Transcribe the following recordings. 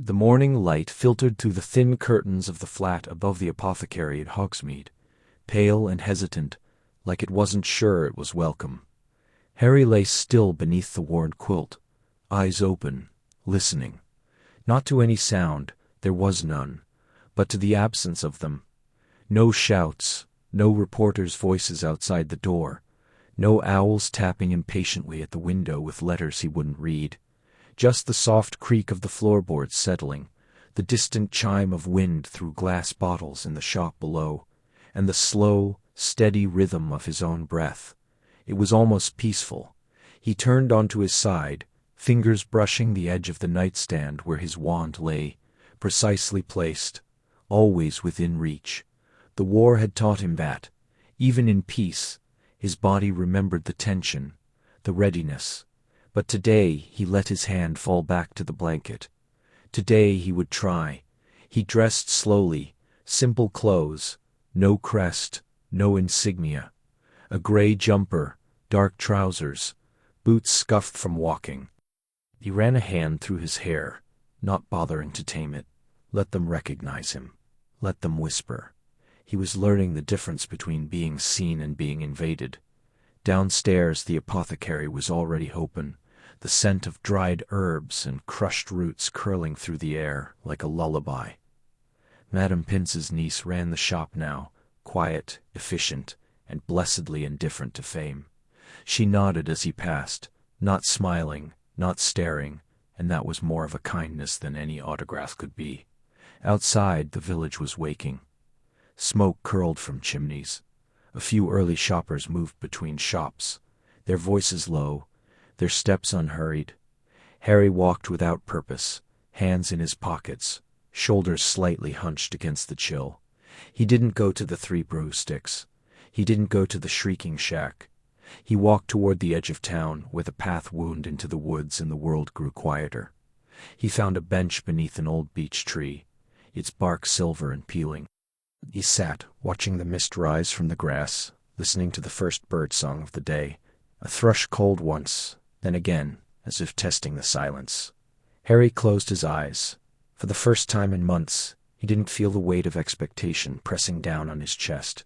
The morning light filtered through the thin curtains of the flat above the apothecary at Hogsmeade, pale and hesitant, like it wasn't sure it was welcome. Harry lay still beneath the worn quilt, eyes open, listening. Not to any sound, there was none, but to the absence of them. No shouts, no reporters' voices outside the door, no owls tapping impatiently at the window with letters he wouldn't read. Just the soft creak of the floorboards settling, the distant chime of wind through glass bottles in the shop below, and the slow, steady rhythm of his own breath. It was almost peaceful. He turned onto his side, fingers brushing the edge of the nightstand where his wand lay, precisely placed, always within reach. The war had taught him that, even in peace, his body remembered the tension, the readiness. But today he let his hand fall back to the blanket. Today he would try. He dressed slowly, simple clothes, no crest, no insignia. A gray jumper, dark trousers, boots scuffed from walking. He ran a hand through his hair, not bothering to tame it. Let them recognize him. Let them whisper. He was learning the difference between being seen and being invaded. Downstairs the apothecary was already open, the scent of dried herbs and crushed roots curling through the air like a lullaby. Madame Pince's niece ran the shop now, quiet, efficient, and blessedly indifferent to fame. She nodded as he passed, not smiling, not staring, and that was more of a kindness than any autograph could be. Outside, the village was waking. Smoke curled from chimneys. A few early shoppers moved between shops, their voices low, their steps unhurried. Harry walked without purpose, hands in his pockets, shoulders slightly hunched against the chill. He didn't go to the Three Broomsticks. He didn't go to the Shrieking Shack. He walked toward the edge of town, where the path wound into the woods and the world grew quieter. He found a bench beneath an old beech tree, its bark silver and peeling. He sat, watching the mist rise from the grass, listening to the first bird song of the day. A thrush called once, then again, as if testing the silence. Harry closed his eyes. For the first time in months, he didn't feel the weight of expectation pressing down on his chest.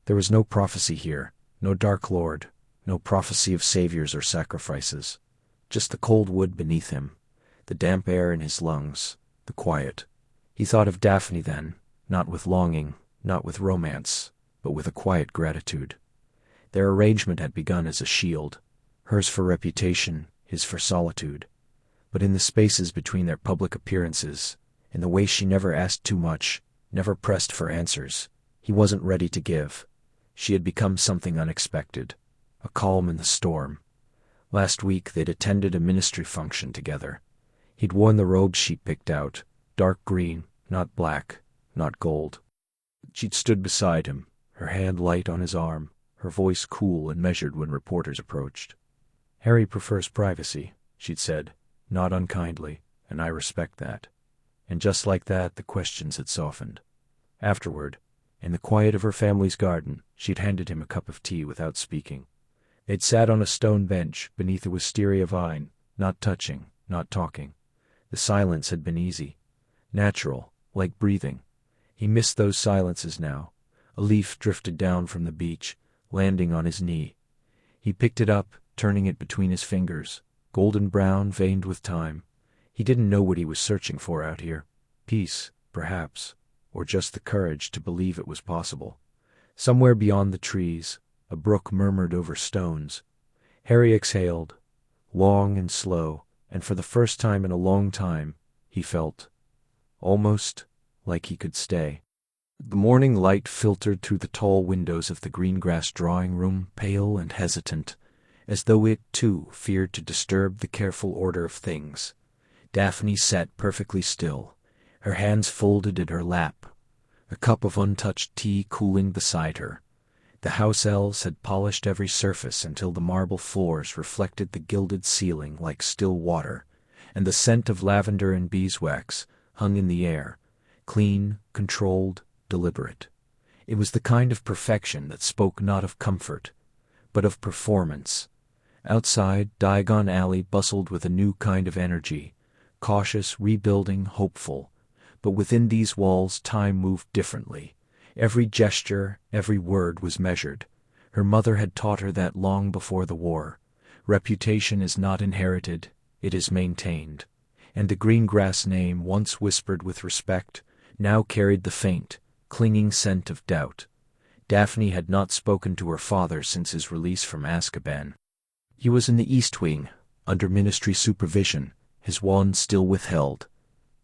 There was no prophecy here, no dark lord, no prophecy of saviors or sacrifices. Just the cold wood beneath him, the damp air in his lungs, the quiet. He thought of Daphne then, not with longing, not with romance, but with a quiet gratitude. Their arrangement had begun as a shield, hers for reputation, his for solitude. But in the spaces between their public appearances, in the way she never asked too much, never pressed for answers, he wasn't ready to give. She had become something unexpected, a calm in the storm. Last week they'd attended a ministry function together. He'd worn the robe she'd picked out, dark green, not black, not gold. She'd stood beside him, her hand light on his arm, her voice cool and measured when reporters approached. "Harry prefers privacy," she'd said, not unkindly, and I respect that. And just like that, the questions had softened. Afterward, in the quiet of her family's garden, she'd handed him a cup of tea without speaking. They'd sat on a stone bench beneath a wisteria vine, not touching, not talking. The silence had been easy, natural, like breathing. He missed those silences now. A leaf drifted down from the beach, landing on his knee. He picked it up, turning it between his fingers, golden brown, veined with time. He didn't know what he was searching for out here. Peace, perhaps, or just the courage to believe it was possible. Somewhere beyond the trees, a brook murmured over stones. Harry exhaled, long and slow, and for the first time in a long time, he felt almost like he could stay. The morning light filtered through the tall windows of the Greengrass drawing-room, pale and hesitant, as though it, too, feared to disturb the careful order of things. Daphne sat perfectly still, her hands folded in her lap, a cup of untouched tea cooling beside her. The house elves had polished every surface until the marble floors reflected the gilded ceiling like still water, and the scent of lavender and beeswax hung in the air, clean, controlled, deliberate. It was the kind of perfection that spoke not of comfort, but of performance. Outside, Diagon Alley bustled with a new kind of energy, cautious, rebuilding, hopeful. But within these walls time moved differently. Every gesture, every word was measured. Her mother had taught her that long before the war. Reputation is not inherited, it is maintained. And the Greengrass name, once whispered with respect, now carried the faint, clinging scent of doubt. Daphne had not spoken to her father since his release from Azkaban. He was in the East Wing, under ministry supervision, his wand still withheld.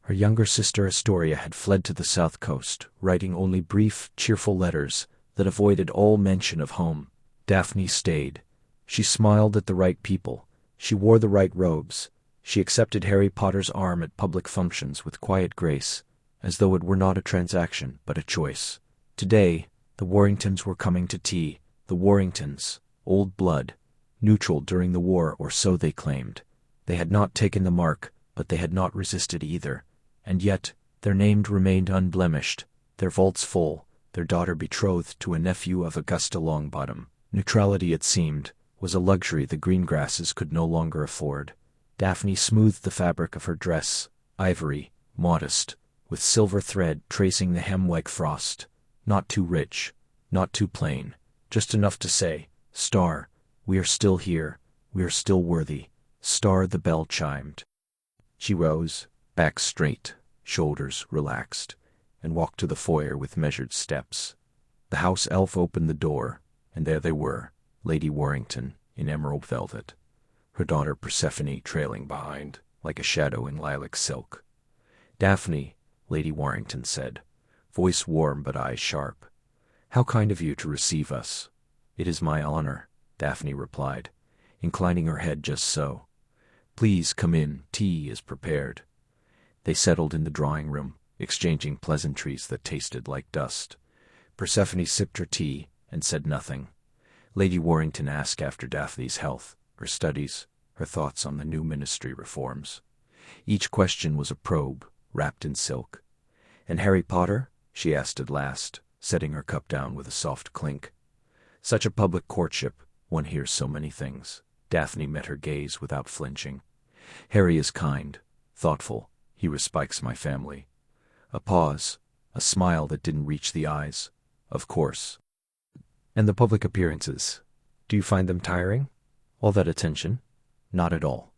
Her younger sister Astoria had fled to the south coast, writing only brief, cheerful letters that avoided all mention of home. Daphne stayed. She smiled at the right people. She wore the right robes. She accepted Harry Potter's arm at public functions with quiet grace, as though it were not a transaction but a choice. Today, the Warringtons were coming to tea. The Warringtons, old blood, neutral during the war, or so they claimed. They had not taken the mark, but they had not resisted either. And yet, their name remained unblemished, their vaults full, their daughter betrothed to a nephew of Augusta Longbottom. Neutrality, it seemed, was a luxury the Greengrasses could no longer afford. Daphne smoothed the fabric of her dress, ivory, modest, with silver thread tracing the hem like frost. Not too rich, not too plain, just enough to say, "Star, we are still here, we are still worthy." Star, the bell chimed. She rose, back straight, shoulders relaxed, and walked to the foyer with measured steps. The house elf opened the door, and there they were, Lady Warrington, in emerald velvet, her daughter Persephone trailing behind, like a shadow in lilac silk. "Daphne," Lady Warrington said, voice warm but eyes sharp. "How kind of you to receive us." "It is my honor," Daphne replied, inclining her head just so. "Please come in, tea is prepared." They settled in the drawing room, exchanging pleasantries that tasted like dust. Persephone sipped her tea and said nothing. Lady Warrington asked after Daphne's health, her studies, her thoughts on the new ministry reforms. Each question was a probe, wrapped in silk. "And Harry Potter?" she asked at last, setting her cup down with a soft clink. "Such a public courtship, one hears so many things." Daphne met her gaze without flinching. "Harry is kind, thoughtful. He respects my family." A pause, a smile that didn't reach the eyes. "Of course." "And the public appearances, do you find them tiring? All that attention?" "Not at all,"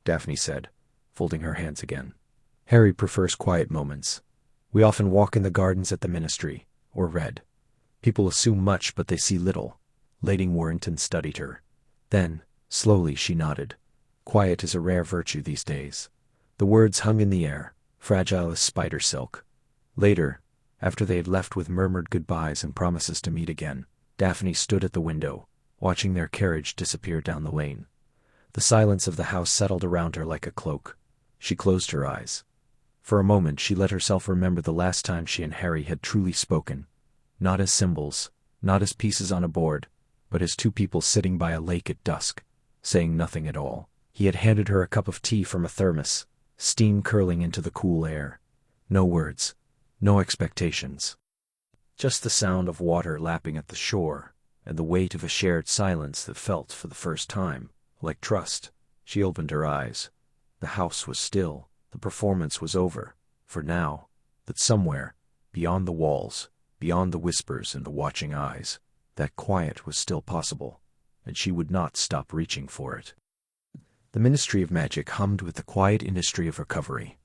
Daphne said, folding her hands again. "Harry prefers quiet moments. We often walk in the gardens at the ministry, or read. People assume much, but they see little." Lady Warrington studied her. Then, slowly, she nodded. "Quiet is a rare virtue these days." The words hung in the air, fragile as spider silk. Later, after they had left with murmured goodbyes and promises to meet again, Daphne stood at the window, watching their carriage disappear down the lane. The silence of the house settled around her like a cloak. She closed her eyes. For a moment she let herself remember the last time she and Harry had truly spoken, not as symbols, not as pieces on a board, but as two people sitting by a lake at dusk, saying nothing at all. He had handed her a cup of tea from a thermos, steam curling into the cool air. No words, no expectations. Just the sound of water lapping at the shore, and the weight of a shared silence that felt, for the first time, like trust. She opened her eyes. The house was still. The performance was over, for now, that somewhere, beyond the walls, beyond the whispers and the watching eyes, that quiet was still possible, and she would not stop reaching for it. The Ministry of Magic hummed with the quiet industry of recovery.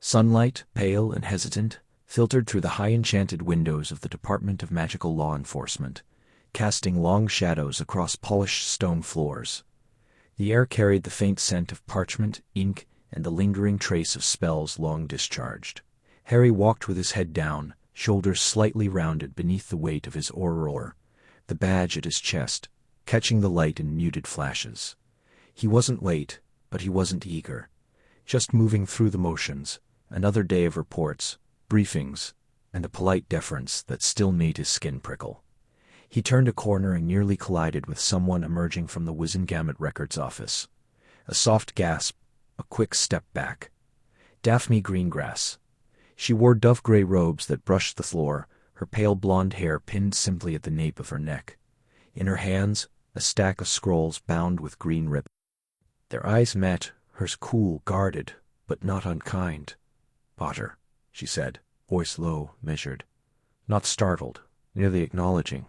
Sunlight, pale and hesitant, filtered through the high enchanted windows of the Department of Magical Law Enforcement, casting long shadows across polished stone floors. The air carried the faint scent of parchment, ink, and the lingering trace of spells long discharged. Harry walked with his head down, shoulders slightly rounded beneath the weight of his auror, the badge at his chest, catching the light in muted flashes. He wasn't late, but he wasn't eager. Just moving through the motions, another day of reports, briefings, and a polite deference that still made his skin prickle. He turned a corner and nearly collided with someone emerging from the Wizengamot Records office. A soft gasp, a quick step back. Daphne Greengrass. She wore dove-gray robes that brushed the floor, her pale blonde hair pinned simply at the nape of her neck. In her hands, a stack of scrolls bound with green ribbon. Their eyes met, hers cool, guarded, but not unkind. "Potter," she said, voice low, measured. Not startled, nearly acknowledging.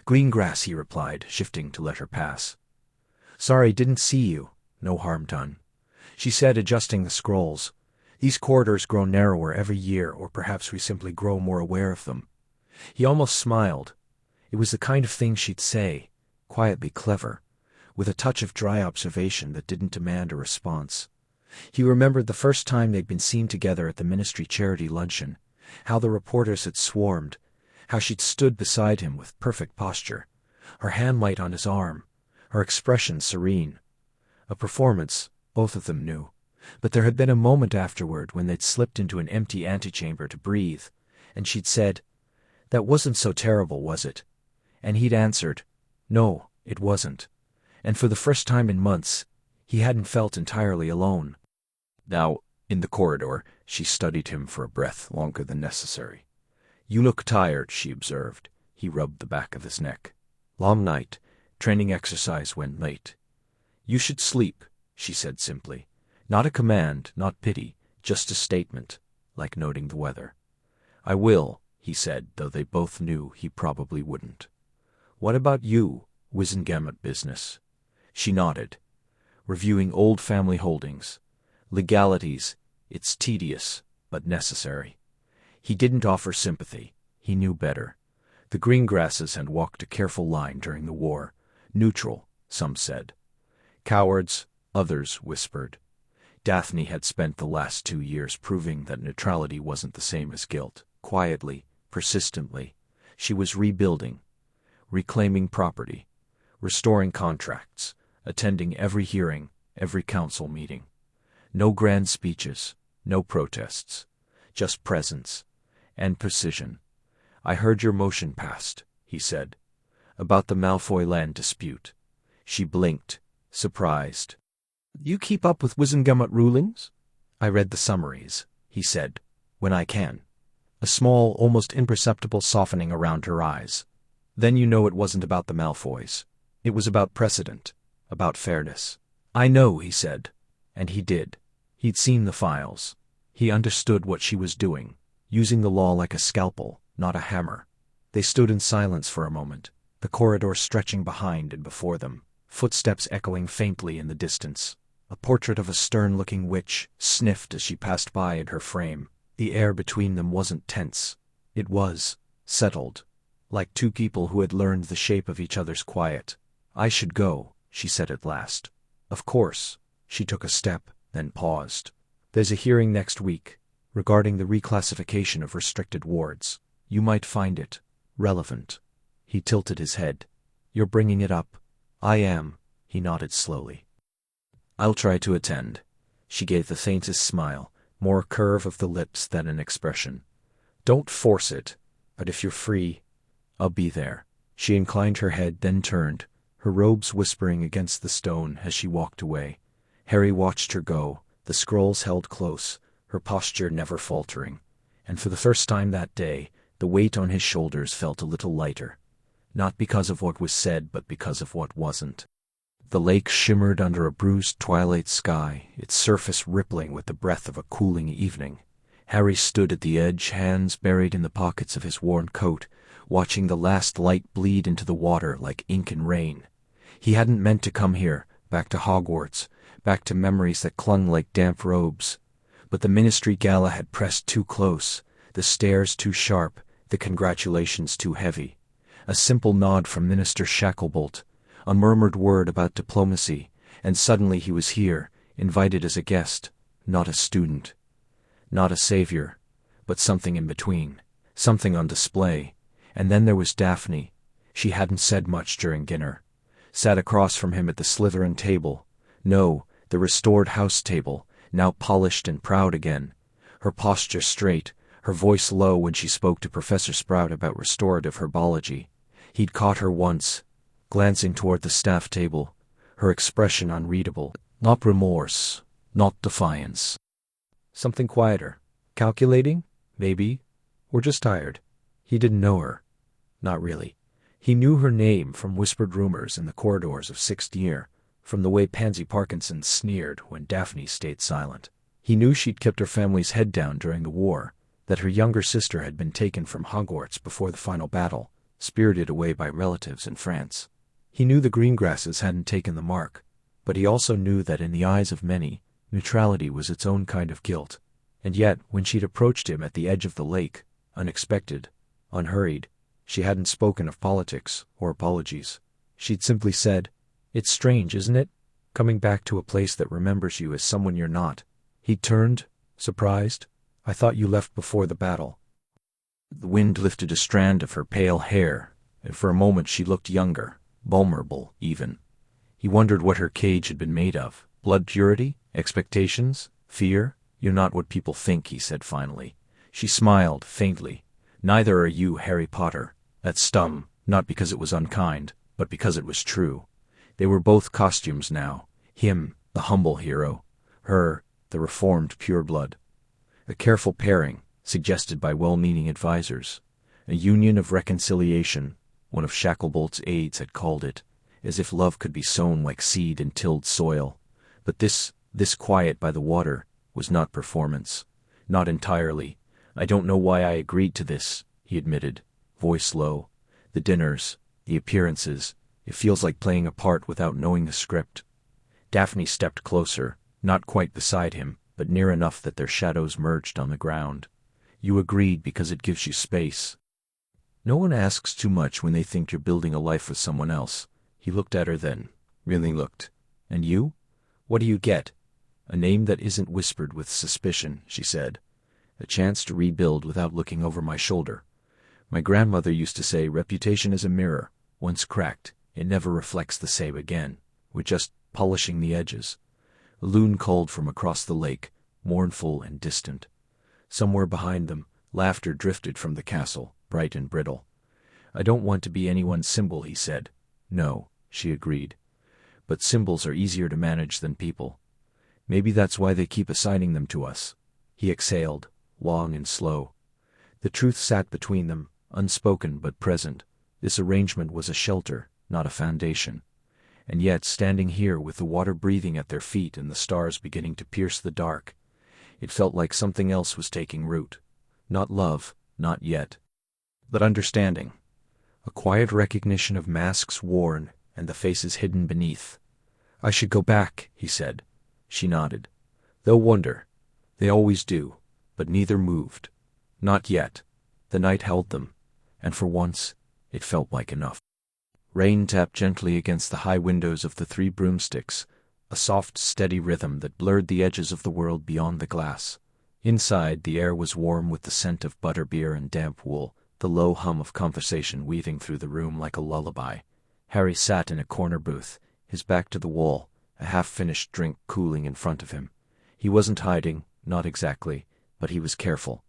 "Greengrass," he replied, shifting to let her pass. "Sorry, didn't see you. No harm done," she said, adjusting the scrolls. "These corridors grow narrower every year, or perhaps we simply grow more aware of them." He almost smiled. It was the kind of thing she'd say, quietly clever, with a touch of dry observation that didn't demand a response. He remembered the first time they'd been seen together at the ministry charity luncheon, how the reporters had swarmed, how she'd stood beside him with perfect posture, her hand light on his arm, her expression serene. A performance, both of them knew, but there had been a moment afterward when they'd slipped into an empty antechamber to breathe, and she'd said, "That wasn't so terrible, was it?" And he'd answered, "No, it wasn't." And for the first time in months, he hadn't felt entirely alone. Now, in the corridor, she studied him for a breath longer than necessary. "You look tired," she observed. He rubbed the back of his neck. "Long night. Training exercise went late." "You should sleep," she said simply. Not a command, not pity, just a statement, like noting the weather. "I will," he said, though they both knew he probably wouldn't. "What about you? Wizengamot business?" She nodded. "Reviewing old family holdings. Legalities. It's tedious, but necessary." He didn't offer sympathy. He knew better. The Greengrasses had walked a careful line during the war. Neutral, some said. Cowards, others whispered. Daphne had spent the last 2 years proving that neutrality wasn't the same as guilt. Quietly, persistently, she was rebuilding, reclaiming property, restoring contracts, attending every hearing, every council meeting. No grand speeches, no protests, just presence and precision. "I heard your motion passed," he said, "about the Malfoy land dispute." She blinked, surprised. "You keep up with Wizengamot rulings?" "I read the summaries," he said, "when I can." A small, almost imperceptible softening around her eyes. "Then you know it wasn't about the Malfoys. It was about precedent, about fairness." "I know," he said. And he did. He'd seen the files. He understood what she was doing, using the law like a scalpel, not a hammer. They stood in silence for a moment, the corridor stretching behind and before them, footsteps echoing faintly in the distance. A portrait of a stern-looking witch sniffed as she passed by in her frame. The air between them wasn't tense. It was settled, like two people who had learned the shape of each other's quiet. "I should go," she said at last. "Of course." She took a step, then paused. "There's a hearing next week, regarding the reclassification of restricted wards. You might find it relevant." He tilted his head. "You're bringing it up?" "I am," he nodded slowly. "I'll try to attend." She gave the faintest smile, more curve of the lips than an expression. "Don't force it, but if you're free, I'll be there." She inclined her head, then turned, her robes whispering against the stone as she walked away. Harry watched her go, the scrolls held close, her posture never faltering. And for the first time that day, the weight on his shoulders felt a little lighter. Not because of what was said, but because of what wasn't. The lake shimmered under a bruised twilight sky, its surface rippling with the breath of a cooling evening. Harry stood at the edge, hands buried in the pockets of his worn coat, watching the last light bleed into the water like ink and rain. He hadn't meant to come here, back to Hogwarts, back to memories that clung like damp robes. But the ministry gala had pressed too close, the stares too sharp, the congratulations too heavy. A simple nod from Minister Shacklebolt, a murmured word about diplomacy, and suddenly he was here, invited as a guest, not a student. Not a savior, but something in between, something on display. And then there was Daphne. She hadn't said much during dinner. Sat across from him at the Slytherin table. No, the restored house table, now polished and proud again. Her posture straight, her voice low when she spoke to Professor Sprout about restorative herbology. He'd caught her once, glancing toward the staff table, her expression unreadable. Not remorse, not defiance. Something quieter. Calculating? Maybe. Or just tired. He didn't know her. Not really. He knew her name from whispered rumors in the corridors of sixth year, from the way Pansy Parkinson sneered when Daphne stayed silent. He knew she'd kept her family's head down during the war, that her younger sister had been taken from Hogwarts before the final battle, spirited away by relatives in France. He knew the Greengrasses hadn't taken the mark, but he also knew that in the eyes of many, neutrality was its own kind of guilt. And yet, when she'd approached him at the edge of the lake, unexpected, unhurried, she hadn't spoken of politics or apologies. She'd simply said, "It's strange, isn't it? Coming back to a place that remembers you as someone you're not." He turned, surprised. "I thought you left before the battle." The wind lifted a strand of her pale hair, and for a moment she looked younger, vulnerable even. He wondered what her cage had been made of. Blood purity? Expectations? Fear? "You're not what people think," he said finally. She smiled, faintly. "Neither are you, Harry Potter." That stung, not because it was unkind, but because it was true. They were both costumes now. Him, the humble hero. Her, the reformed pureblood. A careful pairing, suggested by well-meaning advisors. A union of reconciliation, one of Shacklebolt's aides had called it, as if love could be sown like seed in tilled soil. But this quiet by the water, was not performance. Not entirely. "I don't know why I agreed to this," he admitted, voice low. "The dinners, the appearances, it feels like playing a part without knowing the script." Daphne stepped closer, not quite beside him, but near enough that their shadows merged on the ground. "You agreed because it gives you space. No one asks too much when they think you're building a life with someone else." He looked at her then, really looked. "And you? What do you get?" "A name that isn't whispered with suspicion," she said. "A chance to rebuild without looking over my shoulder. My grandmother used to say reputation is a mirror. Once cracked, it never reflects the same again. We're just polishing the edges." A loon called from across the lake, mournful and distant. Somewhere behind them, laughter drifted from the castle, bright and brittle. "I don't want to be anyone's symbol," he said. "No," she agreed. "But symbols are easier to manage than people. Maybe that's why they keep assigning them to us." He exhaled, long and slow. The truth sat between them, unspoken but present. This arrangement was a shelter, not a foundation. And yet, standing here with the water breathing at their feet and the stars beginning to pierce the dark, it felt like something else was taking root. Not love, not yet. But understanding. A quiet recognition of masks worn and the faces hidden beneath. "I should go back," he said. She nodded. "They'll wonder. They always do." But neither moved. Not yet. The night held them, and for once, it felt like enough. Rain tapped gently against the high windows of the Three Broomsticks, a soft, steady rhythm that blurred the edges of the world beyond the glass. Inside, the air was warm with the scent of butterbeer and damp wool, the low hum of conversation weaving through the room like a lullaby. Harry sat in a corner booth, his back to the wall, a half-finished drink cooling in front of him. He wasn't hiding, not exactly, but he was careful.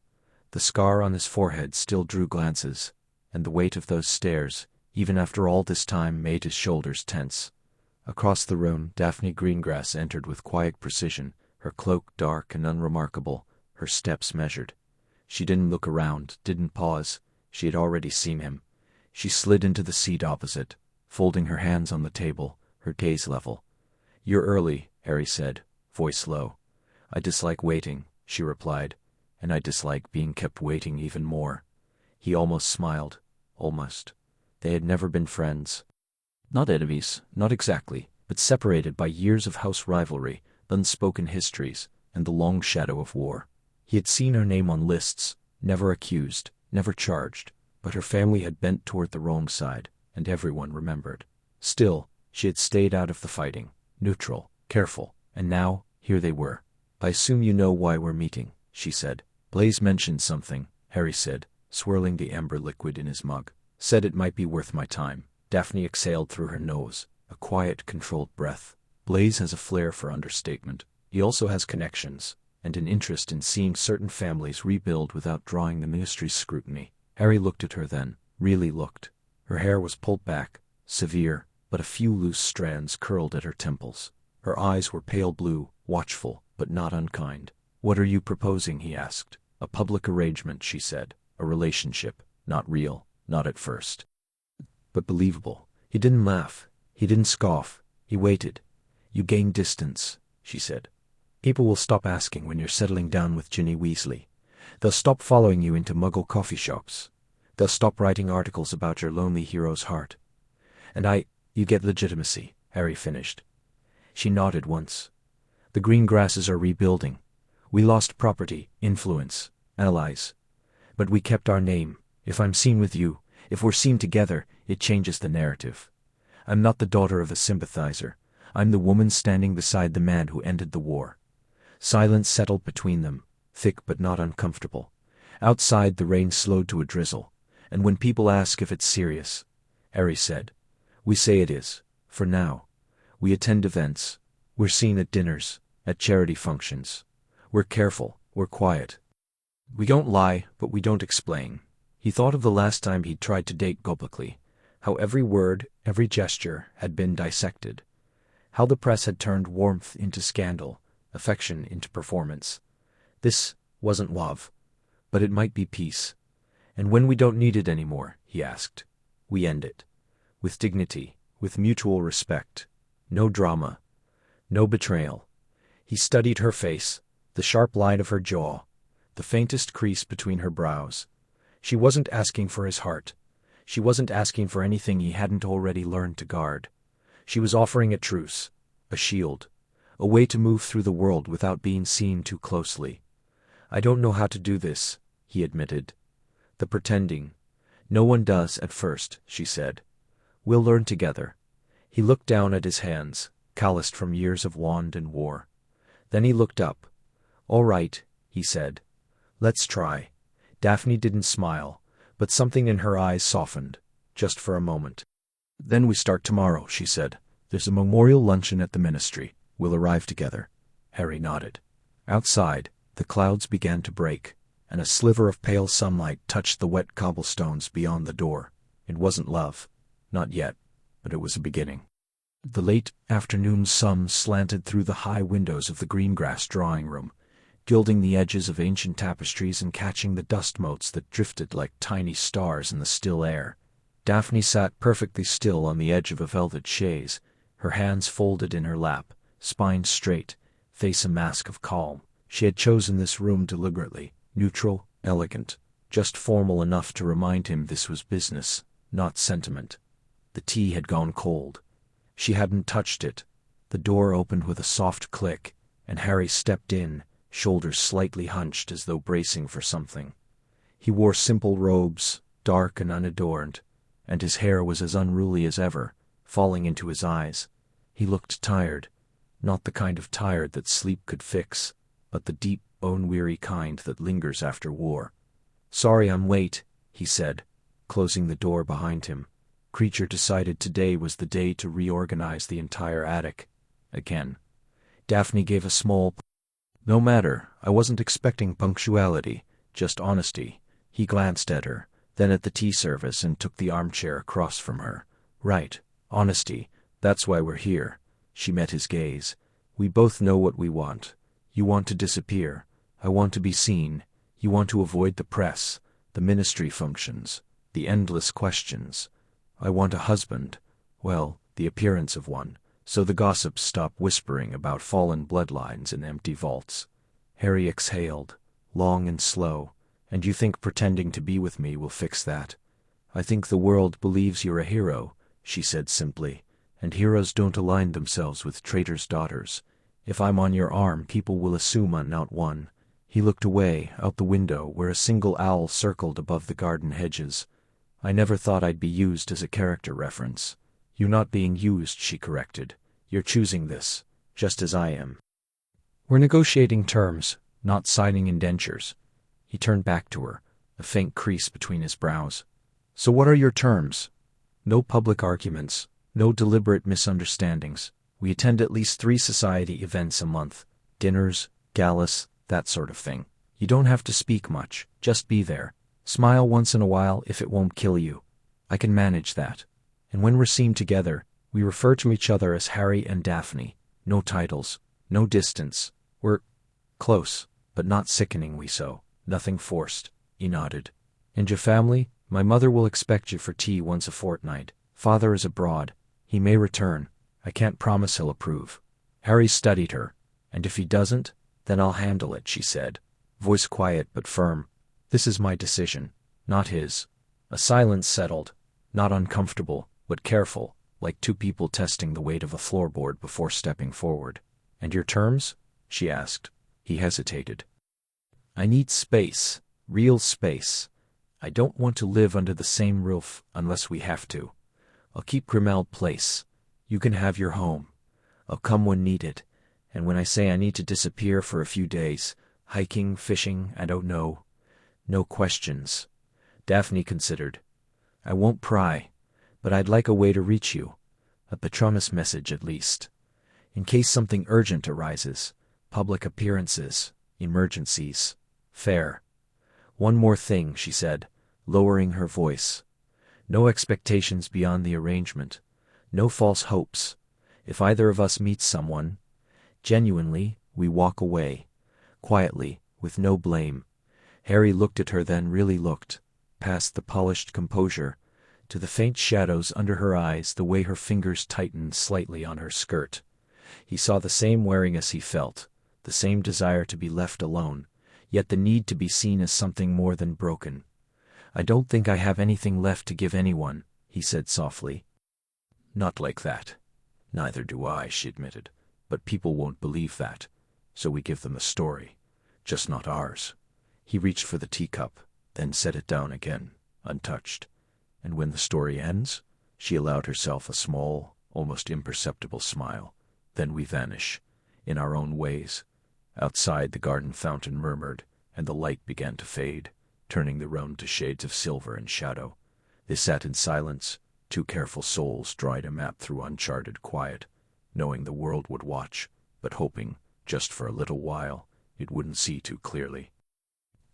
The scar on his forehead still drew glances, and the weight of those stares, even after all this time, made his shoulders tense. Across the room, Daphne Greengrass entered with quiet precision, her cloak dark and unremarkable, her steps measured. She didn't look around, didn't pause. She had already seen him. She slid into the seat opposite, folding her hands on the table, her gaze level. "You're early," Harry said, voice low. "I dislike waiting," she replied, "and I dislike being kept waiting even more." He almost smiled. Almost. They had never been friends. Not enemies, not exactly, but separated by years of house rivalry, unspoken histories, and the long shadow of war. He had seen her name on lists, never accused, never charged, but her family had bent toward the wrong side, and everyone remembered. Still, she had stayed out of the fighting, neutral, careful, and now, here they were. "I assume you know why we're meeting," she said. "Blaise mentioned something," Harry said, swirling the amber liquid in his mug. "Said it might be worth my time." Daphne exhaled through her nose, a quiet, controlled breath. "Blaise has a flair for understatement. He also has connections, and an interest in seeing certain families rebuild without drawing the ministry's scrutiny." Harry looked at her then, really looked. Her hair was pulled back, severe, but a few loose strands curled at her temples. Her eyes were pale blue, watchful, but not unkind. "What are you proposing?" he asked. "A public arrangement," she said. "A relationship. Not real, not at first, but believable." He didn't laugh. He didn't scoff. He waited. "You gain distance," she said. People will stop asking when you're settling down with Ginny Weasley. They'll stop following you into muggle coffee shops. They'll stop writing articles about your lonely hero's heart. And you get legitimacy, Harry finished. She nodded once. The Greengrasses are rebuilding. We lost property, influence, allies. But we kept our name. If I'm seen with you, if we're seen together, it changes the narrative. I'm not the daughter of a sympathizer. I'm the woman standing beside the man who ended the war. Silence settled between them, thick but not uncomfortable. Outside, the rain slowed to a drizzle, and when people ask if it's serious, Harry said, we say it is, for now. We attend events. We're seen at dinners, at charity functions. We're careful, we're quiet. We don't lie, but we don't explain. He thought of the last time he'd tried to date Goblikly, how every word, every gesture had been dissected, how the press had turned warmth into scandal, affection into performance. This wasn't love, but it might be peace. And when we don't need it anymore, he asked, we end it. With dignity, with mutual respect. No drama, no betrayal. He studied her face, the sharp line of her jaw, the faintest crease between her brows. She wasn't asking for his heart. She wasn't asking for anything he hadn't already learned to guard. She was offering a truce, a shield, a way to move through the world without being seen too closely. I don't know how to do this, he admitted. The pretending. No one does at first, she said. We'll learn together. He looked down at his hands, calloused from years of wand and war. Then he looked up. All right, he said. Let's try. Daphne didn't smile, but something in her eyes softened, just for a moment. Then we start tomorrow, she said. There's a memorial luncheon at the ministry. We'll arrive together. Harry nodded. Outside, the clouds began to break, and a sliver of pale sunlight touched the wet cobblestones beyond the door. It wasn't love. Not yet, but it was a beginning. The late afternoon sun slanted through the high windows of the Greengrass drawing room, gilding the edges of ancient tapestries and catching the dust motes that drifted like tiny stars in the still air. Daphne sat perfectly still on the edge of a velvet chaise, her hands folded in her lap, spine straight, face a mask of calm. She had chosen this room deliberately, neutral, elegant, just formal enough to remind him this was business, not sentiment. The tea had gone cold. She hadn't touched it. The door opened with a soft click, and Harry stepped in, shoulders slightly hunched as though bracing for something. He wore simple robes, dark and unadorned, and his hair was as unruly as ever, falling into his eyes. He looked tired, not the kind of tired that sleep could fix, but the deep, bone-weary kind that lingers after war. Sorry I'm late, he said, closing the door behind him. Creature decided today was the day to reorganize the entire attic. Again. Daphne gave a small... No matter, I wasn't expecting punctuality, just honesty. He glanced at her, then at the tea service and took the armchair across from her. Right, honesty, that's why we're here. She met his gaze. We both know what we want. You want to disappear. I want to be seen. You want to avoid the press, the ministry functions, the endless questions. I want a husband, well, the appearance of one, so the gossips stop whispering about fallen bloodlines in empty vaults. Harry exhaled, long and slow. And you think pretending to be with me will fix that? I think the world believes you're a hero, she said simply, and heroes don't align themselves with traitors' daughters. If I'm on your arm, people will assume I'm not one. He looked away, out the window, where a single owl circled above the garden hedges. I never thought I'd be used as a character reference. You're not being used, she corrected. You're choosing this, just as I am. We're negotiating terms, not signing indentures. He turned back to her, a faint crease between his brows. So what are your terms? No public arguments, no deliberate misunderstandings. We attend at least 3 society events a month. Dinners, galas, that sort of thing. You don't have to speak much, just be there. Smile once in a while if it won't kill you. I can manage that. And when we're seen together, we refer to each other as Harry and Daphne. No titles, no distance. We're close, but not sickeningly so. Nothing forced. He nodded. And your family? My mother will expect you for tea once a fortnight. Father is abroad. He may return. I can't promise he'll approve. Harry studied her. And if he doesn't? Then I'll handle it, she said, voice quiet but firm. This is my decision, not his. A silence settled, not uncomfortable, but careful, like two people testing the weight of a floorboard before stepping forward. And your terms? She asked. He hesitated. I need space, real space. I don't want to live under the same roof unless we have to. I'll keep Grimald Place. You can have your home. I'll come when needed, and when I say I need to disappear for a few days, hiking, fishing, I don't know. No questions. Daphne considered. I won't pry, but I'd like a way to reach you. A Patronus message at least. In case something urgent arises. Public appearances. Emergencies. Fair. One more thing, she said, lowering her voice. No expectations beyond the arrangement. No false hopes. If either of us meets someone, genuinely, we walk away. Quietly, with no blame. Harry looked at her, then really looked, past the polished composure, to the faint shadows under her eyes, the way her fingers tightened slightly on her skirt. He saw the same wariness he felt, the same desire to be left alone, yet the need to be seen as something more than broken. I don't think I have anything left to give anyone, he said softly. Not like that. Neither do I, she admitted, but people won't believe that, so we give them a story, just not ours. He reached for the teacup, then set it down again, untouched. And when the story ends, she allowed herself a small, almost imperceptible smile. Then we vanish, in our own ways. Outside, the garden fountain murmured, and the light began to fade, turning the room to shades of silver and shadow. They sat in silence, two careful souls drawing a map through uncharted quiet, knowing the world would watch, but hoping, just for a little while, it wouldn't see too clearly.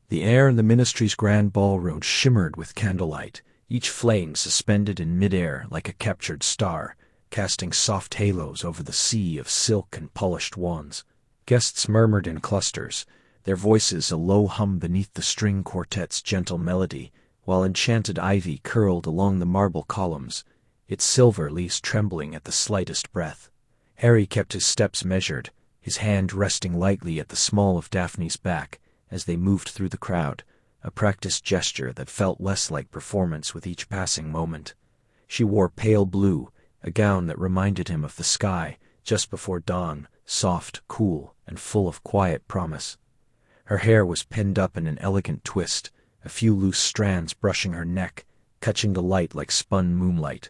The air in the ministry's grand ballroom shimmered with candlelight, each flame suspended in midair like a captured star, casting soft halos over the sea of silk and polished wands. Guests murmured in clusters, their voices a low hum beneath the string quartet's gentle melody, while enchanted ivy curled along the marble columns, its silver leaves trembling at the slightest breath. Harry kept his steps measured, his hand resting lightly at the small of Daphne's back as they moved through the crowd, a practiced gesture that felt less like performance with each passing moment. She wore pale blue, a gown that reminded him of the sky just before dawn, soft, cool, and full of quiet promise. Her hair was pinned up in an elegant twist, a few loose strands brushing her neck, catching the light like spun moonlight.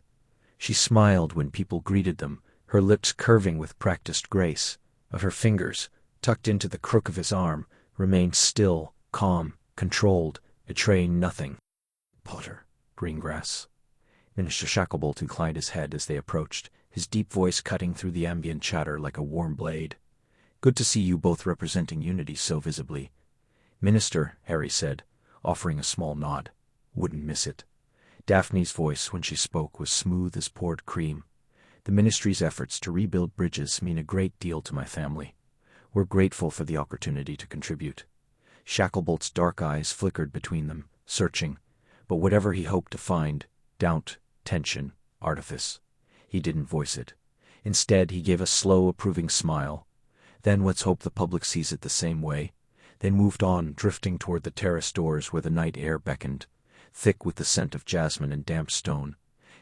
She smiled when people greeted them, her lips curving with practiced grace. Of her fingers, tucked into the crook of his arm, remained still, calm, controlled, betraying nothing. Potter, Greengrass. Minister Shacklebolt inclined his head as they approached, his deep voice cutting through the ambient chatter like a warm blade. Good to see you both representing unity so visibly. Minister, Harry said, offering a small nod. Wouldn't miss it. Daphne's voice, when she spoke, was smooth as poured cream. The ministry's efforts to rebuild bridges mean a great deal to my family. We're grateful for the opportunity to contribute. Shacklebolt's dark eyes flickered between them, searching, but whatever he hoped to find, doubt, tension, artifice. He didn't voice it. Instead, he gave a slow, approving smile. Then let's hope the public sees it the same way. They moved on, drifting toward the terrace doors where the night air beckoned, thick with the scent of jasmine and damp stone.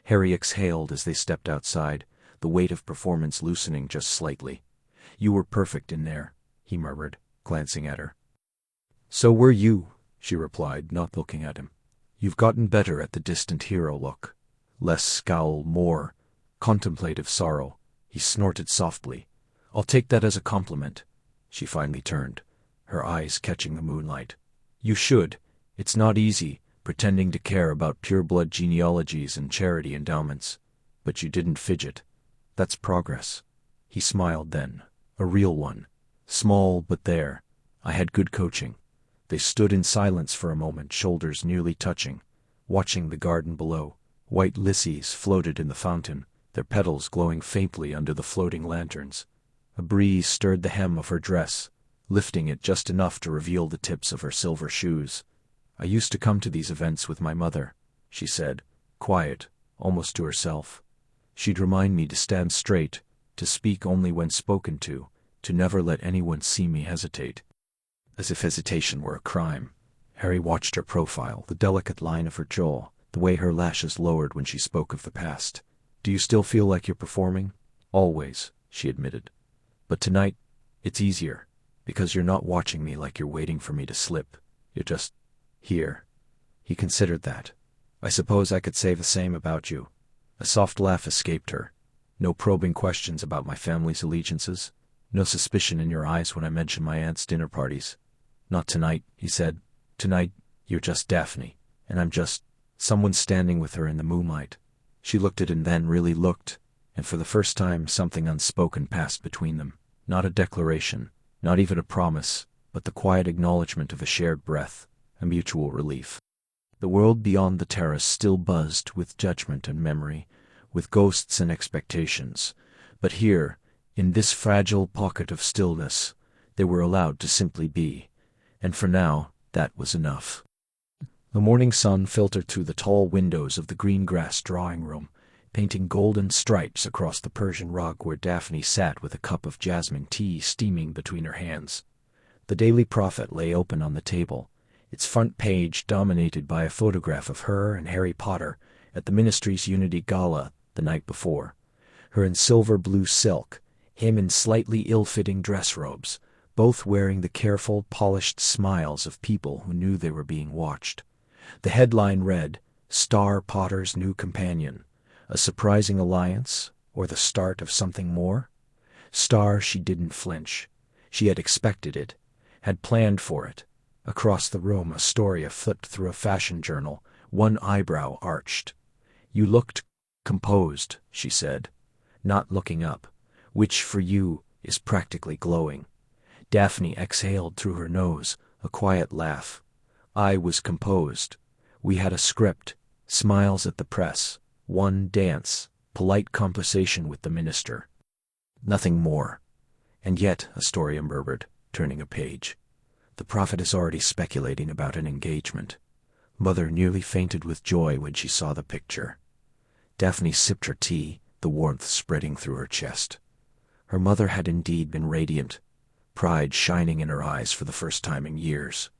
Harry exhaled as they stepped outside, the weight of performance loosening just slightly. You were perfect in there, he murmured, glancing at her. So were you, she replied, not looking at him. You've gotten better at the distant hero look. Less scowl, more contemplative sorrow. He snorted softly. I'll take that as a compliment. She finally turned, her eyes catching the moonlight. You should. It's not easy, pretending to care about pure-blood genealogies and charity endowments. But you didn't fidget. That's progress. He smiled then, a real one. Small, but there. I had good coaching. They stood in silence for a moment, shoulders nearly touching, watching the garden below. White lilies floated in the fountain, their petals glowing faintly under the floating lanterns. A breeze stirred the hem of her dress, lifting it just enough to reveal the tips of her silver shoes. I used to come to these events with my mother, she said, quiet, almost to herself. She'd remind me to stand straight, to speak only when spoken to to never let anyone see me hesitate. As if hesitation were a crime. Harry watched her profile, the delicate line of her jaw, the way her lashes lowered when she spoke of the past. Do you still feel like you're performing? Always, she admitted. But tonight, it's easier, because you're not watching me like you're waiting for me to slip. You're just here. He considered that. I suppose I could say the same about you. A soft laugh escaped her. No probing questions about my family's allegiances. No suspicion in your eyes when I mention my aunt's dinner parties. Not tonight, he said. Tonight, you're just Daphne, and I'm just someone standing with her in the moonlight. She looked at him then, really looked, and for the first time something unspoken passed between them. Not a declaration, not even a promise, but the quiet acknowledgement of a shared breath, a mutual relief. The world beyond the terrace still buzzed with judgment and memory, with ghosts and expectations. But here, in this fragile pocket of stillness, they were allowed to simply be. And for now, that was enough. The morning sun filtered through the tall windows of the Greengrass drawing room, painting golden stripes across the Persian rug where Daphne sat with a cup of jasmine tea steaming between her hands. The Daily Prophet lay open on the table, its front page dominated by a photograph of her and Harry Potter at the ministry's Unity Gala the night before. Her in silver blue silk, him in slightly ill-fitting dress robes, both wearing the careful, polished smiles of people who knew they were being watched. The headline read, "Star Potter's New Companion, a surprising alliance, or the start of something more?" Star, she didn't flinch. She had expected it, had planned for it. Across the room, Astoria flipped through a fashion journal, one eyebrow arched. "You looked composed," she said, not looking up, "which for you is practically glowing." Daphne exhaled through her nose, a quiet laugh. "I was composed. We had a script, smiles at the press, one dance, polite conversation with the minister. Nothing more. And yet," Astoria murmured, turning a page, "the prophet is already speculating about an engagement." Mother nearly fainted with joy when she saw the picture. Daphne sipped her tea, the warmth spreading through her chest. Her mother had indeed been radiant, pride shining in her eyes for the first time in years.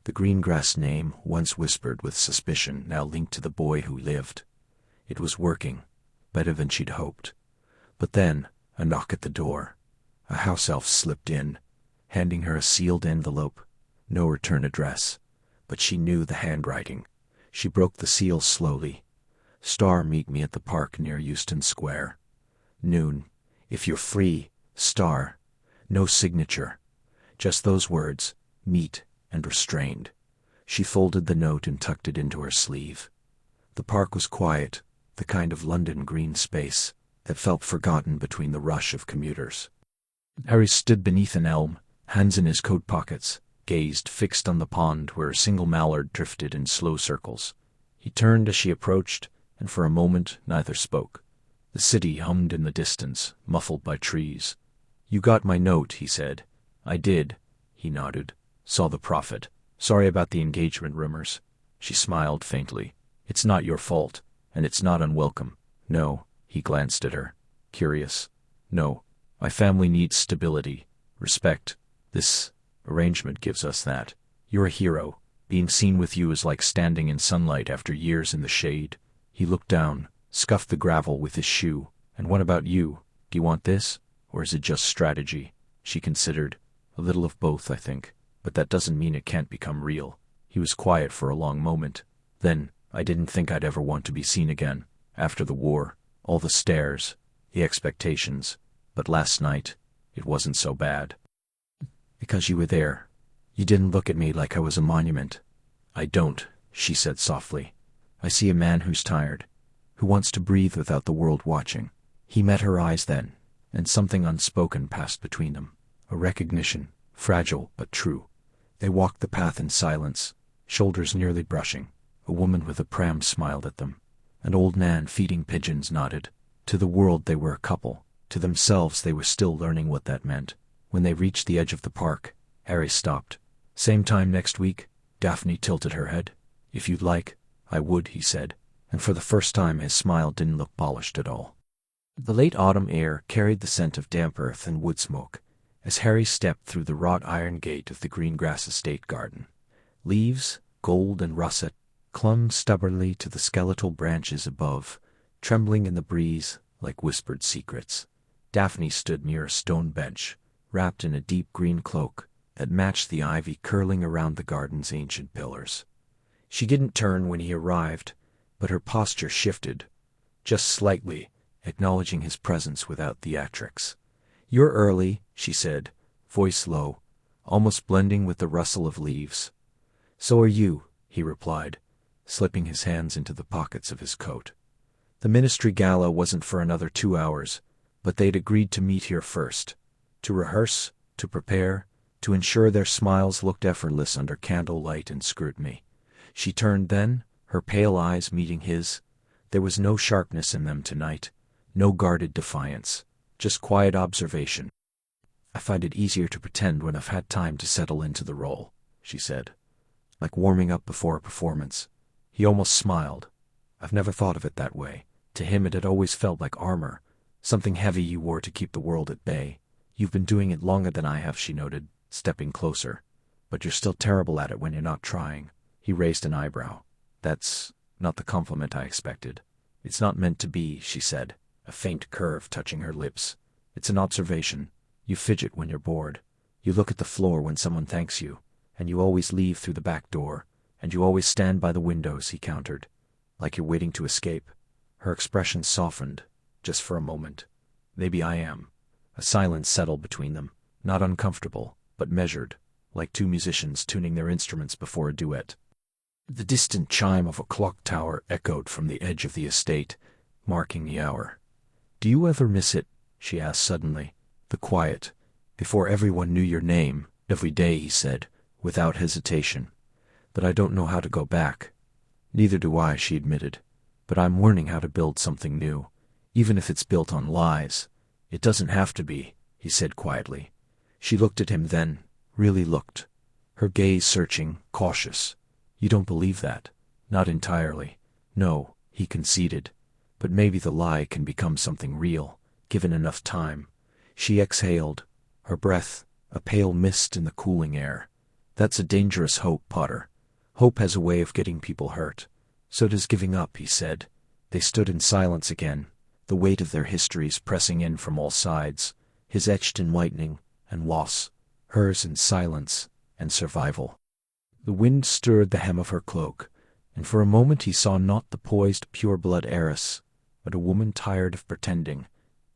The Greengrass name, once whispered with suspicion, now linked to the boy who lived. It was working, better than she'd hoped. But then, a knock at the door. A house elf slipped in, handing her a sealed envelope. No return address, but she knew the handwriting. She broke the seal slowly. "Star, meet me at the park near Euston Square. Noon. If you're free, Star." No signature. Just those words, "meet" and "restrained." She folded the note and tucked it into her sleeve. The park was quiet, the kind of London green space that felt forgotten between the rush of commuters. Harry stood beneath an elm, hands in his coat pockets, gazed fixed on the pond where a single mallard drifted in slow circles. He turned as she approached, and for a moment neither spoke. The city hummed in the distance, muffled by trees. "You got my note," he said. "I did," he nodded. "Saw the prophet. Sorry about the engagement rumors." She smiled faintly. "It's not your fault, and it's not unwelcome." "No," he glanced at her, curious. "No, my family needs stability, respect. This arrangement gives us that. You're a hero. Being seen with you is like standing in sunlight after years in the shade." He looked down, scuffed the gravel with his shoe. "And what about you? Do you want this? Or is it just strategy?" She considered. "A little of both, I think. But that doesn't mean it can't become real." He was quiet for a long moment. Then, "I didn't think I'd ever want to be seen again. After the war, all the stares, the expectations. But last night, it wasn't so bad." "Because you were there. You didn't look at me like I was a monument." "I don't," she said softly. "I see a man who's tired, who wants to breathe without the world watching." He met her eyes then, and something unspoken passed between them. A recognition, fragile but true. They walked the path in silence, shoulders nearly brushing. A woman with a pram smiled at them. An old Nan feeding pigeons nodded. To the world they were a couple. To themselves they were still learning what that meant. When they reached the edge of the park, Harry stopped. "Same time next week?" Daphne tilted her head. "If you'd like, I would," he said, and for the first time his smile didn't look polished at all. The late autumn air carried the scent of damp earth and wood smoke, as Harry stepped through the wrought iron gate of the Greengrass estate garden. Leaves, gold and russet, clung stubbornly to the skeletal branches above, trembling in the breeze like whispered secrets. Daphne stood near a stone bench, wrapped in a deep green cloak that matched the ivy curling around the garden's ancient pillars. She didn't turn when he arrived, but her posture shifted, just slightly, acknowledging his presence without theatrics. "You're early," she said, voice low, almost blending with the rustle of leaves. "So are you," he replied, slipping his hands into the pockets of his coat. The ministry gala wasn't for another 2 hours, but they'd agreed to meet here first, to rehearse, to prepare, to ensure their smiles looked effortless under candlelight and scrutiny. She turned then, her pale eyes meeting his. There was no sharpness in them tonight, no guarded defiance, just quiet observation. "I find it easier to pretend when I've had time to settle into the role," she said. "Like warming up before a performance." He almost smiled. "I've never thought of it that way." To him it had always felt like armor, something heavy you wore to keep the world at bay. "You've been doing it longer than I have," she noted, stepping closer. "But you're still terrible at it when you're not trying." He raised an eyebrow. "That's not the compliment I expected." "It's not meant to be," she said, a faint curve touching her lips. "It's an observation. You fidget when you're bored. You look at the floor when someone thanks you, and you always leave through the back door, and you always stand by the windows," he countered, "like you're waiting to escape." Her expression softened, just for a moment. "Maybe I am." A silence settled between them, not uncomfortable, but measured, like two musicians tuning their instruments before a duet. The distant chime of a clock tower echoed from the edge of the estate, marking the hour. "Do you ever miss it?" she asked suddenly. "The quiet, before everyone knew your name." "Every day," he said, without hesitation. "But I don't know how to go back." "Neither do I," she admitted. "But I'm learning how to build something new, even if it's built on lies." "It doesn't have to be," he said quietly. She looked at him then, really looked, her gaze searching, cautious. "You don't believe that?" "Not entirely." "No," he conceded. "But maybe the lie can become something real, given enough time." She exhaled, her breath a pale mist in the cooling air. "That's a dangerous hope, Potter. Hope has a way of getting people hurt. So does giving up," he said. They stood in silence again, the weight of their histories pressing in from all sides, his etched in lightning and loss, hers in silence and survival. The wind stirred the hem of her cloak, and for a moment he saw not the poised pure-blood heiress, but a woman tired of pretending.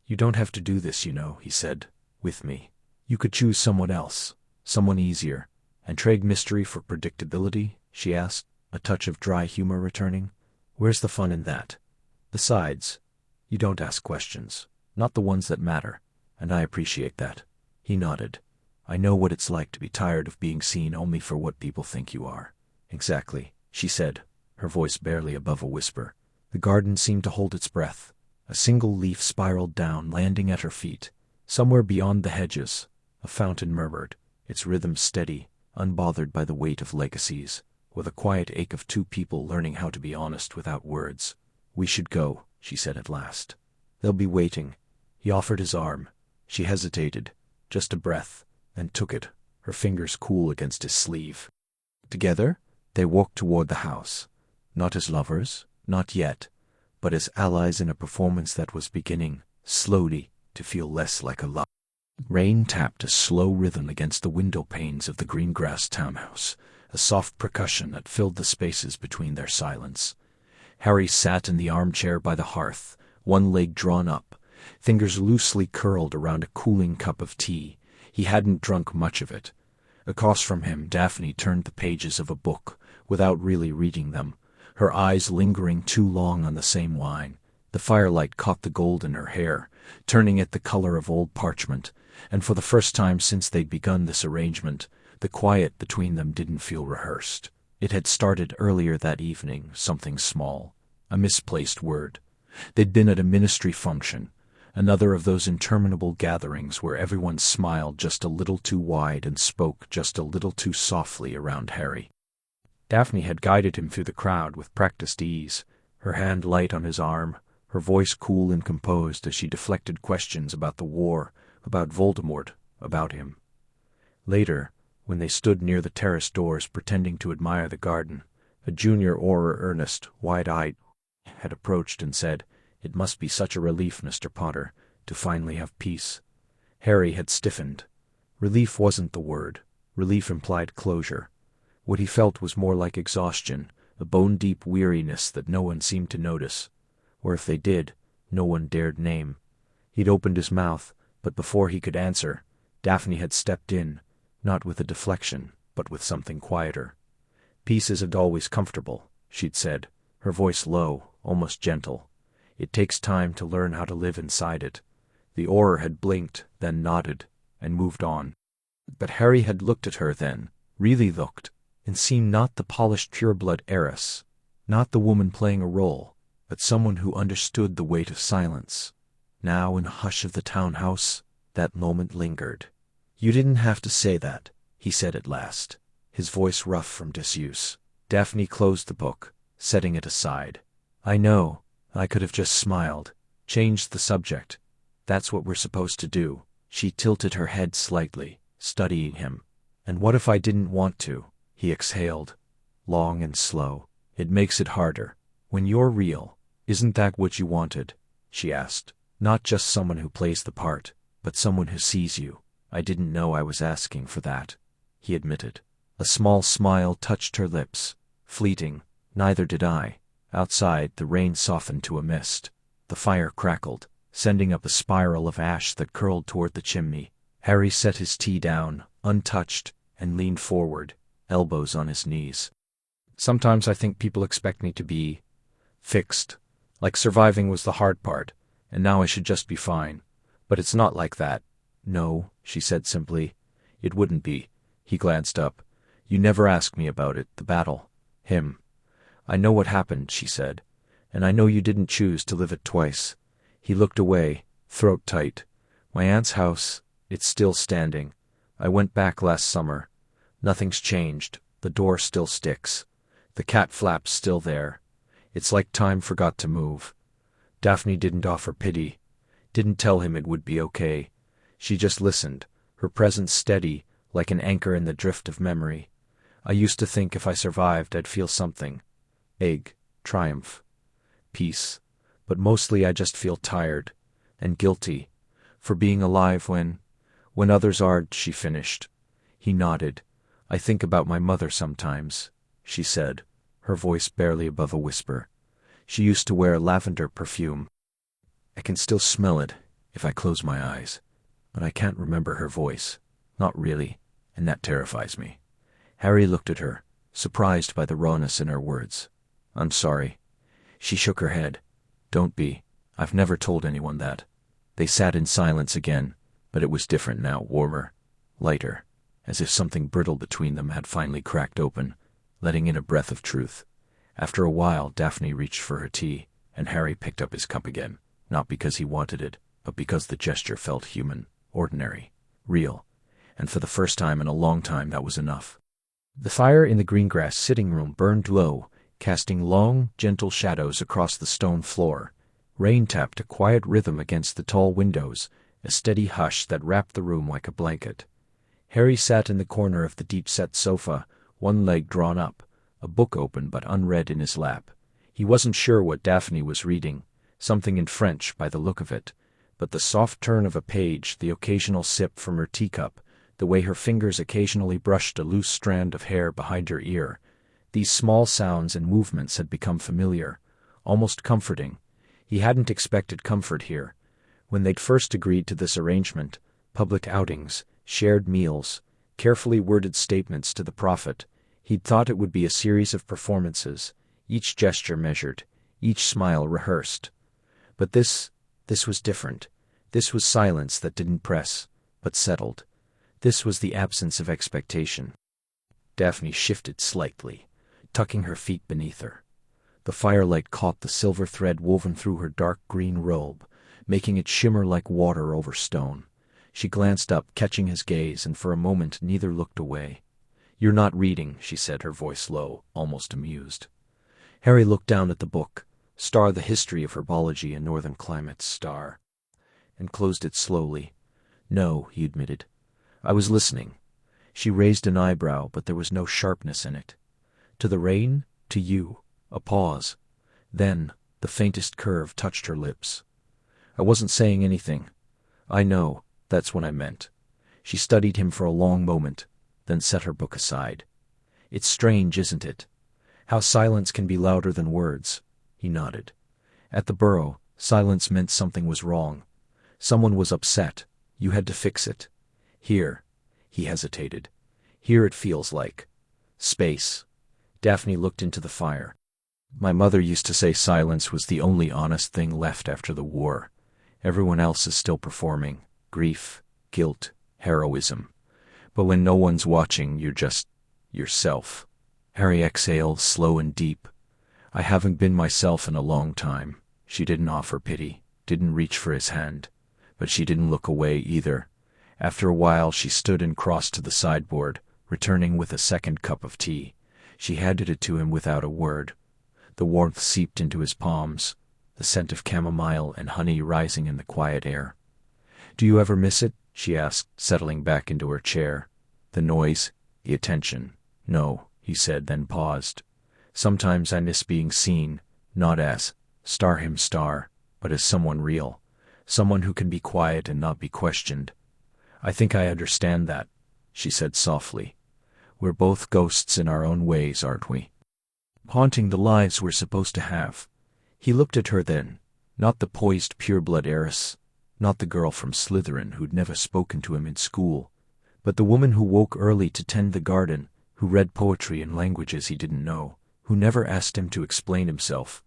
"You don't have to do this, you know," he said, "with me. You could choose someone else, someone easier." "And trade mystery for predictability?" she asked, a touch of dry humor returning. "Where's the fun in that? Besides, you don't ask questions, not the ones that matter, and I appreciate that." He nodded. "I know what it's like to be tired of being seen only for what people think you are." "Exactly," she said, her voice barely above a whisper. The garden seemed to hold its breath. A single leaf spiraled down, landing at her feet. Somewhere beyond the hedges, a fountain murmured, its rhythm steady, unbothered by the weight of legacies, with a quiet ache of two people learning how to be honest without words. "We should go," she said at last. "They'll be waiting." He offered his arm. She hesitated, just a breath, then took it, her fingers cool against his sleeve. Together, they walked toward the house, not as lovers, not yet, but as allies in a performance that was beginning, slowly, to feel less like a lie. Rain tapped a slow rhythm against the window panes of the Greengrass townhouse, a soft percussion that filled the spaces between their silence. Harry sat in the armchair by the hearth, one leg drawn up, fingers loosely curled around a cooling cup of tea. He hadn't drunk much of it. Across from him, Daphne turned the pages of a book, without really reading them, her eyes lingering too long on the same line. The firelight caught the gold in her hair, turning it the color of old parchment, and for the first time since they'd begun this arrangement, the quiet between them didn't feel rehearsed. It had started earlier that evening, something small, a misplaced word. They'd been at a ministry function, another of those interminable gatherings where everyone smiled just a little too wide and spoke just a little too softly around Harry. Daphne had guided him through the crowd with practiced ease, her hand light on his arm, her voice cool and composed as she deflected questions about the war, about Voldemort, about him. Later, when they stood near the terrace doors pretending to admire the garden, a junior Auror Ernest, wide-eyed, had approached and said, "It must be such a relief, Mr. Potter, to finally have peace." Harry had stiffened. Relief wasn't the word. Relief implied closure. What he felt was more like exhaustion, a bone-deep weariness that no one seemed to notice. Or if they did, no one dared name. He'd opened his mouth, but before he could answer, Daphne had stepped in, not with a deflection, but with something quieter. "Peace isn't always comfortable," she'd said, her voice low, almost gentle. "It takes time to learn how to live inside it." The Auror had blinked, then nodded, and moved on. But Harry had looked at her then, really looked, and seen not the polished pureblood heiress, not the woman playing a role, but someone who understood the weight of silence. Now, in the hush of the townhouse, that moment lingered. "You didn't have to say that," he said at last, his voice rough from disuse. Daphne closed the book, setting it aside. "I know, I could have just smiled, changed the subject. That's what we're supposed to do." She tilted her head slightly, studying him. "And what if I didn't want to?" He exhaled, long and slow. "It makes it harder. When you're real, isn't that what you wanted?" she asked. "Not just someone who plays the part, but someone who sees you." "I didn't know I was asking for that," he admitted. A small smile touched her lips. Fleeting, "Neither did I." Outside, the rain softened to a mist. The fire crackled, sending up a spiral of ash that curled toward the chimney. Harry set his tea down, untouched, and leaned forward, elbows on his knees. "Sometimes I think people expect me to be fixed, like surviving was the hard part, and now I should just be fine. But it's not like that." "No," she said simply. "It wouldn't be." He glanced up. "You never asked me about it, the battle." Him. "I know what happened," she said, "and I know you didn't choose to live it twice." He looked away, throat tight. "My aunt's house, it's still standing. I went back last summer. Nothing's changed. The door still sticks. The cat flap's still there. It's like time forgot to move." Daphne didn't offer pity, didn't tell him it would be okay. She just listened, her presence steady, like an anchor in the drift of memory. "I used to think if I survived I'd feel something. Triumph, peace. But mostly I just feel tired, and guilty, for being alive when others aren't," she finished. He nodded. "I think about my mother sometimes," she said, her voice barely above a whisper. "She used to wear lavender perfume. I can still smell it if I close my eyes, but I can't remember her voice. Not really, and that terrifies me." Harry looked at her, surprised by the rawness in her words. "I'm sorry." She shook her head. "Don't be. I've never told anyone that." They sat in silence again, but it was different now, warmer, lighter, as if something brittle between them had finally cracked open, letting in a breath of truth. After a while, Daphne reached for her tea, and Harry picked up his cup again, not because he wanted it, but because the gesture felt human, ordinary, real, and for the first time in a long time that was enough. The fire in the Greengrass sitting room burned low, casting long, gentle shadows across the stone floor. Rain tapped a quiet rhythm against the tall windows, a steady hush that wrapped the room like a blanket. Harry sat in the corner of the deep-set sofa, one leg drawn up, a book open but unread in his lap. He wasn't sure what Daphne was reading, something in French by the look of it, but the soft turn of a page, the occasional sip from her teacup, the way her fingers occasionally brushed a loose strand of hair behind her ear, these small sounds and movements had become familiar, almost comforting. He hadn't expected comfort here. When they'd first agreed to this arrangement, public outings, shared meals, carefully worded statements to the prophet, he'd thought it would be a series of performances, each gesture measured, each smile rehearsed. But this was different. This was silence that didn't press, but settled. This was the absence of expectation. Daphne shifted slightly, tucking her feet beneath her. The firelight caught the silver thread woven through her dark green robe, making it shimmer like water over stone. She glanced up, catching his gaze, and for a moment neither looked away. "You're not reading," she said, her voice low, almost amused. Harry looked down at the book, Star the History of Herbology in Northern Climates, Star, and closed it slowly. "No," he admitted. I was listening. She raised an eyebrow, but there was no sharpness in it. To the rain, to you. A pause. Then, the faintest curve touched her lips. I wasn't saying anything. I know, that's what I meant. She studied him for a long moment, then set her book aside. It's strange, isn't it? How silence can be louder than words. He nodded. At the Burrow, silence meant something was wrong. Someone was upset. You had to fix it. Here, he hesitated. Here it feels like space. Daphne looked into the fire. My mother used to say silence was the only honest thing left after the war. Everyone else is still performing. Grief, guilt, heroism. But when no one's watching, you're just yourself. Harry exhaled, slow and deep. I haven't been myself in a long time. She didn't offer pity, didn't reach for his hand. But she didn't look away either. After a while she stood and crossed to the sideboard, returning with a second cup of tea. She handed it to him without a word. The warmth seeped into his palms, the scent of chamomile and honey rising in the quiet air. "Do you ever miss it?" she asked, settling back into her chair. "The noise, the attention." "No," he said, then paused. "Sometimes I miss being seen, not as star, but as someone real, someone who can be quiet and not be questioned." "I think I understand that," she said softly. "We're both ghosts in our own ways, aren't we? Haunting the lives we're supposed to have." He looked at her then, not the poised pureblood heiress, not the girl from Slytherin who'd never spoken to him in school, but the woman who woke early to tend the garden, who read poetry in languages he didn't know, who never asked him to explain himself.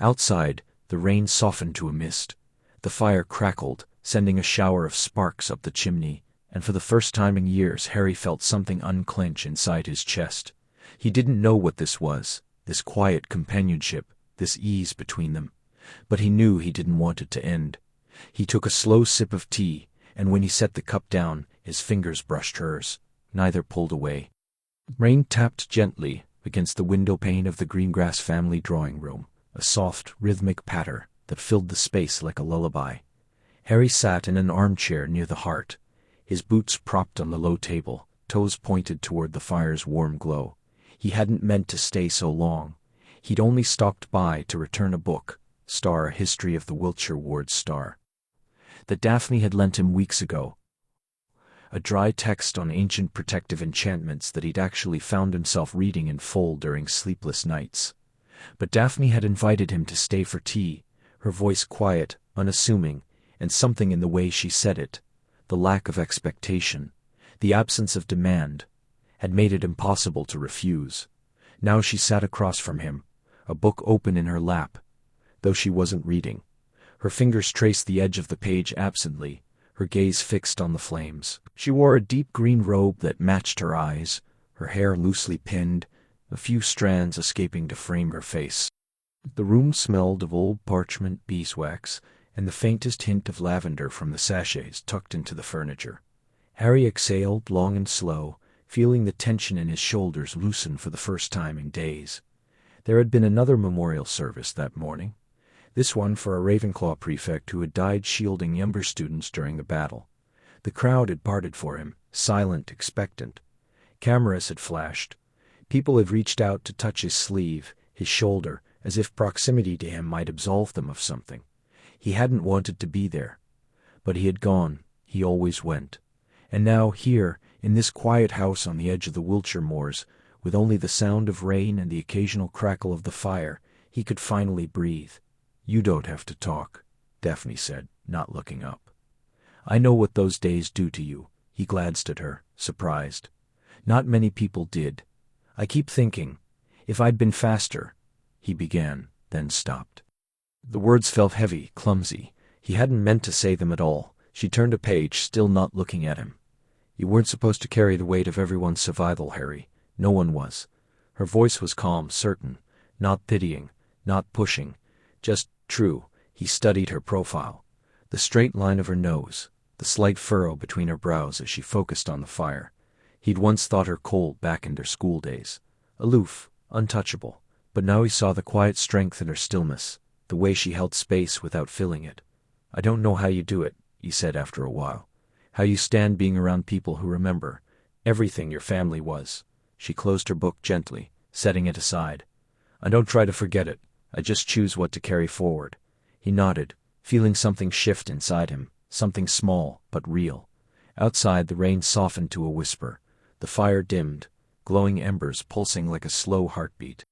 Outside, the rain softened to a mist. The fire crackled, sending a shower of sparks up the chimney, and for the first time in years Harry felt something unclench inside his chest. He didn't know what this was, this quiet companionship, this ease between them, but he knew he didn't want it to end. He took a slow sip of tea, and when he set the cup down, his fingers brushed hers. Neither pulled away. Rain tapped gently against the window pane of the Greengrass family drawing room, a soft, rhythmic patter that filled the space like a lullaby. Harry sat in an armchair near the hearth, his boots propped on the low table, toes pointed toward the fire's warm glow. He hadn't meant to stay so long. He'd only stopped by to return a book, A History of the Wiltshire Ward's Star, that Daphne had lent him weeks ago. A dry text on ancient protective enchantments that he'd actually found himself reading in full during sleepless nights. But Daphne had invited him to stay for tea, her voice quiet, unassuming, and something in the way she said it, the lack of expectation, the absence of demand, had made it impossible to refuse. Now she sat across from him, a book open in her lap, though she wasn't reading. Her fingers traced the edge of the page absently, her gaze fixed on the flames. She wore a deep green robe that matched her eyes, her hair loosely pinned, a few strands escaping to frame her face. The room smelled of old parchment beeswax, and the faintest hint of lavender from the sachets tucked into the furniture. Harry exhaled long and slow, feeling the tension in his shoulders loosen for the first time in days. There had been another memorial service that morning, this one for a Ravenclaw prefect who had died shielding younger students during the battle. The crowd had parted for him, silent, expectant. Cameras had flashed. People had reached out to touch his sleeve, his shoulder, as if proximity to him might absolve them of something. He hadn't wanted to be there. But he had gone. He always went. And now, here, in this quiet house on the edge of the Wiltshire moors, with only the sound of rain and the occasional crackle of the fire, he could finally breathe. "You don't have to talk," Daphne said, not looking up. "I know what those days do to you." He glanced at her, surprised. "Not many people did. I keep thinking, if I'd been faster," he began, then stopped. The words felt heavy, clumsy. He hadn't meant to say them at all. She turned a page, still not looking at him. "You weren't supposed to carry the weight of everyone's survival, Harry. No one was." Her voice was calm, certain, not pitying, not pushing, just true. He studied her profile, the straight line of her nose, the slight furrow between her brows as she focused on the fire. He'd once thought her cold back in their school days, aloof, untouchable, but now he saw the quiet strength in her stillness, the way she held space without filling it. "I don't know how you do it," he said after a while. How you stand being around people who remember everything your family was. She closed her book gently, setting it aside. I don't try to forget it. I just choose what to carry forward. He nodded, feeling something shift inside him, something small but real. Outside, the rain softened to a whisper. The fire dimmed, glowing embers pulsing like a slow heartbeat.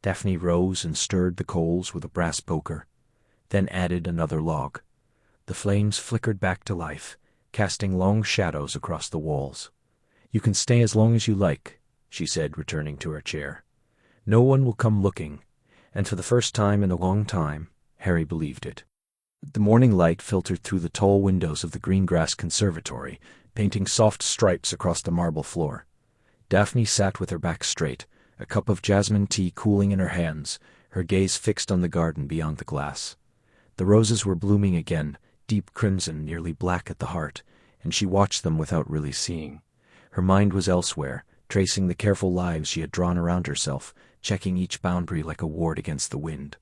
Daphne rose and stirred the coals with a brass poker, then added another log. The flames flickered back to life, casting long shadows across the walls. You can stay as long as you like, she said, returning to her chair. No one will come looking, and for the first time in a long time, Harry believed it. The morning light filtered through the tall windows of the Greengrass conservatory, painting soft stripes across the marble floor. Daphne sat with her back straight, a cup of jasmine tea cooling in her hands, her gaze fixed on the garden beyond the glass. The roses were blooming again, deep crimson, nearly black at the heart, and she watched them without really seeing. Her mind was elsewhere, tracing the careful lines she had drawn around herself, checking each boundary like a ward against the wind.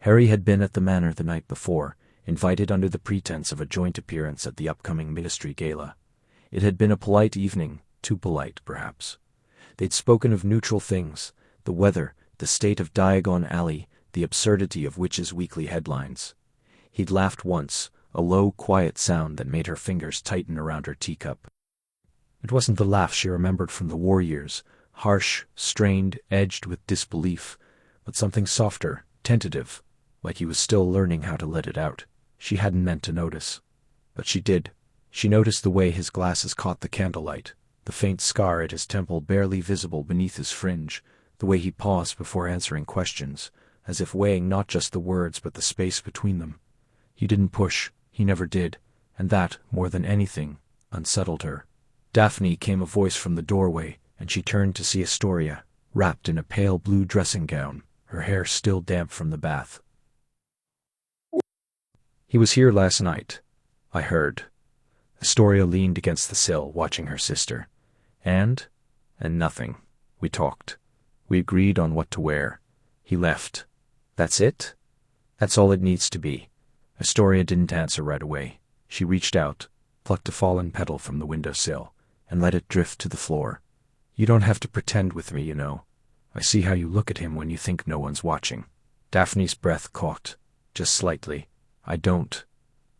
Harry had been at the manor the night before, invited under the pretense of a joint appearance at the upcoming ministry gala. It had been a polite evening, too polite, perhaps. They'd spoken of neutral things, the weather, the state of Diagon Alley, the absurdity of Witch's Weekly headlines. He'd laughed once, a low, quiet sound that made her fingers tighten around her teacup. It wasn't the laugh she remembered from the war years, harsh, strained, edged with disbelief, but something softer, tentative, like he was still learning how to let it out. She hadn't meant to notice. But she did. She noticed the way his glasses caught the candlelight, the faint scar at his temple barely visible beneath his fringe, the way he paused before answering questions, as if weighing not just the words but the space between them. He didn't push, he never did, and that, more than anything, unsettled her. Daphne, came a voice from the doorway, and she turned to see Astoria, wrapped in a pale blue dressing gown, her hair still damp from the bath. He was here last night, I heard. Astoria leaned against the sill, watching her sister. And nothing. We talked. We agreed on what to wear. He left. That's it? That's all it needs to be. Astoria didn't answer right away. She reached out, plucked a fallen petal from the windowsill, and let it drift to the floor. You don't have to pretend with me, you know. I see how you look at him when you think no one's watching. Daphne's breath caught, just slightly. I don't.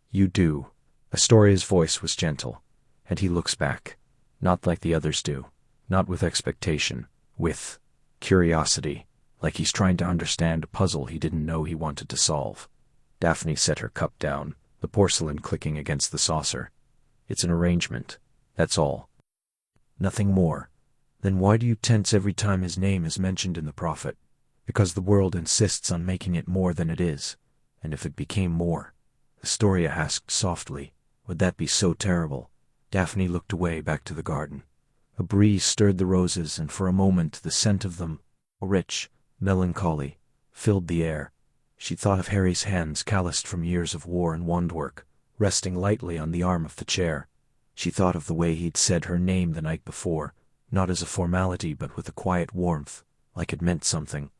You do. Astoria's voice was gentle, and he looks back. Not like the others do. Not with expectation. With curiosity. Like he's trying to understand a puzzle he didn't know he wanted to solve. Daphne set her cup down, the porcelain clicking against the saucer. It's an arrangement. That's all. Nothing more. Then why do you tense every time his name is mentioned in the prophet? Because the world insists on making it more than it is. And if it became more, Astoria asked softly, would that be so terrible? Daphne looked away, back to the garden. A breeze stirred the roses, and for a moment the scent of them, rich, melancholy, filled the air. She thought of Harry's hands, calloused from years of war and wandwork, resting lightly on the arm of the chair. She thought of the way he'd said her name the night before, not as a formality but with a quiet warmth, like it meant something.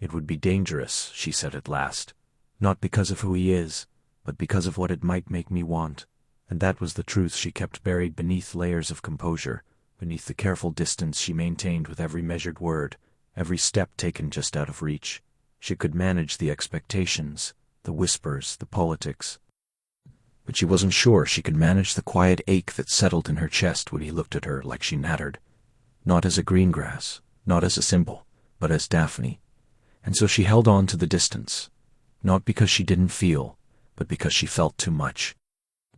It would be dangerous, she said at last. Not because of who he is, but because of what it might make me want. And that was the truth she kept buried beneath layers of composure, beneath the careful distance she maintained with every measured word, every step taken just out of reach. She could manage the expectations, the whispers, the politics. But she wasn't sure she could manage the quiet ache that settled in her chest when he looked at her like she nattered. Not as a Greengrass, not as a symbol, but as Daphne. And so she held on to the distance. Not because she didn't feel, but because she felt too much.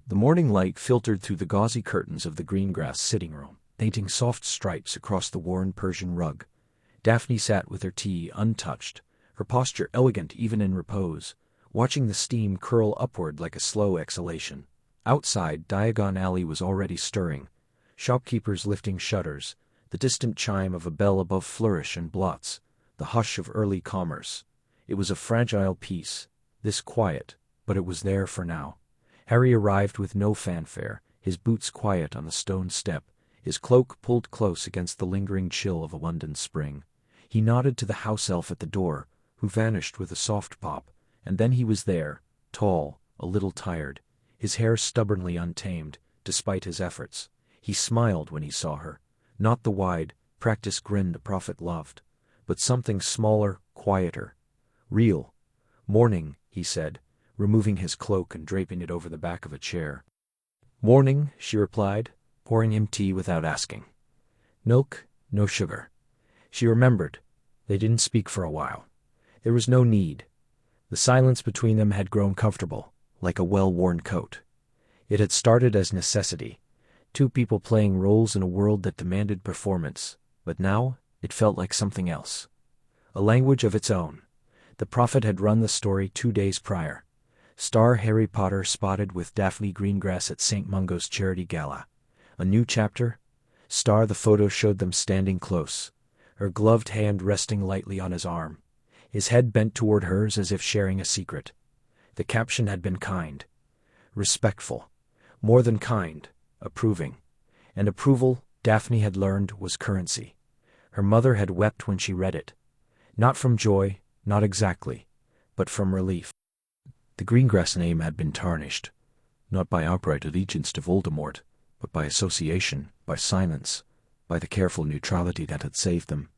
The morning light filtered through the gauzy curtains of the Greengrass sitting room, painting soft stripes across the worn Persian rug. Daphne sat with her tea untouched, her posture elegant even in repose, watching the steam curl upward like a slow exhalation. Outside, Diagon Alley was already stirring, shopkeepers lifting shutters, the distant chime of a bell above flourish and blots, the hush of early commerce. It was a fragile peace, this quiet, but it was there for now. Harry arrived with no fanfare, his boots quiet on the stone step, his cloak pulled close against the lingering chill of a London spring. He nodded to the house elf at the door, who vanished with a soft pop, and then he was there, tall, a little tired, his hair stubbornly untamed, despite his efforts. He smiled when he saw her, not the wide, practiced grin the prophet loved, but something smaller, quieter. Real. "Morning," he said, removing his cloak and draping it over the back of a chair. "Morning," she replied, pouring him tea without asking. "Milk, no sugar." She remembered. They didn't speak for a while. There was no need. The silence between them had grown comfortable, like a well-worn coat. It had started as necessity, two people playing roles in a world that demanded performance, but now it felt like something else. A language of its own. The prophet had run the story 2 days prior. Star Harry Potter spotted with Daphne Greengrass at St. Mungo's charity gala. A new chapter? Star the photo showed them standing close, her gloved hand resting lightly on his arm, his head bent toward hers as if sharing a secret. The caption had been kind. Respectful. More than kind. Approving. And approval, Daphne had learned, was currency. Her mother had wept when she read it. Not from joy, not exactly, but from relief. The Greengrass name had been tarnished, not by outright allegiance to Voldemort, but by association, by silence, by the careful neutrality that had saved them,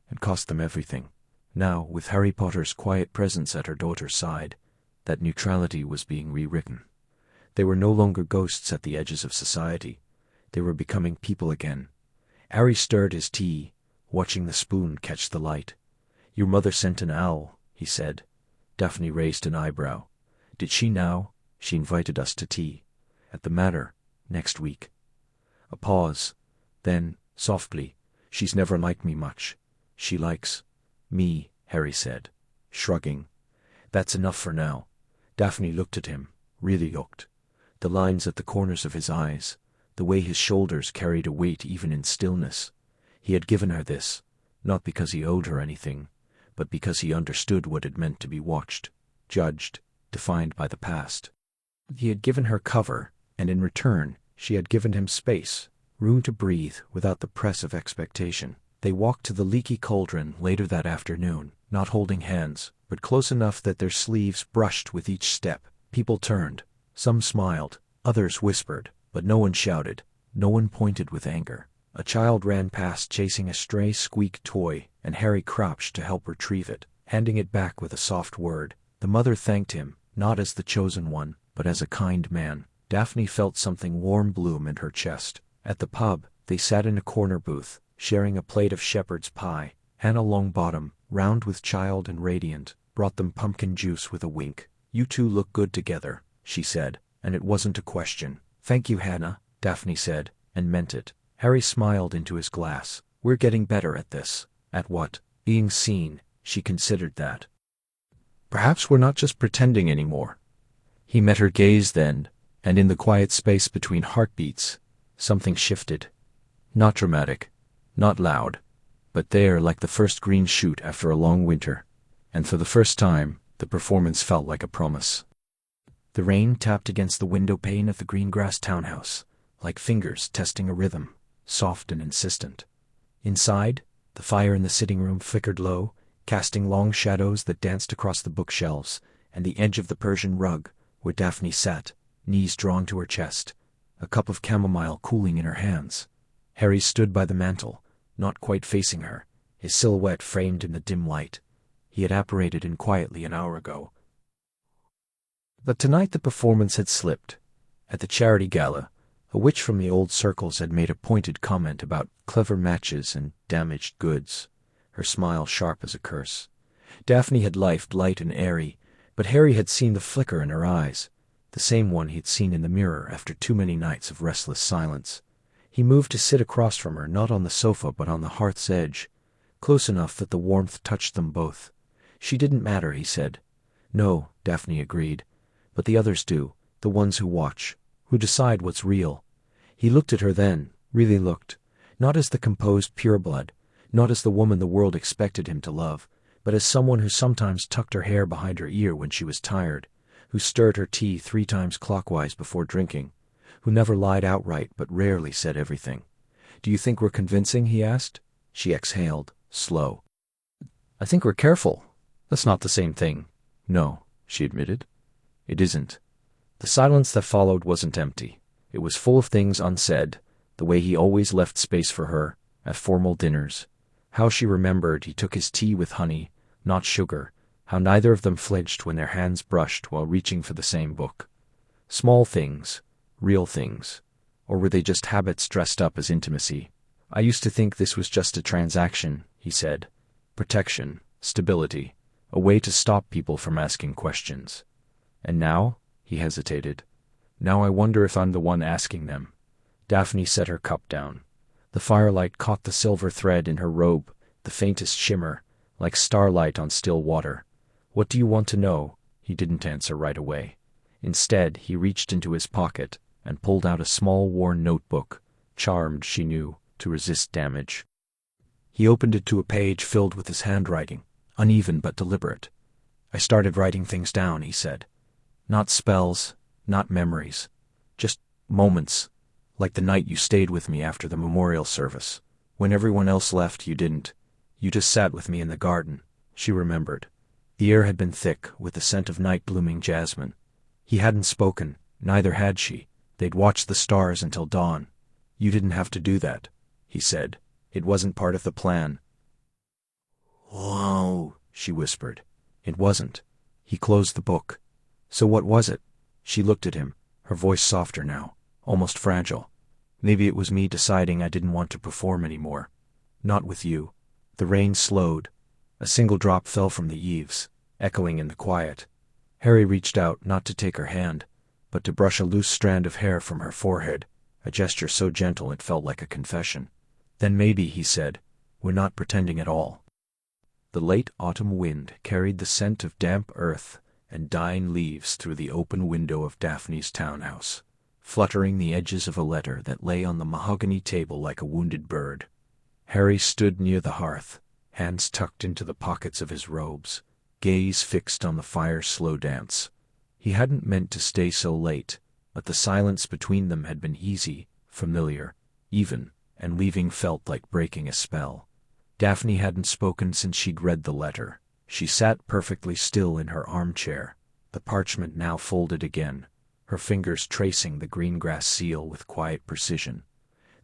and cost them everything. Now, with Harry Potter's quiet presence at her daughter's side, that neutrality was being rewritten. They were no longer ghosts at the edges of society. They were becoming people again. Harry stirred his tea, watching the spoon catch the light. "Your mother sent an owl," he said. Daphne raised an eyebrow. "Did she now?" "She invited us to tea. At the Manor, next week." A pause. Then, softly, "She's never liked me much. She likes me," Harry said, shrugging. "That's enough for now." Daphne looked at him, really looked. The lines at the corners of his eyes, the way his shoulders carried a weight even in stillness. He had given her this, not because he owed her anything, but because he understood what it meant to be watched, judged, defined by the past. He had given her cover, and in return, she had given him space, room to breathe without the press of expectation. They walked to the leaky cauldron later that afternoon, not holding hands, but close enough that their sleeves brushed with each step. People turned. Some smiled, others whispered, but no one shouted, no one pointed with anger. A child ran past chasing a stray squeak toy, and Harry crouched to help retrieve it, handing it back with a soft word. The mother thanked him, not as the chosen one, but as a kind man. Daphne felt something warm bloom in her chest. At the pub, they sat in a corner booth, sharing a plate of shepherd's pie. Hannah Longbottom, round with child and radiant, brought them pumpkin juice with a wink. "You two look good together," she said, and it wasn't a question. "Thank you, Hannah," Daphne said, and meant it. Harry smiled into his glass. "We're getting better at this." At what? Being seen. She considered that. "Perhaps we're not just pretending anymore." He met her gaze then, and in the quiet space between heartbeats, something shifted. Not dramatic, not loud, but there like the first green shoot after a long winter, and for the first time, the performance felt like a promise. The rain tapped against the window pane of the Greengrass townhouse, like fingers testing a rhythm, soft and insistent. Inside, the fire in the sitting room flickered low, casting long shadows that danced across the bookshelves and the edge of the Persian rug, where Daphne sat, knees drawn to her chest, a cup of chamomile cooling in her hands. Harry stood by the mantel, not quite facing her, his silhouette framed in the dim light. He had apparated in quietly an hour ago. But tonight the performance had slipped. At the charity gala, a witch from the old circles had made a pointed comment about clever matches and damaged goods, her smile sharp as a curse. Daphne had lifed light and airy, but Harry had seen the flicker in her eyes, the same one he'd seen in the mirror after too many nights of restless silence. He moved to sit across from her, not on the sofa but on the hearth's edge, close enough that the warmth touched them both. She didn't matter, he said. No, Daphne agreed, but the others do, the ones who watch, who decide what's real. He looked at her then, really looked, not as the composed pureblood, not as the woman the world expected him to love, but as someone who sometimes tucked her hair behind her ear when she was tired, who stirred her tea 3 times clockwise before drinking, who never lied outright but rarely said everything. "Do you think we're convincing?" he asked. She exhaled, slow. "I think we're careful. That's not the same thing." "No," she admitted. "It isn't." The silence that followed wasn't empty. It was full of things unsaid, the way he always left space for her, at formal dinners. How she remembered he took his tea with honey, not sugar, how neither of them flinched when their hands brushed while reaching for the same book. Small things, real things. Or were they just habits dressed up as intimacy? I used to think this was just a transaction, he said. Protection, stability, a way to stop people from asking questions. And now? He hesitated. Now I wonder if I'm the one asking them. Daphne set her cup down. The firelight caught the silver thread in her robe, the faintest shimmer, like starlight on still water. What do you want to know? He didn't answer right away. Instead, he reached into his pocket and pulled out a small worn notebook, charmed, she knew, to resist damage. He opened it to a page filled with his handwriting, uneven but deliberate. I started writing things down, he said. Not spells, not memories, just moments, like the night you stayed with me after the memorial service. When everyone else left, you didn't. You just sat with me in the garden, she remembered. The air had been thick, with the scent of night-blooming jasmine. He hadn't spoken, neither had she. They'd watched the stars until dawn. You didn't have to do that, he said. It wasn't part of the plan. Whoa, she whispered. It wasn't. He closed the book. So what was it? She looked at him, her voice softer now, almost fragile. Maybe it was me deciding I didn't want to perform anymore. Not with you. The rain slowed. A single drop fell from the eaves, echoing in the quiet. Harry reached out, not to take her hand, but to brush a loose strand of hair from her forehead, a gesture so gentle it felt like a confession. Then maybe, he said, we're not pretending at all. The late autumn wind carried the scent of damp earth and dying leaves through the open window of Daphne's townhouse, fluttering the edges of a letter that lay on the mahogany table like a wounded bird. Harry stood near the hearth, hands tucked into the pockets of his robes, gaze fixed on the fire's slow dance. He hadn't meant to stay so late, but the silence between them had been easy, familiar, even, and leaving felt like breaking a spell. Daphne hadn't spoken since she'd read the letter. She sat perfectly still in her armchair, the parchment now folded again, her fingers tracing the Greengrass seal with quiet precision.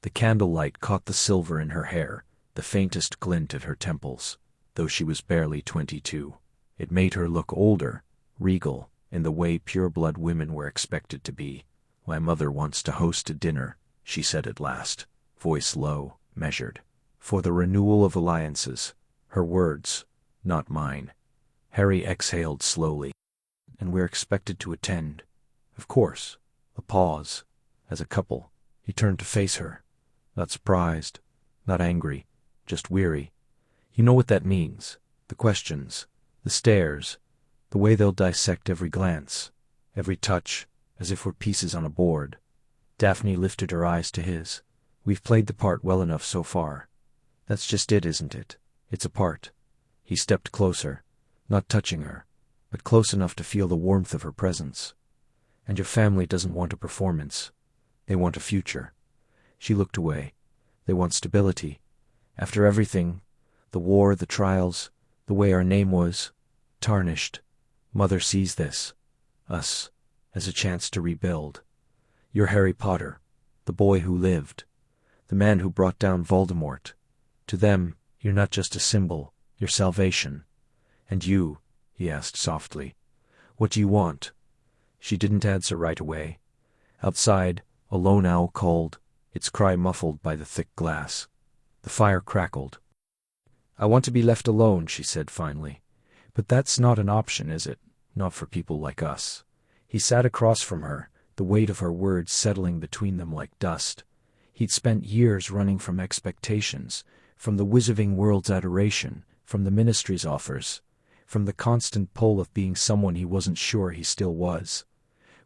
The candlelight caught the silver in her hair, the faintest glint at her temples, though she was barely 22. It made her look older, regal, in the way pure-blood women were expected to be. My mother wants to host a dinner, she said at last, voice low, measured. For the renewal of alliances. Her words, not mine. Harry exhaled slowly. And we're expected to attend. Of course. A pause. As a couple, he turned to face her. Not surprised, not angry, just weary. You know what that means. The questions, the stares, the way they'll dissect every glance, every touch, as if we're pieces on a board. Daphne lifted her eyes to his. We've played the part well enough so far. That's just it, isn't it? It's a part. He stepped closer, not touching her, but close enough to feel the warmth of her presence. And your family doesn't want a performance. They want a future. She looked away. They want stability. After everything, the war, the trials, the way our name was, tarnished. Mother sees this, us, as a chance to rebuild. You're Harry Potter, the boy who lived, the man who brought down Voldemort. To them, you're not just a symbol, you're salvation. And you, he asked softly, what do you want? She didn't answer right away. Outside, a lone owl called, its cry muffled by the thick glass. The fire crackled. I want to be left alone, she said finally. But that's not an option, is it? Not for people like us. He sat across from her, the weight of her words settling between them like dust. He'd spent years running from expectations, from the Wizarding World's adoration, from the ministry's offers, from the constant pull of being someone he wasn't sure he still was.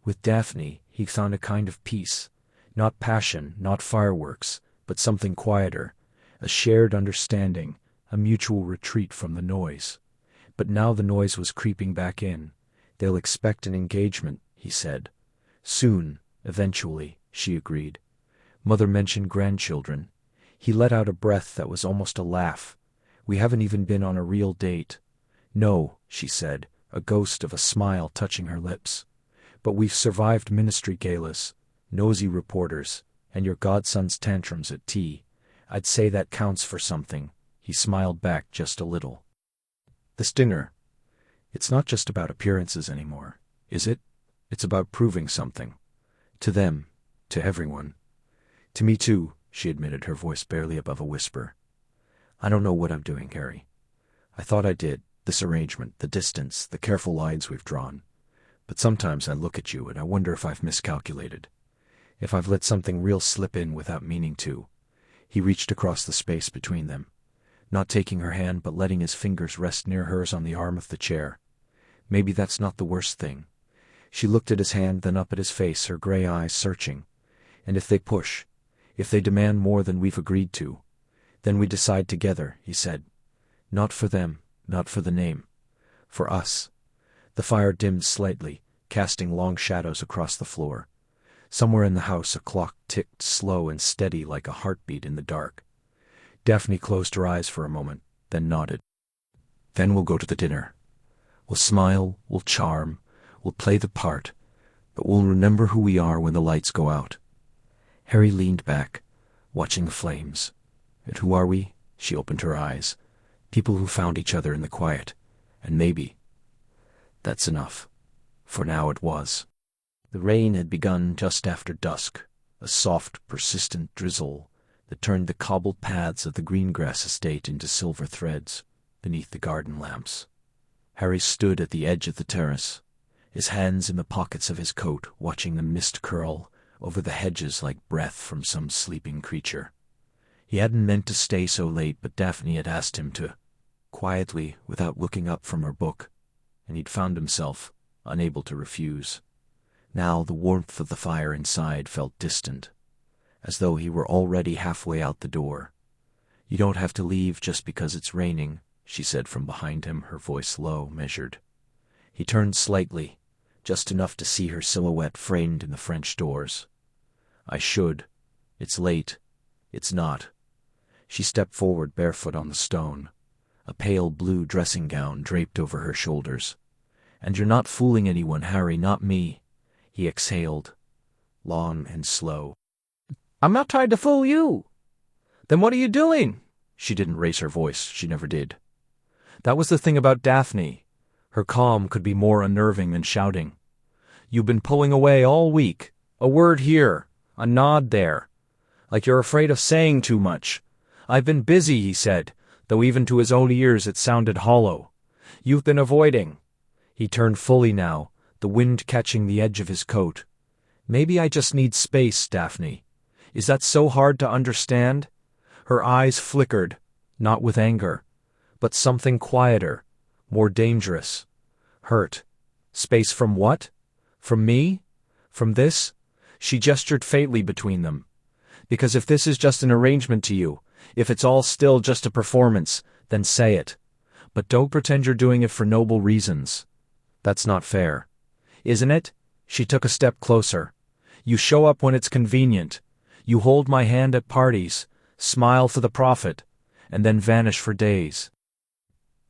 With Daphne, he found a kind of peace, not passion, not fireworks, but something quieter, a shared understanding, a mutual retreat from the noise. But now the noise was creeping back in. They'll expect an engagement, he said. Soon, eventually, she agreed. Mother mentioned grandchildren. He let out a breath that was almost a laugh. We haven't even been on a real date. No, she said, a ghost of a smile touching her lips. But we've survived ministry galas. Nosy reporters, and your godson's tantrums at tea. I'd say that counts for something." He smiled back just a little. "This dinner, it's not just about appearances anymore, is it? It's about proving something. To them, to everyone. To me too," she admitted, her voice barely above a whisper. "I don't know what I'm doing, Harry. I thought I did, this arrangement, the distance, the careful lines we've drawn. But sometimes I look at you and I wonder if I've miscalculated. If I've let something real slip in without meaning to." He reached across the space between them, not taking her hand but letting his fingers rest near hers on the arm of the chair. "Maybe that's not the worst thing." She looked at his hand, then up at his face, her gray eyes searching. "And if they push, if they demand more than we've agreed to, then we decide together," he said. "Not for them, not for the name. For us." The fire dimmed slightly, casting long shadows across the floor. Somewhere in the house a clock ticked slow and steady like a heartbeat in the dark. Daphne closed her eyes for a moment, then nodded. "Then we'll go to the dinner. We'll smile, we'll charm, we'll play the part, but we'll remember who we are when the lights go out." Harry leaned back, watching the flames. "And who are we?" She opened her eyes. "People who found each other in the quiet. And maybe that's enough." For now it was. The rain had begun just after dusk, a soft, persistent drizzle that turned the cobbled paths of the Greengrass estate into silver threads beneath the garden lamps. Harry stood at the edge of the terrace, his hands in the pockets of his coat, watching the mist curl over the hedges like breath from some sleeping creature. He hadn't meant to stay so late, but Daphne had asked him to, quietly, without looking up from her book, and he'd found himself unable to refuse. Now the warmth of the fire inside felt distant, as though he were already halfway out the door. "You don't have to leave just because it's raining," she said from behind him, her voice low, measured. He turned slightly, just enough to see her silhouette framed in the French doors. "I should. It's late. It's not." She stepped forward, barefoot on the stone, a pale blue dressing gown draped over her shoulders. "And you're not fooling anyone, Harry, not me." He exhaled, long and slow. "I'm not trying to fool you." "Then what are you doing?" She didn't raise her voice, she never did. That was the thing about Daphne. Her calm could be more unnerving than shouting. "You've been pulling away all week. A word here, a nod there. Like you're afraid of saying too much." "I've been busy," he said, though even to his own ears it sounded hollow. "You've been avoiding." He turned fully now, the wind catching the edge of his coat. "Maybe I just need space, Daphne. Is that so hard to understand?" Her eyes flickered, not with anger, but something quieter, more dangerous. "Hurt. Space from what? From me? From this?" She gestured faintly between them. "Because if this is just an arrangement to you, if it's all still just a performance, then say it. But don't pretend you're doing it for noble reasons. That's not fair. Isn't it?" She took a step closer. "You show up when it's convenient. You hold my hand at parties, smile for the prophet, and then vanish for days.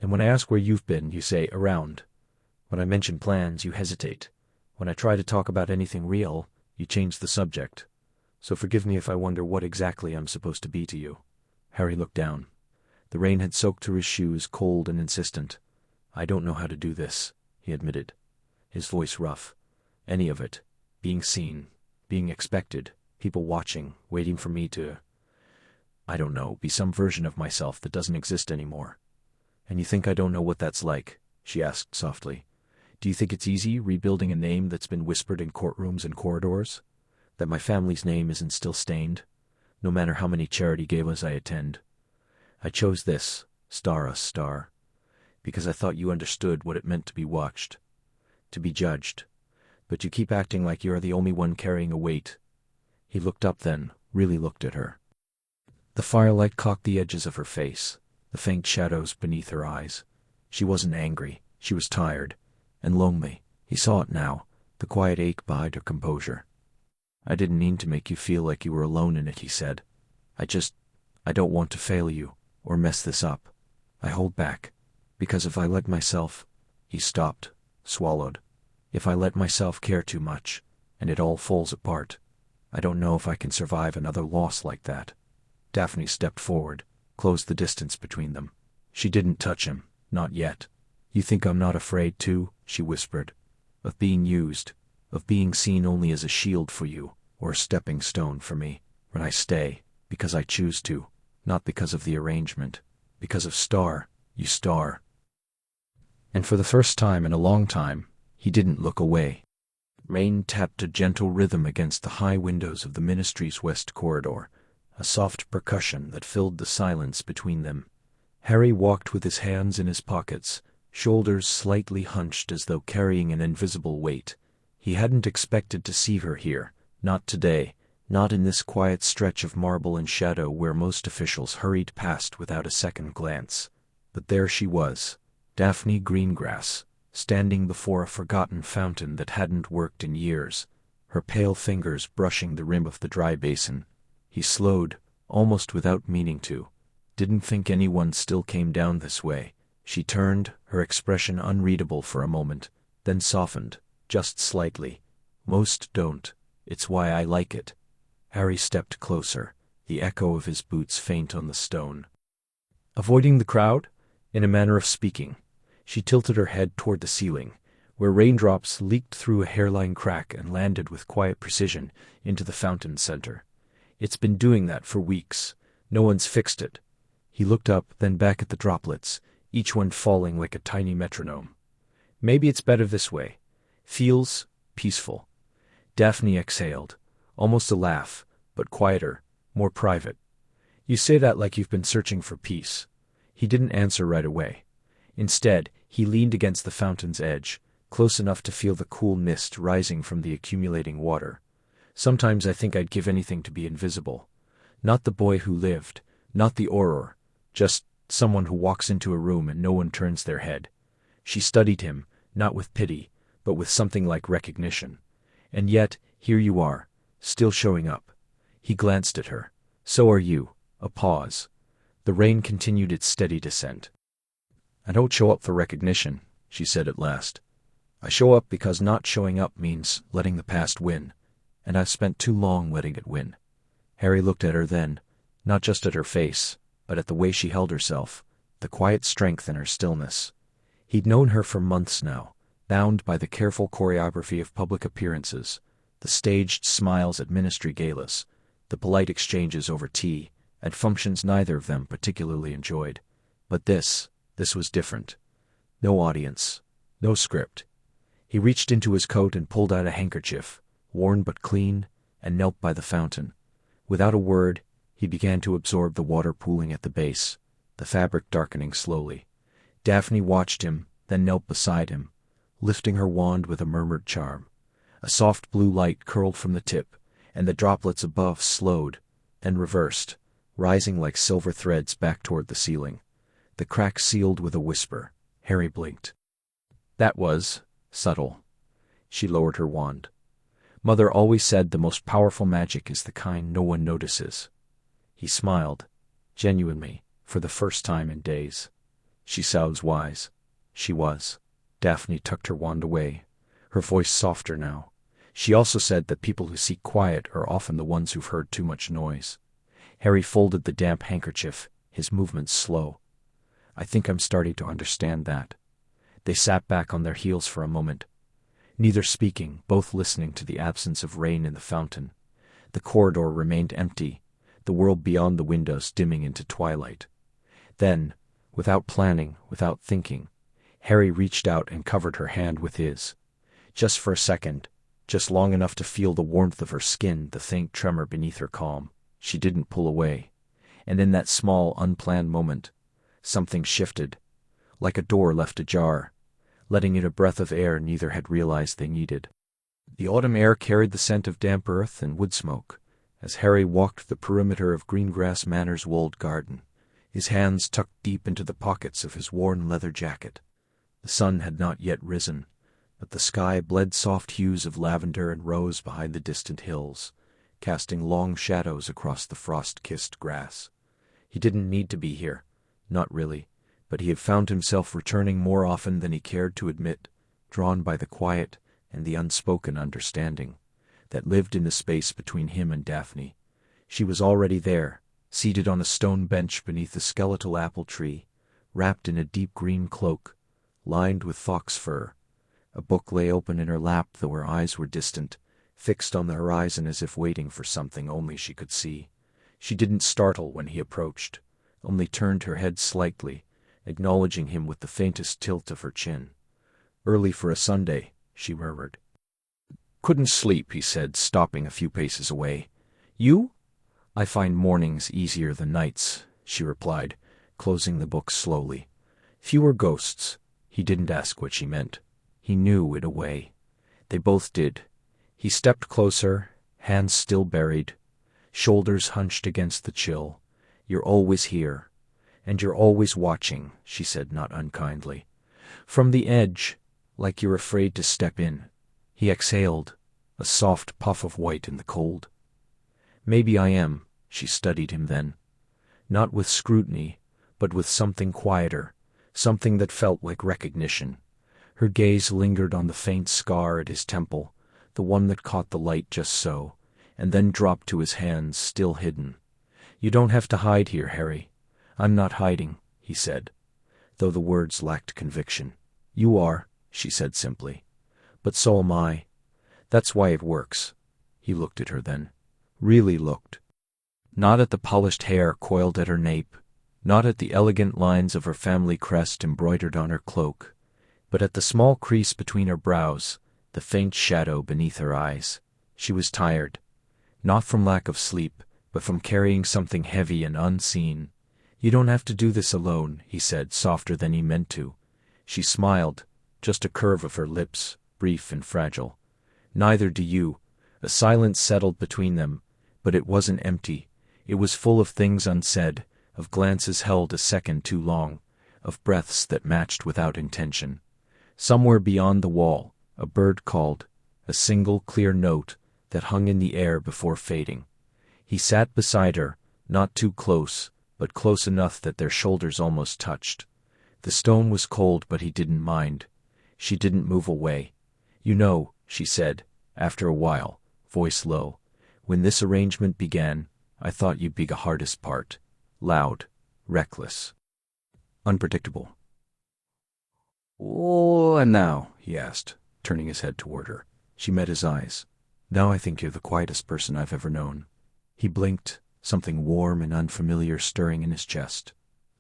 And when I ask where you've been, you say, around. When I mention plans, you hesitate. When I try to talk about anything real, you change the subject. So forgive me if I wonder what exactly I'm supposed to be to you." Harry looked down. The rain had soaked through his shoes, cold and insistent. "I don't know how to do this," he admitted, his voice rough. "Any of it. Being seen, being expected, people watching, waiting for me to, I don't know, be some version of myself that doesn't exist anymore." "And you think I don't know what that's like?" she asked softly. "Do you think it's easy rebuilding a name that's been whispered in courtrooms and corridors? That my family's name isn't still stained, no matter how many charity galas I attend? I chose this, Star Us Star, because I thought you understood what it meant to be watched, to be judged. But you keep acting like you're the only one carrying a weight." He looked up then, really looked at her. The firelight caught the edges of her face, the faint shadows beneath her eyes. She wasn't angry, she was tired, and lonely. He saw it now, the quiet ache behind her composure. "I didn't mean to make you feel like you were alone in it," he said. I don't want to fail you, or mess this up. I hold back, because if I let myself—" He stopped, swallowed. "If I let myself care too much, and it all falls apart, I don't know if I can survive another loss like that. Daphne stepped forward, closed the distance between them. She didn't touch him, not yet. You think I'm not afraid too? She whispered. Of being used, of being seen only as a shield for you, or a stepping stone for me, when I stay, because I choose to, not because of the arrangement, because of Star, you Star. And for the first time in a long time, he didn't look away. Rain tapped a gentle rhythm against the high windows of the ministry's west corridor, a soft percussion that filled the silence between them. Harry walked with his hands in his pockets, shoulders slightly hunched as though carrying an invisible weight. He hadn't expected to see her here, not today, not in this quiet stretch of marble and shadow where most officials hurried past without a second glance. But there she was, Daphne Greengrass, standing before a forgotten fountain that hadn't worked in years, her pale fingers brushing the rim of the dry basin. He slowed, almost without meaning to. Didn't think anyone still came down this way. She turned, her expression unreadable for a moment, then softened, just slightly. Most don't. It's why I like it. Harry stepped closer, the echo of his boots faint on the stone. Avoiding the crowd, in a manner of speaking, she tilted her head toward the ceiling, where raindrops leaked through a hairline crack and landed with quiet precision into the fountain center. It's been doing that for weeks. No one's fixed it. He looked up, then back at the droplets, each one falling like a tiny metronome. Maybe it's better this way. Feels peaceful. Daphne exhaled, almost a laugh, but quieter, more private. You say that like you've been searching for peace. He didn't answer right away. Instead, he leaned against the fountain's edge, close enough to feel the cool mist rising from the accumulating water. Sometimes I think I'd give anything to be invisible. Not the boy who lived, not the Auror, just someone who walks into a room and no one turns their head. She studied him, not with pity, but with something like recognition. And yet, here you are, still showing up. He glanced at her. So are you. A pause. The rain continued its steady descent. I don't show up for recognition, she said at last. I show up because not showing up means letting the past win, and I've spent too long letting it win. Harry looked at her then, not just at her face, but at the way she held herself, the quiet strength in her stillness. He'd known her for months now, bound by the careful choreography of public appearances, the staged smiles at ministry galas, the polite exchanges over tea, at functions neither of them particularly enjoyed. But this was different. No audience, no script. He reached into his coat and pulled out a handkerchief, worn but clean, and knelt by the fountain. Without a word, he began to absorb the water pooling at the base, the fabric darkening slowly. Daphne watched him, then knelt beside him, lifting her wand with a murmured charm. A soft blue light curled from the tip, and the droplets above slowed, then reversed, rising like silver threads back toward the ceiling. The crack sealed with a whisper. Harry blinked. That was subtle. She lowered her wand. Mother always said the most powerful magic is the kind no one notices. He smiled, genuinely, for the first time in days. She sounds wise. She was. Daphne tucked her wand away, her voice softer now. She also said that people who seek quiet are often the ones who've heard too much noise. Harry folded the damp handkerchief, his movements slow. I think I'm starting to understand that. They sat back on their heels for a moment, neither speaking, both listening to the absence of rain in the fountain. The corridor remained empty, the world beyond the windows dimming into twilight. Then, without planning, without thinking, Harry reached out and covered her hand with his. Just for a second, just long enough to feel the warmth of her skin, the faint tremor beneath her calm. She didn't pull away. And in that small, unplanned moment, something shifted, like a door left ajar, letting in a breath of air neither had realized they needed. The autumn air carried the scent of damp earth and wood smoke, as Harry walked the perimeter of Greengrass Manor's walled garden, his hands tucked deep into the pockets of his worn leather jacket. The sun had not yet risen, but the sky bled soft hues of lavender and rose behind the distant hills, casting long shadows across the frost-kissed grass. He didn't need to be here, not really, but he had found himself returning more often than he cared to admit, drawn by the quiet and the unspoken understanding. that lived in the space between him and Daphne. She was already there, seated on a stone bench beneath a skeletal apple tree, wrapped in a deep green cloak, lined with fox fur. A book lay open in her lap, though her eyes were distant, fixed on the horizon as if waiting for something only she could see. She didn't startle when he approached, only turned her head slightly, acknowledging him with the faintest tilt of her chin. "Early for a Sunday," she murmured. "Couldn't sleep," he said, stopping a few paces away. "You?" "I find mornings easier than nights," she replied, closing the book slowly. "Fewer ghosts." He didn't ask what she meant. He knew in a way. They both did. He stepped closer, hands still buried, shoulders hunched against the chill. "You're always here. And you're always watching," she said not unkindly. "From the edge, like you're afraid to step in." He exhaled, a soft puff of white in the cold. "Maybe I am," she studied him then. Not with scrutiny, but with something quieter, something that felt like recognition. Her gaze lingered on the faint scar at his temple, the one that caught the light just so, and then dropped to his hands, still hidden. "You don't have to hide here, Harry." "I'm not hiding," he said, though the words lacked conviction. "You are," she said simply. "But so am I. That's why it works." He looked at her then. Really looked. Not at the polished hair coiled at her nape, not at the elegant lines of her family crest embroidered on her cloak, but at the small crease between her brows, the faint shadow beneath her eyes. She was tired, not from lack of sleep, but from carrying something heavy and unseen. "You don't have to do this alone," he said, softer than he meant to. She smiled, just a curve of her lips, brief and fragile. "Neither do you." A silence settled between them, but it wasn't empty. It was full of things unsaid, of glances held a second too long, of breaths that matched without intention. Somewhere beyond the wall, a bird called, a single clear note that hung in the air before fading. He sat beside her, not too close, but close enough that their shoulders almost touched. The stone was cold, but he didn't mind. She didn't move away. "You know," she said, after a while, voice low, "when this arrangement began, I thought you'd be the hardest part. Loud, reckless, unpredictable." "Oh, and now?" he asked, turning his head toward her. She met his eyes. "Now I think you're the quietest person I've ever known." He blinked, something warm and unfamiliar stirring in his chest.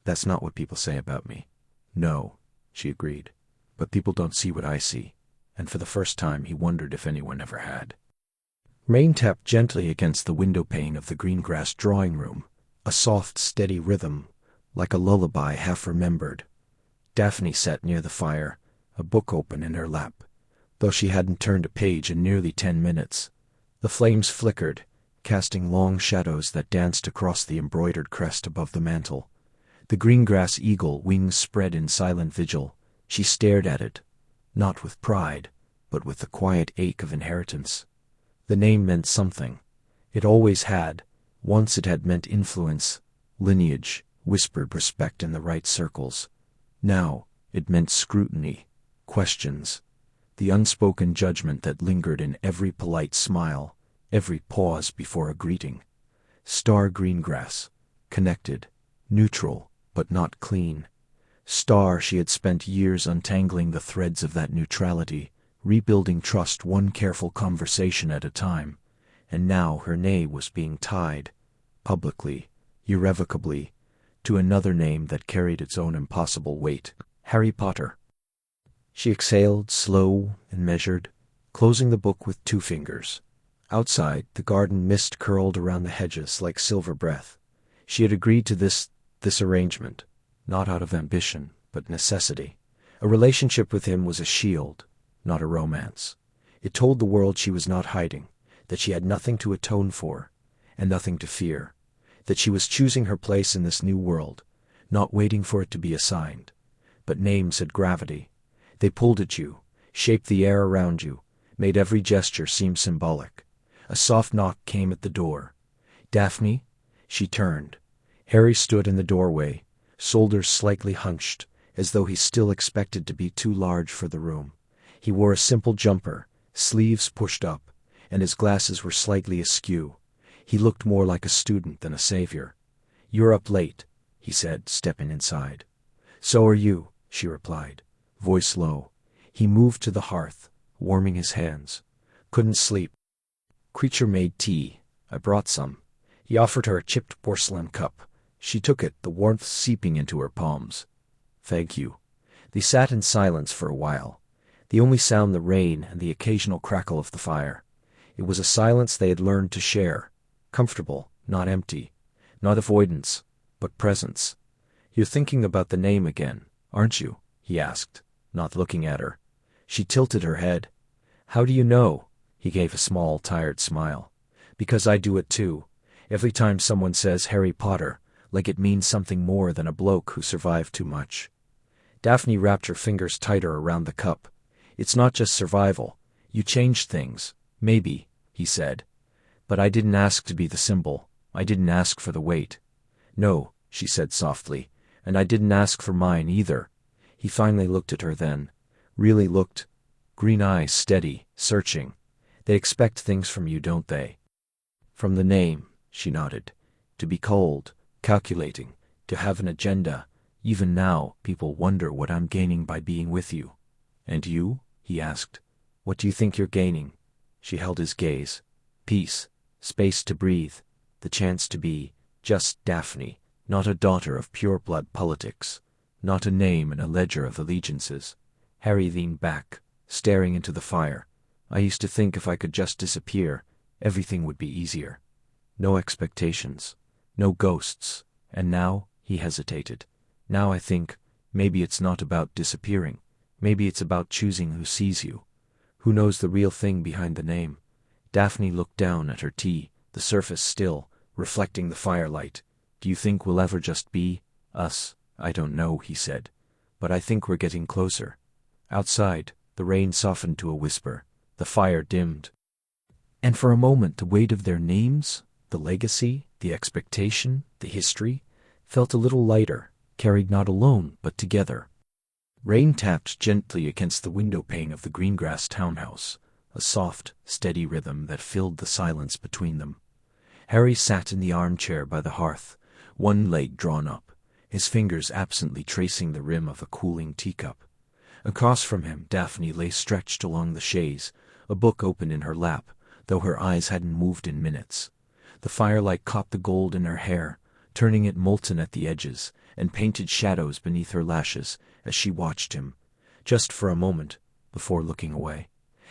"That's not what people say about me." "No," she agreed, "but people don't see what I see." And for the first time he wondered if anyone ever had. Rain tapped gently against the window pane of the Greengrass drawing room, a soft, steady rhythm, like a lullaby half-remembered. Daphne sat near the fire, a book open in her lap, though she hadn't turned a page in nearly 10 minutes. The flames flickered, casting long shadows that danced across the embroidered crest above the mantel. The Greengrass eagle, wings spread in silent vigil. She stared at it, not with pride, but with the quiet ache of inheritance. The name meant something. It always had. Once it had meant influence, lineage, whispered respect in the right circles. Now it meant scrutiny, questions, the unspoken judgment that lingered in every polite smile, every pause before a greeting. Star Greengrass, connected, neutral, but not clean. Star, she had spent years untangling the threads of that neutrality, rebuilding trust one careful conversation at a time, and now her name was being tied, publicly, irrevocably, to another name that carried its own impossible weight, Harry Potter. She exhaled, slow and measured, closing the book with 2 fingers. Outside, the garden mist curled around the hedges like silver breath. She had agreed to this arrangement, not out of ambition, but necessity. A relationship with him was a shield, not a romance. It told the world she was not hiding, that she had nothing to atone for, and nothing to fear, that she was choosing her place in this new world, not waiting for it to be assigned. But names had gravity. They pulled at you, shaped the air around you, made every gesture seem symbolic. A soft knock came at the door. "Daphne?" She turned. Harry stood in the doorway, shoulders slightly hunched, as though he still expected to be too large for the room. He wore a simple jumper, sleeves pushed up, and his glasses were slightly askew. He looked more like a student than a savior. "You're up late," he said, stepping inside. "So are you," she replied, voice low. He moved to the hearth, warming his hands. "Couldn't sleep." "Creature made tea. I brought some." He offered her a chipped porcelain cup. She took it, the warmth seeping into her palms. "Thank you." They sat in silence for a while, the only sound the rain and the occasional crackle of the fire. It was a silence they had learned to share, comfortable, not empty, not avoidance, but presence. "You're thinking about the name again, aren't you?" he asked, not looking at her. She tilted her head. "How do you know?" He gave a small, tired smile. "Because I do it too. Every time someone says Harry Potter, like it means something more than a bloke who survived too much." Daphne wrapped her fingers tighter around the cup. "It's not just survival. You changed things. Maybe," he said. "But I didn't ask to be the symbol. I didn't ask for the weight." "No," she said softly, "and I didn't ask for mine either." He finally looked at her then. Really looked. Green eyes steady, searching. "They expect things from you, don't they?" "From the name," she nodded. "To be cold, calculating, to have an agenda. Even now, people wonder what I'm gaining by being with you." "And you?" he asked. "What do you think you're gaining?" She held his gaze. "Peace, space to breathe, the chance to be just Daphne, not a daughter of pure-blood politics, not a name in a ledger of allegiances." Harry leaned back, staring into the fire. "I used to think if I could just disappear, everything would be easier. No expectations, no ghosts, and now," he hesitated, "now I think, maybe it's not about disappearing. Maybe it's about choosing who sees you. Who knows the real thing behind the name?" Daphne looked down at her tea, the surface still, reflecting the firelight. "Do you think we'll ever just be us?" "I don't know," he said. "But I think we're getting closer." Outside, the rain softened to a whisper. The fire dimmed. And for a moment the weight of their names, the legacy, the expectation, the history, felt a little lighter, carried not alone, but together. Rain tapped gently against the window pane of the Greengrass townhouse, a soft, steady rhythm that filled the silence between them. Harry sat in the armchair by the hearth, one leg drawn up, his fingers absently tracing the rim of a cooling teacup. Across from him, Daphne lay stretched along the chaise, a book open in her lap, though her eyes hadn't moved in minutes. The firelight caught the gold in her hair, turning it molten at the edges, and painted shadows beneath her lashes as she watched him, just for a moment, before looking away.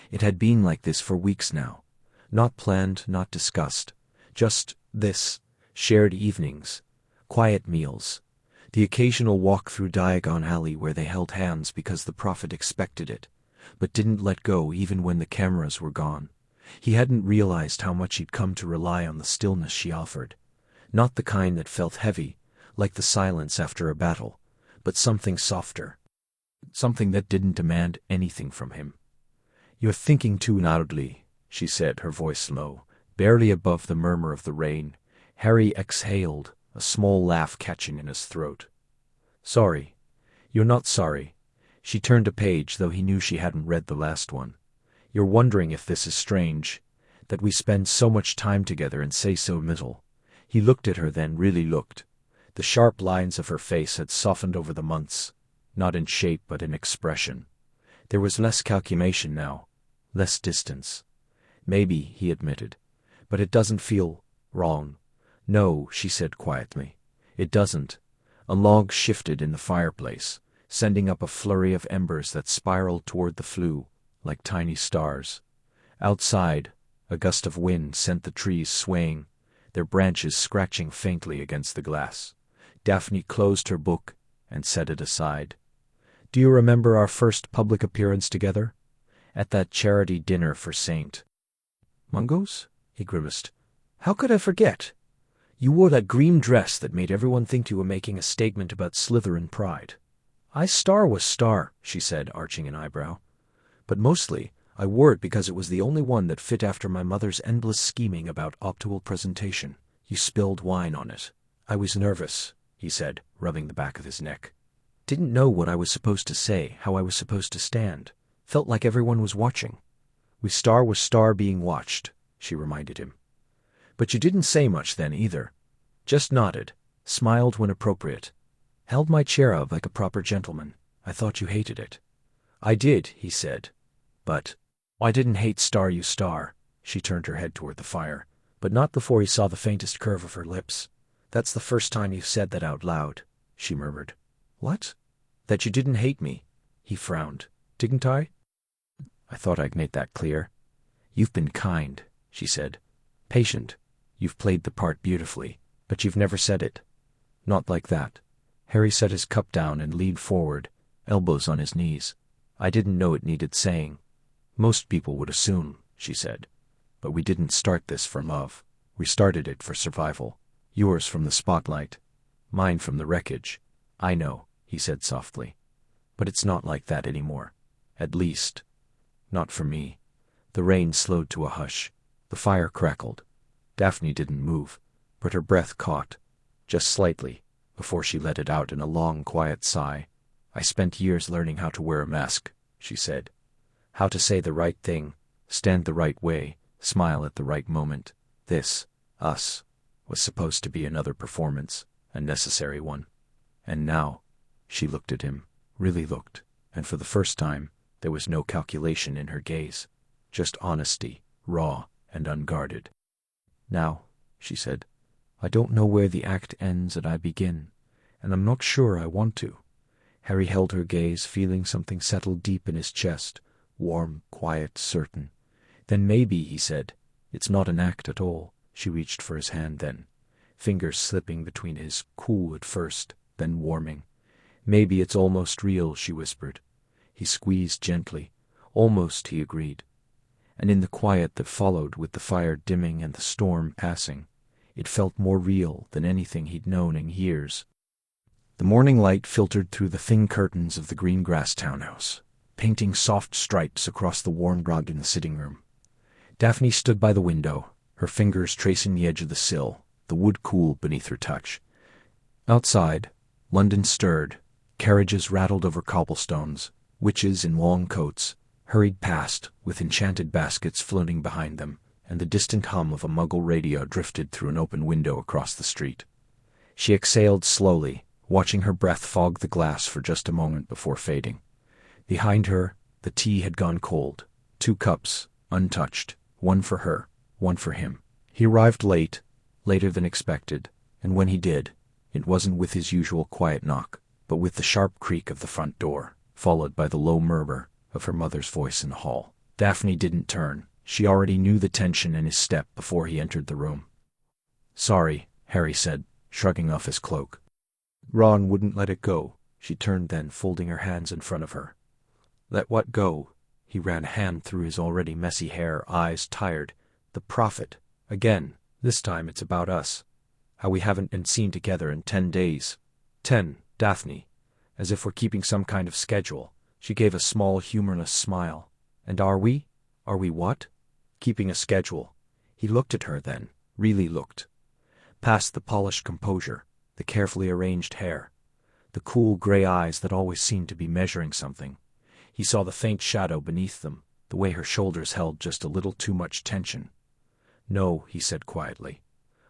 It had been like this for weeks now. Not planned, not discussed. Just this, shared evenings, quiet meals, the occasional walk through Diagon Alley where they held hands because the prophet expected it, but didn't let go even when the cameras were gone. He hadn't realized how much he'd come to rely on the stillness she offered. Not the kind that felt heavy, like the silence after a battle, but something softer. Something that didn't demand anything from him. "You're thinking too loudly," she said, her voice low, barely above the murmur of the rain. Harry exhaled, a small laugh catching in his throat. "Sorry." "You're not sorry." She turned a page, though he knew she hadn't read the last one. "You're wondering if this is strange, that we spend so much time together and say so little." He looked at her then, really looked. The sharp lines of her face had softened over the months, not in shape but in expression. There was less calculation now, less distance. "Maybe," he admitted, "but it doesn't feel wrong." "No," she said quietly. "It doesn't." A log shifted in the fireplace, sending up a flurry of embers that spiraled toward the flue, like tiny stars. Outside, a gust of wind sent the trees swaying, their branches scratching faintly against the glass. Daphne closed her book and set it aside. "Do you remember our first public appearance together? At that charity dinner for St. Mungo's?" he grimaced. "How could I forget? You wore that green dress that made everyone think you were making a statement about Slytherin pride." Star was star," she said, arching an eyebrow. "But mostly, I wore it because it was the only one that fit after my mother's endless scheming about optimal presentation. You spilled wine on it." "I was nervous," he said, rubbing the back of his neck. "Didn't know what I was supposed to say, how I was supposed to stand. Felt like everyone was watching." We star was star being watched, she reminded him. But you didn't say much then either. Just nodded, smiled when appropriate. Held my chair up like a proper gentleman. I thought you hated it. I did, he said. But I didn't hate star you star. She turned her head toward the fire, but not before he saw the faintest curve of her lips. That's the first time you've said that out loud, she murmured. What? That you didn't hate me. He frowned. Didn't I? I thought I'd made that clear. You've been kind, she said. Patient. You've played the part beautifully, but you've never said it. Not like that. Harry set his cup down and leaned forward, elbows on his knees. I didn't know it needed saying. Most people would assume, she said. But we didn't start this for love. We started it for survival. Yours from the spotlight. Mine from the wreckage. I know, he said softly. But it's not like that anymore. At least, not for me. The rain slowed to a hush. The fire crackled. Daphne didn't move, but her breath caught, just slightly, before she let it out in a long, quiet sigh. I spent years learning how to wear a mask, she said. How to say the right thing, stand the right way, smile at the right moment. This, us, was supposed to be another performance, a necessary one. And now, she looked at him, really looked, and for the first time, there was no calculation in her gaze, just honesty, raw and unguarded. Now, she said, I don't know where the act ends and I begin, and I'm not sure I want to. Harry held her gaze, feeling something settle deep in his chest, warm, quiet, certain. Then maybe, he said, it's not an act at all. She reached for his hand then, fingers slipping between his, cool at first, then warming. Maybe it's almost real, she whispered. He squeezed gently. Almost, he agreed. And in the quiet that followed, with the fire dimming and the storm passing, it felt more real than anything he'd known in years. The morning light filtered through the thin curtains of the Greengrass townhouse, painting soft stripes across the worn rug in the sitting room. Daphne stood by the window, her fingers tracing the edge of the sill, the wood cool beneath her touch. Outside, London stirred, carriages rattled over cobblestones, witches in long coats hurried past, with enchanted baskets floating behind them, and the distant hum of a Muggle radio drifted through an open window across the street. She exhaled slowly, watching her breath fog the glass for just a moment before fading. Behind her, the tea had gone cold. 2 cups, untouched, one for her, one for him. He arrived late, later than expected, and when he did, it wasn't with his usual quiet knock, but with the sharp creak of the front door, followed by the low murmur of her mother's voice in the hall. Daphne didn't turn. She already knew the tension in his step before he entered the room. Sorry, Harry said, shrugging off his cloak. Ron wouldn't let it go. She turned then, folding her hands in front of her. Let what go? He ran a hand through his already messy hair, eyes tired. The prophet. Again. This time it's about us. How we haven't been seen together in 10 days. 10, Daphne. As if we're keeping some kind of schedule. She gave a small, humorless smile. And are we? Are we what? Keeping a schedule. He looked at her then, really looked. Past the polished composure, the carefully arranged hair, the cool gray eyes that always seemed to be measuring something. He saw the faint shadow beneath them, the way her shoulders held just a little too much tension. No, he said quietly.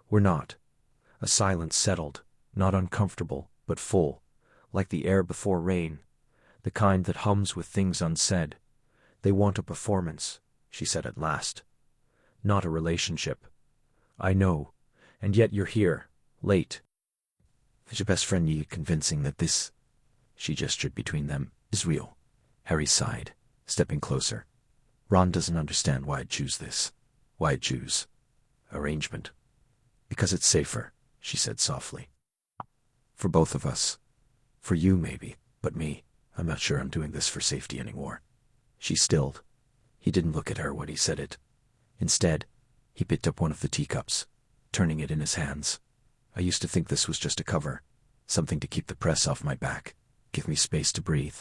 We're not. A silence settled, not uncomfortable, but full, like the air before rain, the kind that hums with things unsaid. They want a performance, she said at last. Not a relationship. I know, and yet you're here, late. Is your best friend ye convincing that this, she gestured between them, is real? Harry sighed, stepping closer. Ron doesn't understand why I'd choose this. Why I'd choose arrangement. Because it's safer, she said softly. For both of us. For you, maybe, but me, I'm not sure I'm doing this for safety anymore. She stilled. He didn't look at her when he said it. Instead, he picked up one of the teacups, turning it in his hands. I used to think this was just a cover, something to keep the press off my back, give me space to breathe.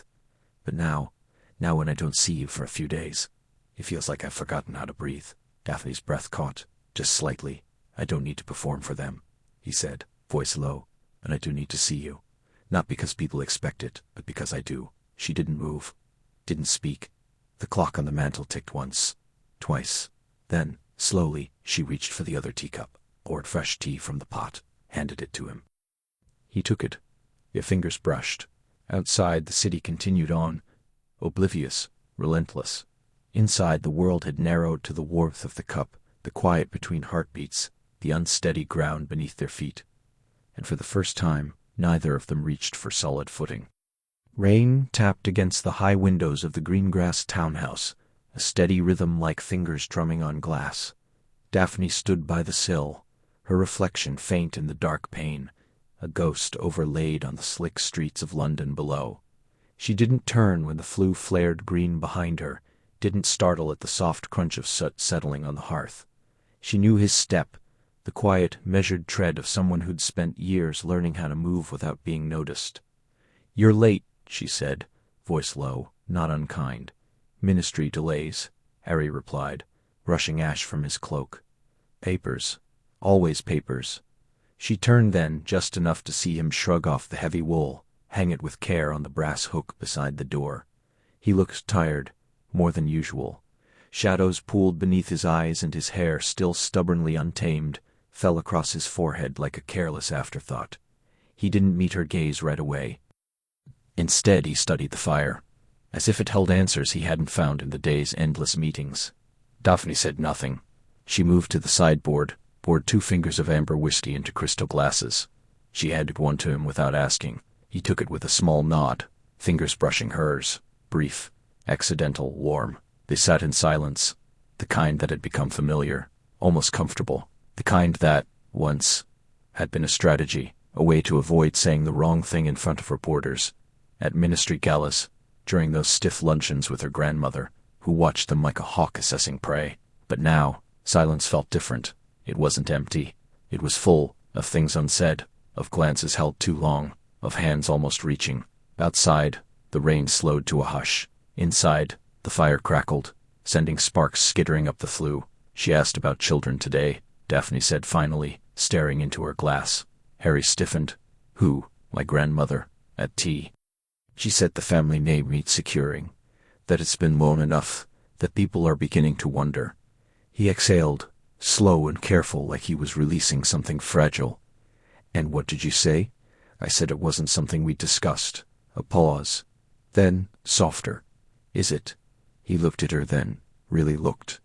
But now when I don't see you for a few days, it feels like I've forgotten how to breathe. Daphne's breath caught, just slightly. I don't need to perform for them, he said, voice low, and I do need to see you. Not because people expect it, but because I do. She didn't move, didn't speak. The clock on the mantel ticked once, twice. Then, slowly, she reached for the other teacup, poured fresh tea from the pot, handed it to him. He took it. Their fingers brushed. Outside, the city continued on, oblivious, relentless. Inside, the world had narrowed to the warmth of the cup, the quiet between heartbeats, the unsteady ground beneath their feet. And for the first time, neither of them reached for solid footing. Rain tapped against the high windows of the Greengrass townhouse, a steady rhythm like fingers drumming on glass. Daphne stood by the sill, her reflection faint in the dark pane, a ghost overlaid on the slick streets of London below. She didn't turn when the flue flared green behind her, didn't startle at the soft crunch of soot settling on the hearth. She knew his step, the quiet, measured tread of someone who'd spent years learning how to move without being noticed. "You're late," she said, voice low, not unkind. "Ministry delays," Harry replied, brushing ash from his cloak. "Papers. Always papers." She turned then, just enough to see him shrug off the heavy wool, hang it with care on the brass hook beside the door. He looked tired, more than usual. Shadows pooled beneath his eyes, and his hair, still stubbornly untamed, fell across his forehead like a careless afterthought. He didn't meet her gaze right away. Instead, he studied the fire, as if it held answers he hadn't found in the day's endless meetings. Daphne said nothing. She moved to the sideboard, poured 2 fingers of amber whiskey into crystal glasses. She handed one to him without asking. He took it with a small nod, fingers brushing hers, brief, accidental, warm. They sat in silence, the kind that had become familiar, almost comfortable, the kind that, once, had been a strategy, a way to avoid saying the wrong thing in front of reporters, at ministry galas, during those stiff luncheons with her grandmother, who watched them like a hawk assessing prey. But now, silence felt different. It wasn't empty. It was full of things unsaid, of glances held too long, of hands almost reaching. Outside, the rain slowed to a hush. Inside, the fire crackled, sending sparks skittering up the flue. "She asked about children today," Daphne said finally, staring into her glass. Harry stiffened. "Who? My grandmother. At tea." She said the family name needs securing, that it's been long enough, that people are beginning to wonder. He exhaled, slow and careful, like he was releasing something fragile. "And what did you say?" "I said it wasn't something we discussed." A pause. Then, softer. "Is it?" He looked at her then, really looked.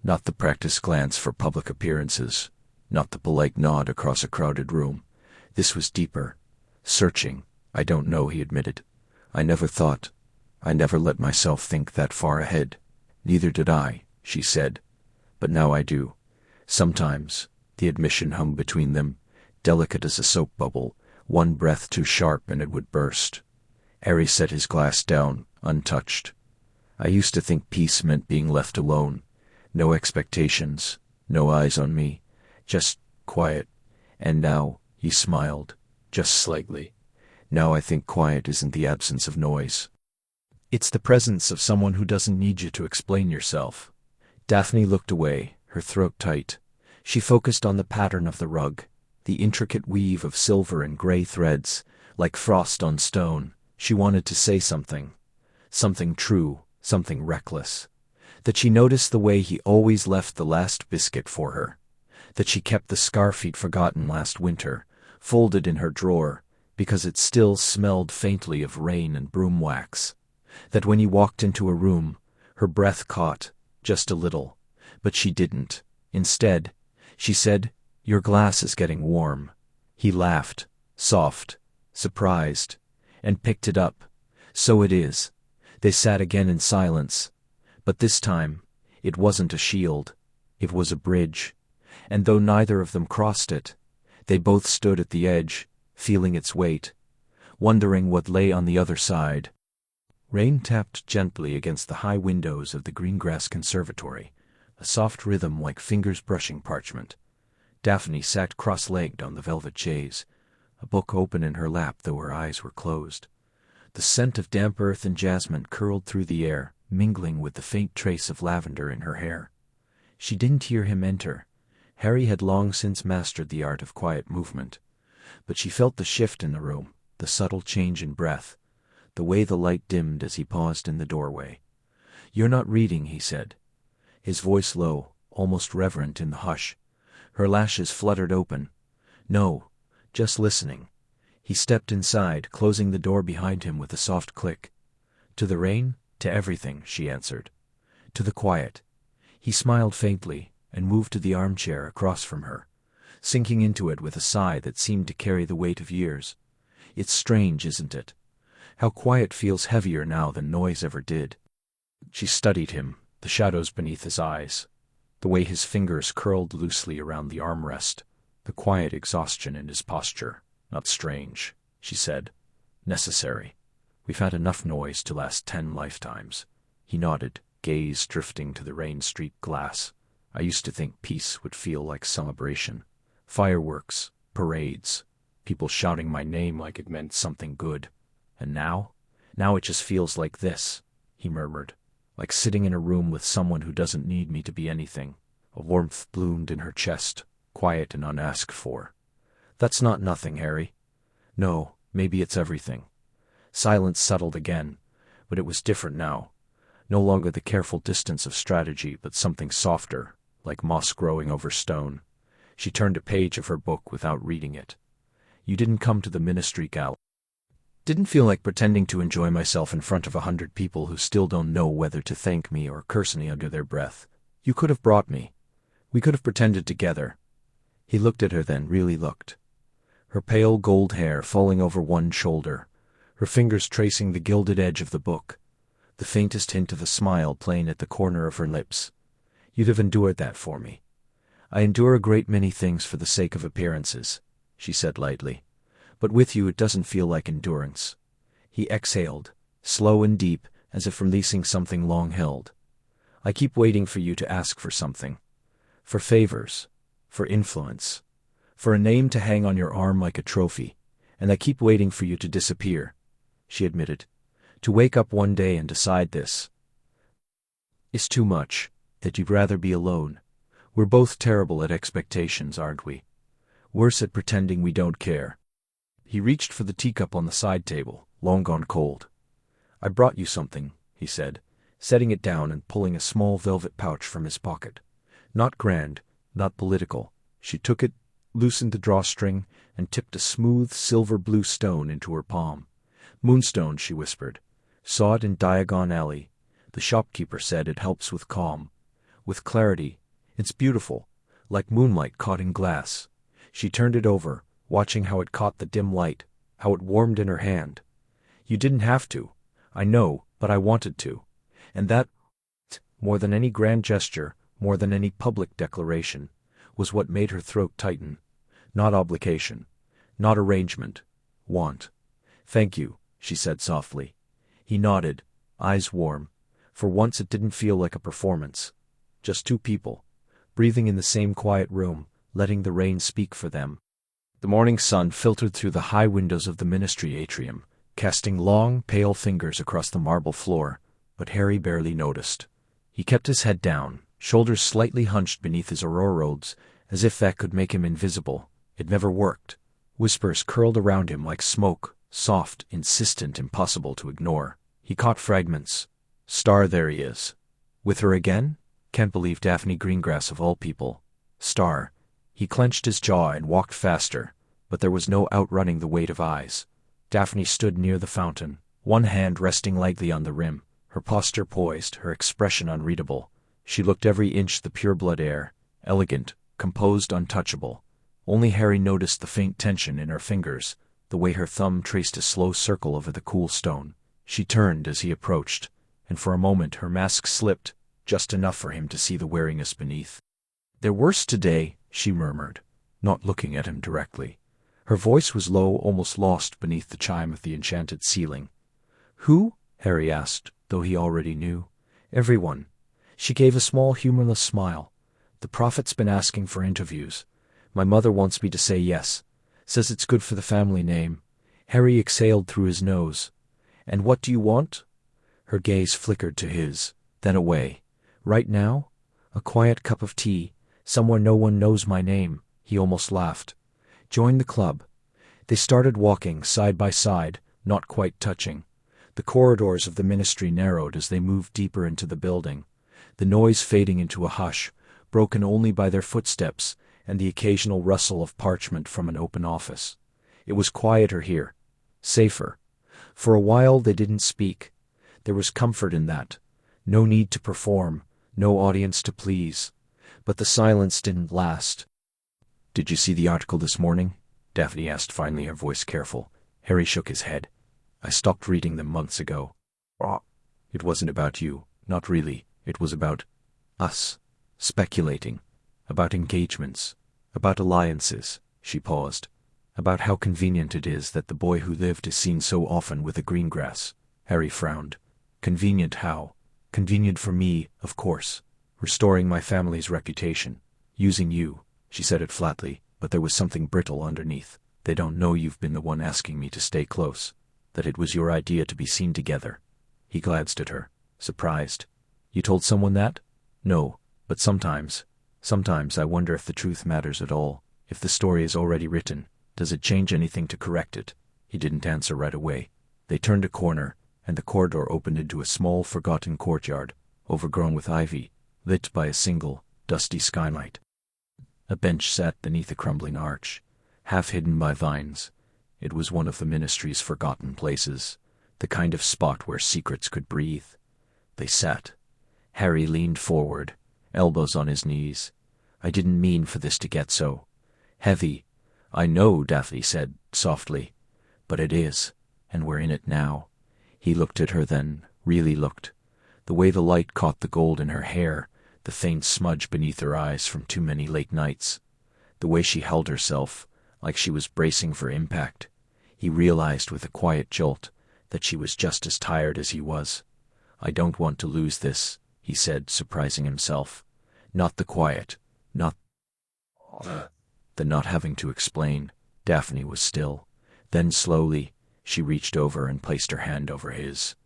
Not the practiced glance for public appearances, not the polite nod across a crowded room. This was deeper, searching. "I don't know," he admitted. I never let myself think that far ahead." "Neither did I," she said. "But now I do. Sometimes," the admission hung between them, delicate as a soap bubble, one breath too sharp and it would burst. Harry set his glass down, untouched. "I used to think peace meant being left alone. No expectations, no eyes on me, just quiet. And now," he smiled, just slightly, "now I think quiet isn't the absence of noise. It's the presence of someone who doesn't need you to explain yourself." Daphne looked away, her throat tight. She focused on the pattern of the rug, the intricate weave of silver and gray threads, like frost on stone. She wanted to say something true, something reckless. That she noticed the way he always left the last biscuit for her. That she kept the scarf he'd forgotten last winter, folded in her drawer, because it still smelled faintly of rain and broom wax. That when he walked into a room, her breath caught, just a little, but she didn't. Instead, she said, "Your glass is getting warm." He laughed, soft, surprised, and picked it up. "So it is." They sat again in silence, but this time, it wasn't a shield, it was a bridge, and though neither of them crossed it, they both stood at the edge, feeling its weight, wondering what lay on the other side. Rain tapped gently against the high windows of the Greengrass conservatory, a soft rhythm like fingers brushing parchment. Daphne sat cross-legged on the velvet chaise, a book open in her lap though her eyes were closed. The scent of damp earth and jasmine curled through the air, mingling with the faint trace of lavender in her hair. She didn't hear him enter. Harry had long since mastered the art of quiet movement. But she felt the shift in the room, the subtle change in breath, the way the light dimmed as he paused in the doorway. "You're not reading," he said. his voice low, almost reverent in the hush. Her lashes fluttered open. "No, just listening." He stepped inside, closing the door behind him with a soft click. "To the rain, to everything," she answered. "To the quiet." He smiled faintly and moved to the armchair across from her, sinking into it with a sigh that seemed to carry the weight of years. "It's strange, isn't it? How quiet feels heavier now than noise ever did." She studied him, the shadows beneath his eyes, the way his fingers curled loosely around the armrest, the quiet exhaustion in his posture. "Not strange," she said. "Necessary. We've had enough noise to last 10 lifetimes. He nodded, gaze drifting to the rain-streaked glass. "I used to think peace would feel like celebration. Fireworks, parades, people shouting my name like it meant something good. And now it just feels like this," he murmured. "Like sitting in a room with someone who doesn't need me to be anything." A warmth bloomed in her chest, quiet and unasked for. "That's not nothing, Harry." "No, maybe it's everything." Silence settled again, but it was different now. No longer the careful distance of strategy, but something softer, like moss growing over stone. She turned a page of her book without reading it. "You didn't come to the ministry gala." "Didn't feel like pretending to enjoy myself in front of 100 people who still don't know whether to thank me or curse me under their breath. You could have brought me. We could have pretended together." He looked at her then, really looked. Her pale gold hair falling over one shoulder, her fingers tracing the gilded edge of the book, the faintest hint of a smile playing at the corner of her lips. "You'd have endured that for me." "I endure a great many things for the sake of appearances," she said lightly. "But with you it doesn't feel like endurance." He exhaled, slow and deep, as if releasing something long held. "I keep waiting for you to ask for something. For favors, for influence, for a name to hang on your arm like a trophy, and I keep waiting for you to disappear," she admitted. "To wake up one day and decide this is too much, that you'd rather be alone. We're both terrible at expectations, aren't we? Worse at pretending we don't care." He reached for the teacup on the side table, long gone cold. "I brought you something," he said, setting it down and pulling a small velvet pouch from his pocket. Not grand, not political. She took it, loosened the drawstring, and tipped a smooth silver-blue stone into her palm. "Moonstone," she whispered. "Saw it in Diagon Alley. The shopkeeper said it helps with calm, with clarity. It's beautiful, like moonlight caught in glass." She turned it over, watching how it caught the dim light, how it warmed in her hand. "You didn't have to. I know, but I wanted to. And that, more than any grand gesture, more than any public declaration, was what made her throat tighten. Not obligation, not arrangement, want." "Thank you," she said softly. He nodded, eyes warm. For once it didn't feel like a performance. Just two people, breathing in the same quiet room, letting the rain speak for them. The morning sun filtered through the high windows of the ministry atrium, casting long, pale fingers across the marble floor, but Harry barely noticed. He kept his head down, shoulders slightly hunched beneath his aurora robes, as if that could make him invisible. It never worked. Whispers curled around him like smoke, soft, insistent, impossible to ignore. He caught fragments. "Star, there he is. With her again? Can't believe Daphne Greengrass of all people. Star." He clenched his jaw and walked faster, but there was no outrunning the weight of eyes. Daphne stood near the fountain, one hand resting lightly on the rim, her posture poised, her expression unreadable. She looked every inch the pure-blood heir, elegant, composed, untouchable. Only Harry noticed the faint tension in her fingers, the way her thumb traced a slow circle over the cool stone. She turned as he approached, and for a moment her mask slipped, just enough for him to see the wariness beneath. "They're worse today," she murmured, not looking at him directly. Her voice was low, almost lost beneath the chime of the enchanted ceiling. "Who?" Harry asked, though he already knew. "Everyone." She gave a small, humorless smile. "The prophet's been asking for interviews. My mother wants me to say yes. Says it's good for the family name." Harry exhaled through his nose. "And what do you want?" Her gaze flickered to his, then away. "Right now? A quiet cup of tea, somewhere no one knows my name." He almost laughed. "Join the club." They started walking, side by side, not quite touching. The corridors of the ministry narrowed as they moved deeper into the building. the noise fading into a hush, broken only by their footsteps and the occasional rustle of parchment from an open office. It was quieter here, safer. For a while they didn't speak. There was comfort in that. No need to perform, no audience to please. But the silence didn't last. "Did you see the article this morning?" Daphne asked finally, her voice careful. Harry shook his head. "I stopped reading them months ago." "It wasn't about you, not really. It was about us, speculating, about engagements, about alliances." She paused. "About how convenient it is that the boy who lived is seen so often with a Greengrass." Harry frowned. "Convenient how?" "Convenient for me, of course. Restoring my family's reputation. Using you." She said it flatly, but there was something brittle underneath. "They don't know you've been the one asking me to stay close. That it was your idea to be seen together." He glanced at her, surprised. "You told someone that?" "No, but sometimes I wonder if the truth matters at all. If the story is already written, does it change anything to correct it?" He didn't answer right away. They turned a corner, and the corridor opened into a small, forgotten courtyard, overgrown with ivy, lit by a single, dusty skylight. A bench sat beneath a crumbling arch, half hidden by vines. It was one of the ministry's forgotten places, the kind of spot where secrets could breathe. They sat. Harry leaned forward, elbows on his knees. "I didn't mean for this to get so heavy." "I know," Daphne said softly, "but it is, and we're in it now." He looked at her then, really looked. The way the light caught the gold in her hair, the faint smudge beneath her eyes from too many late nights. The way she held herself, like she was bracing for impact. He realized with a quiet jolt that she was just as tired as he was. "I don't want to lose this," he said, surprising himself. Not the quiet, not the not having to explain. Daphne was still. Then slowly, she reached over and placed her hand over his.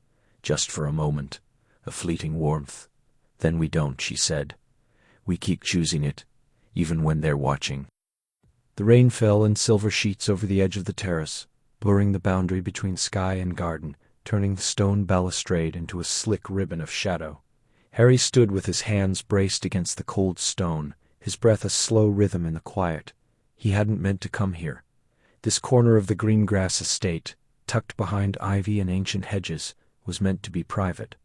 Just for a moment, a fleeting warmth. "Then we don't," she said. "We keep choosing it, even when they're watching." The rain fell in silver sheets over the edge of the terrace, blurring the boundary between sky and garden, turning the stone balustrade into a slick ribbon of shadow. Harry stood with his hands braced against the cold stone, his breath a slow rhythm in the quiet. He hadn't meant to come here. This corner of the Greengrass estate, tucked behind ivy and ancient hedges, was meant to be private.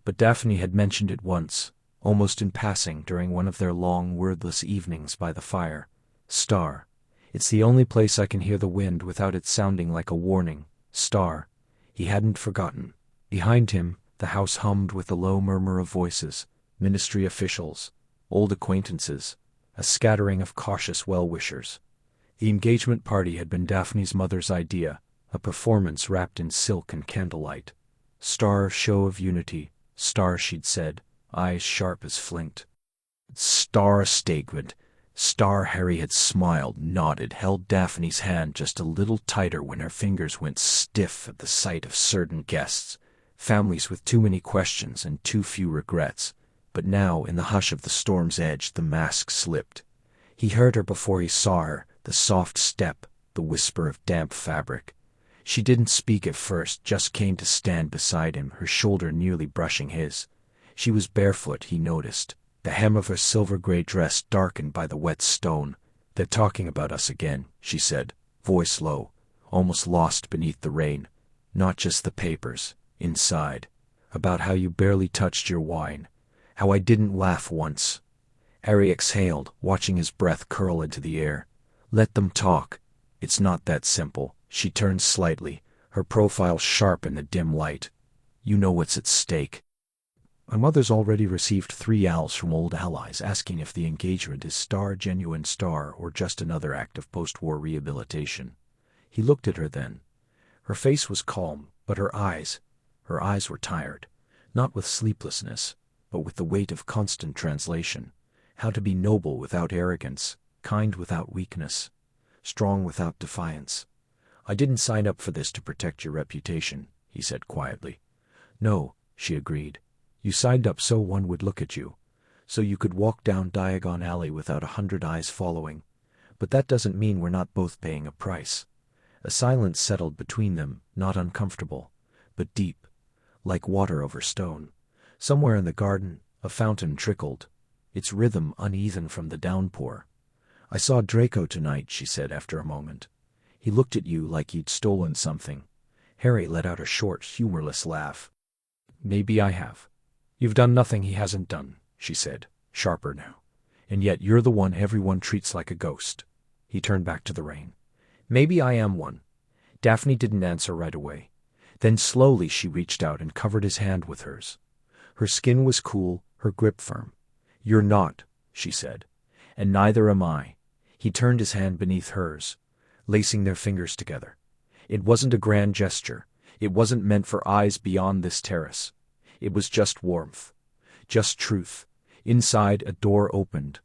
But Daphne had mentioned it once, almost in passing during one of their long, wordless evenings by the fire. "Star. It's the only place I can hear the wind without it sounding like a warning. Star." He hadn't forgotten. Behind him, the house hummed with the low murmur of voices, ministry officials, old acquaintances, a scattering of cautious well-wishers. The engagement party had been Daphne's mother's idea, a performance wrapped in silk and candlelight. "Star show of unity. Star," she'd said, eyes sharp as flint. "Star statement. Star." Harry had smiled, nodded, held Daphne's hand just a little tighter when her fingers went stiff at the sight of certain guests, families with too many questions and too few regrets. But now, in the hush of the storm's edge, the mask slipped. He heard her before he saw her, the soft step, the whisper of damp fabric. She didn't speak at first, just came to stand beside him, her shoulder nearly brushing his. She was barefoot, he noticed, the hem of her silver-gray dress darkened by the wet stone. "They're talking about us again," she said, voice low, almost lost beneath the rain. "Not just the papers, inside. About how you barely touched your wine. How I didn't laugh once." Harry exhaled, watching his breath curl into the air. "Let them talk. It's not that simple." She turned slightly, her profile sharp in the dim light. "You know what's at stake. My mother's already received 3 owls from old allies asking if the engagement is Star genuine Star or just another act of post-war rehabilitation." He looked at her then. Her face was calm, but her eyes were tired, not with sleeplessness, but with the weight of constant translation. How to be noble without arrogance, kind without weakness, strong without defiance. "I didn't sign up for this to protect your reputation," he said quietly. "No," she agreed. "You signed up so one would look at you, so you could walk down Diagon Alley without 100 eyes following. But that doesn't mean we're not both paying a price." A silence settled between them, not uncomfortable, but deep, like water over stone. Somewhere in the garden, A fountain trickled, its rhythm uneven from the downpour. "I saw Draco tonight," she said after a moment. "He looked at you like you'd stolen something." Harry let out a short, humorless laugh. "Maybe I have. You've done nothing he hasn't done," she said, sharper now. "And yet you're the one everyone treats like a ghost." He turned back to the rain. "Maybe I am one." Daphne didn't answer right away. Then slowly she reached out and covered his hand with hers. Her skin was cool, her grip firm. "You're not," she said. "And neither am I." He turned his hand beneath hers, lacing their fingers together. It wasn't a grand gesture. It wasn't meant for eyes beyond this terrace. It was just warmth. Just truth. Inside, a door opened.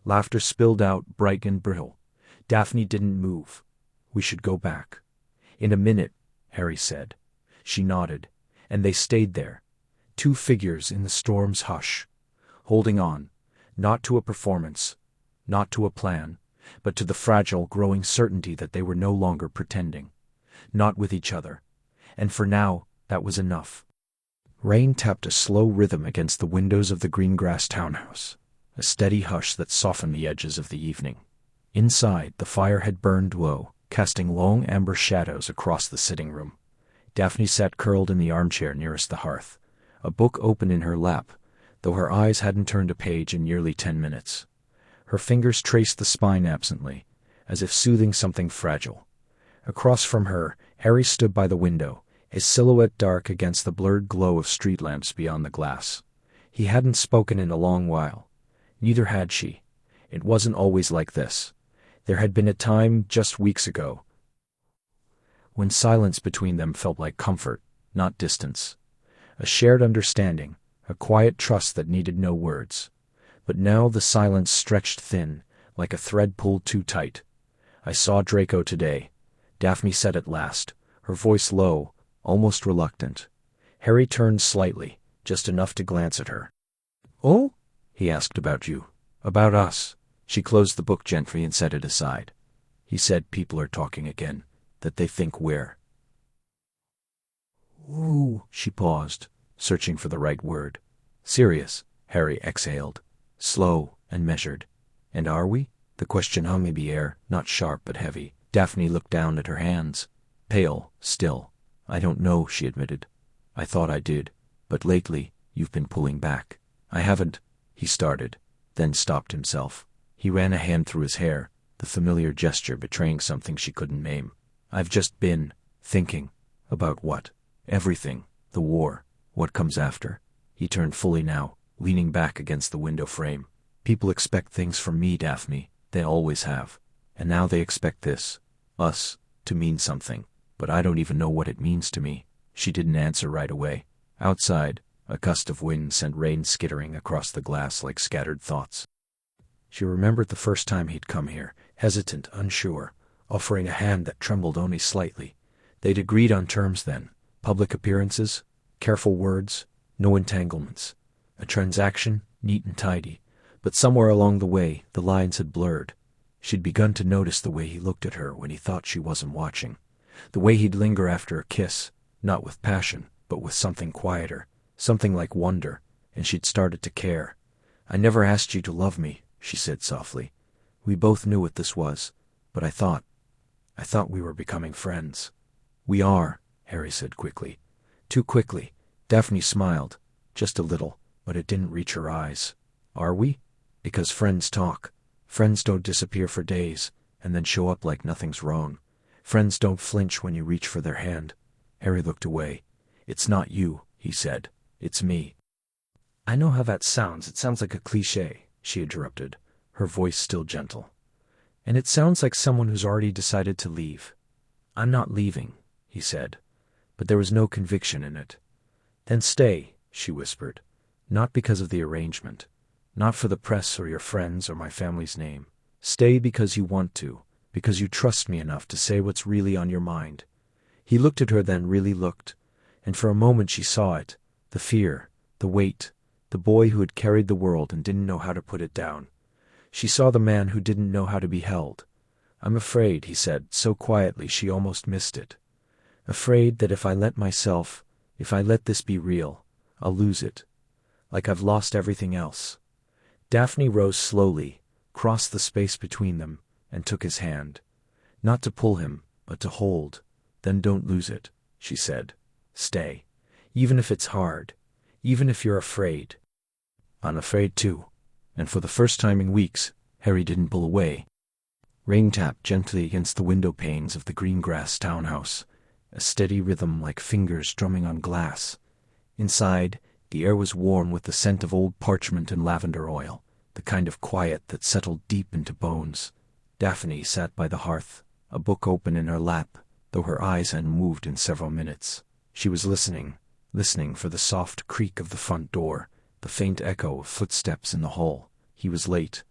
Laughter spilled out, bright and brittle. Daphne didn't move. "We should go back." "In a minute," Harry said. She nodded, and they stayed there, two figures in the storm's hush, holding on, not to a performance, not to a plan, but to the fragile, growing certainty that they were no longer pretending. Not with each other. And for now, that was enough. Rain tapped a slow rhythm against the windows of the Greengrass townhouse, a steady hush that softened the edges of the evening. Inside, the fire had burned low, casting long amber shadows across the sitting room. Daphne sat curled in the armchair nearest the hearth, a book open in her lap, though her eyes hadn't turned a page in nearly 10 minutes. Her fingers traced the spine absently, as if soothing something fragile. Across from her, Harry stood by the window, his silhouette dark against the blurred glow of street lamps beyond the glass. He hadn't spoken in a long while. Neither had she. It wasn't always like this. There had been a time, just weeks ago, when silence between them felt like comfort, not distance. A shared understanding, a quiet trust that needed no words. But now the silence stretched thin, like a thread pulled too tight. "I saw Draco today," Daphne said at last, her voice low, almost reluctant. Harry turned slightly, just enough to glance at her. "Oh?" he asked. "About you." "About us." She closed the book gently and set it aside. "He said people are talking again, that they think we're—" "Ooh," she paused, searching for the right word. "Serious," Harry exhaled, slow and measured. "And are we?" The question hung in the air, not sharp but heavy. Daphne looked down at her hands, pale, still. "I don't know," she admitted. "I thought I did, but lately you've been pulling back." "I haven't," he started, then stopped himself. He ran a hand through his hair, the familiar gesture betraying something she couldn't name. "I've just been thinking." "About what?" "Everything. The war. What comes after." He turned fully now, leaning back against the window frame. "People expect things from me, Daphne. They always have. And now they expect this, us, to mean something. But I don't even know what it means to me." She didn't answer right away. Outside, a gust of wind sent rain skittering across the glass like scattered thoughts. She remembered the first time he'd come here, hesitant, unsure, offering a hand that trembled only slightly. They'd agreed on terms then. Public appearances, careful words, no entanglements. A transaction, neat and tidy. But somewhere along the way, the lines had blurred. She'd begun to notice the way he looked at her when he thought she wasn't watching. The way he'd linger after a kiss, not with passion, but with something quieter, something like wonder, and she'd started to care. "I never asked you to love me," she said softly. "We both knew what this was, but I thought we were becoming friends." "We are," Harry said quickly. Too quickly. Daphne smiled, just a little, but it didn't reach her eyes. "Are we?" "Because friends talk. Friends don't disappear for days, and then show up like nothing's wrong. Friends don't flinch when you reach for their hand." Harry looked away. "It's not you," he said. "It's me." "I know how that sounds. It sounds like a cliché," she interrupted, her voice still gentle. "And it sounds like someone who's already decided to leave." "I'm not leaving," he said, but there was no conviction in it. "Then stay," she whispered. "Not because of the arrangement. Not for the press or your friends or my family's name. Stay because you want to, because you trust me enough to say what's really on your mind." He looked at her, then really looked, and for a moment she saw it, the fear, the weight, the boy who had carried the world and didn't know how to put it down. She saw the man who didn't know how to be held. "I'm afraid," he said, so quietly she almost missed it. "Afraid that if I let this be real, I'll lose it. like I've lost everything else. Daphne rose slowly, crossed the space between them, and took his hand. Not to pull him, but to hold. Then don't lose it, she said. Stay. Even if it's hard. Even if you're afraid. I'm afraid too. And for the first time in weeks, Harry didn't pull away. Rain tapped gently against the window panes of the Greengrass townhouse, a steady rhythm like fingers drumming on glass. Inside, the air was warm with the scent of old parchment and lavender oil, the kind of quiet that settled deep into bones. Daphne sat by the hearth, a book open in her lap, though her eyes hadn't moved in several minutes. She was listening for the soft creak of the front door, the faint echo of footsteps in the hall. He was late.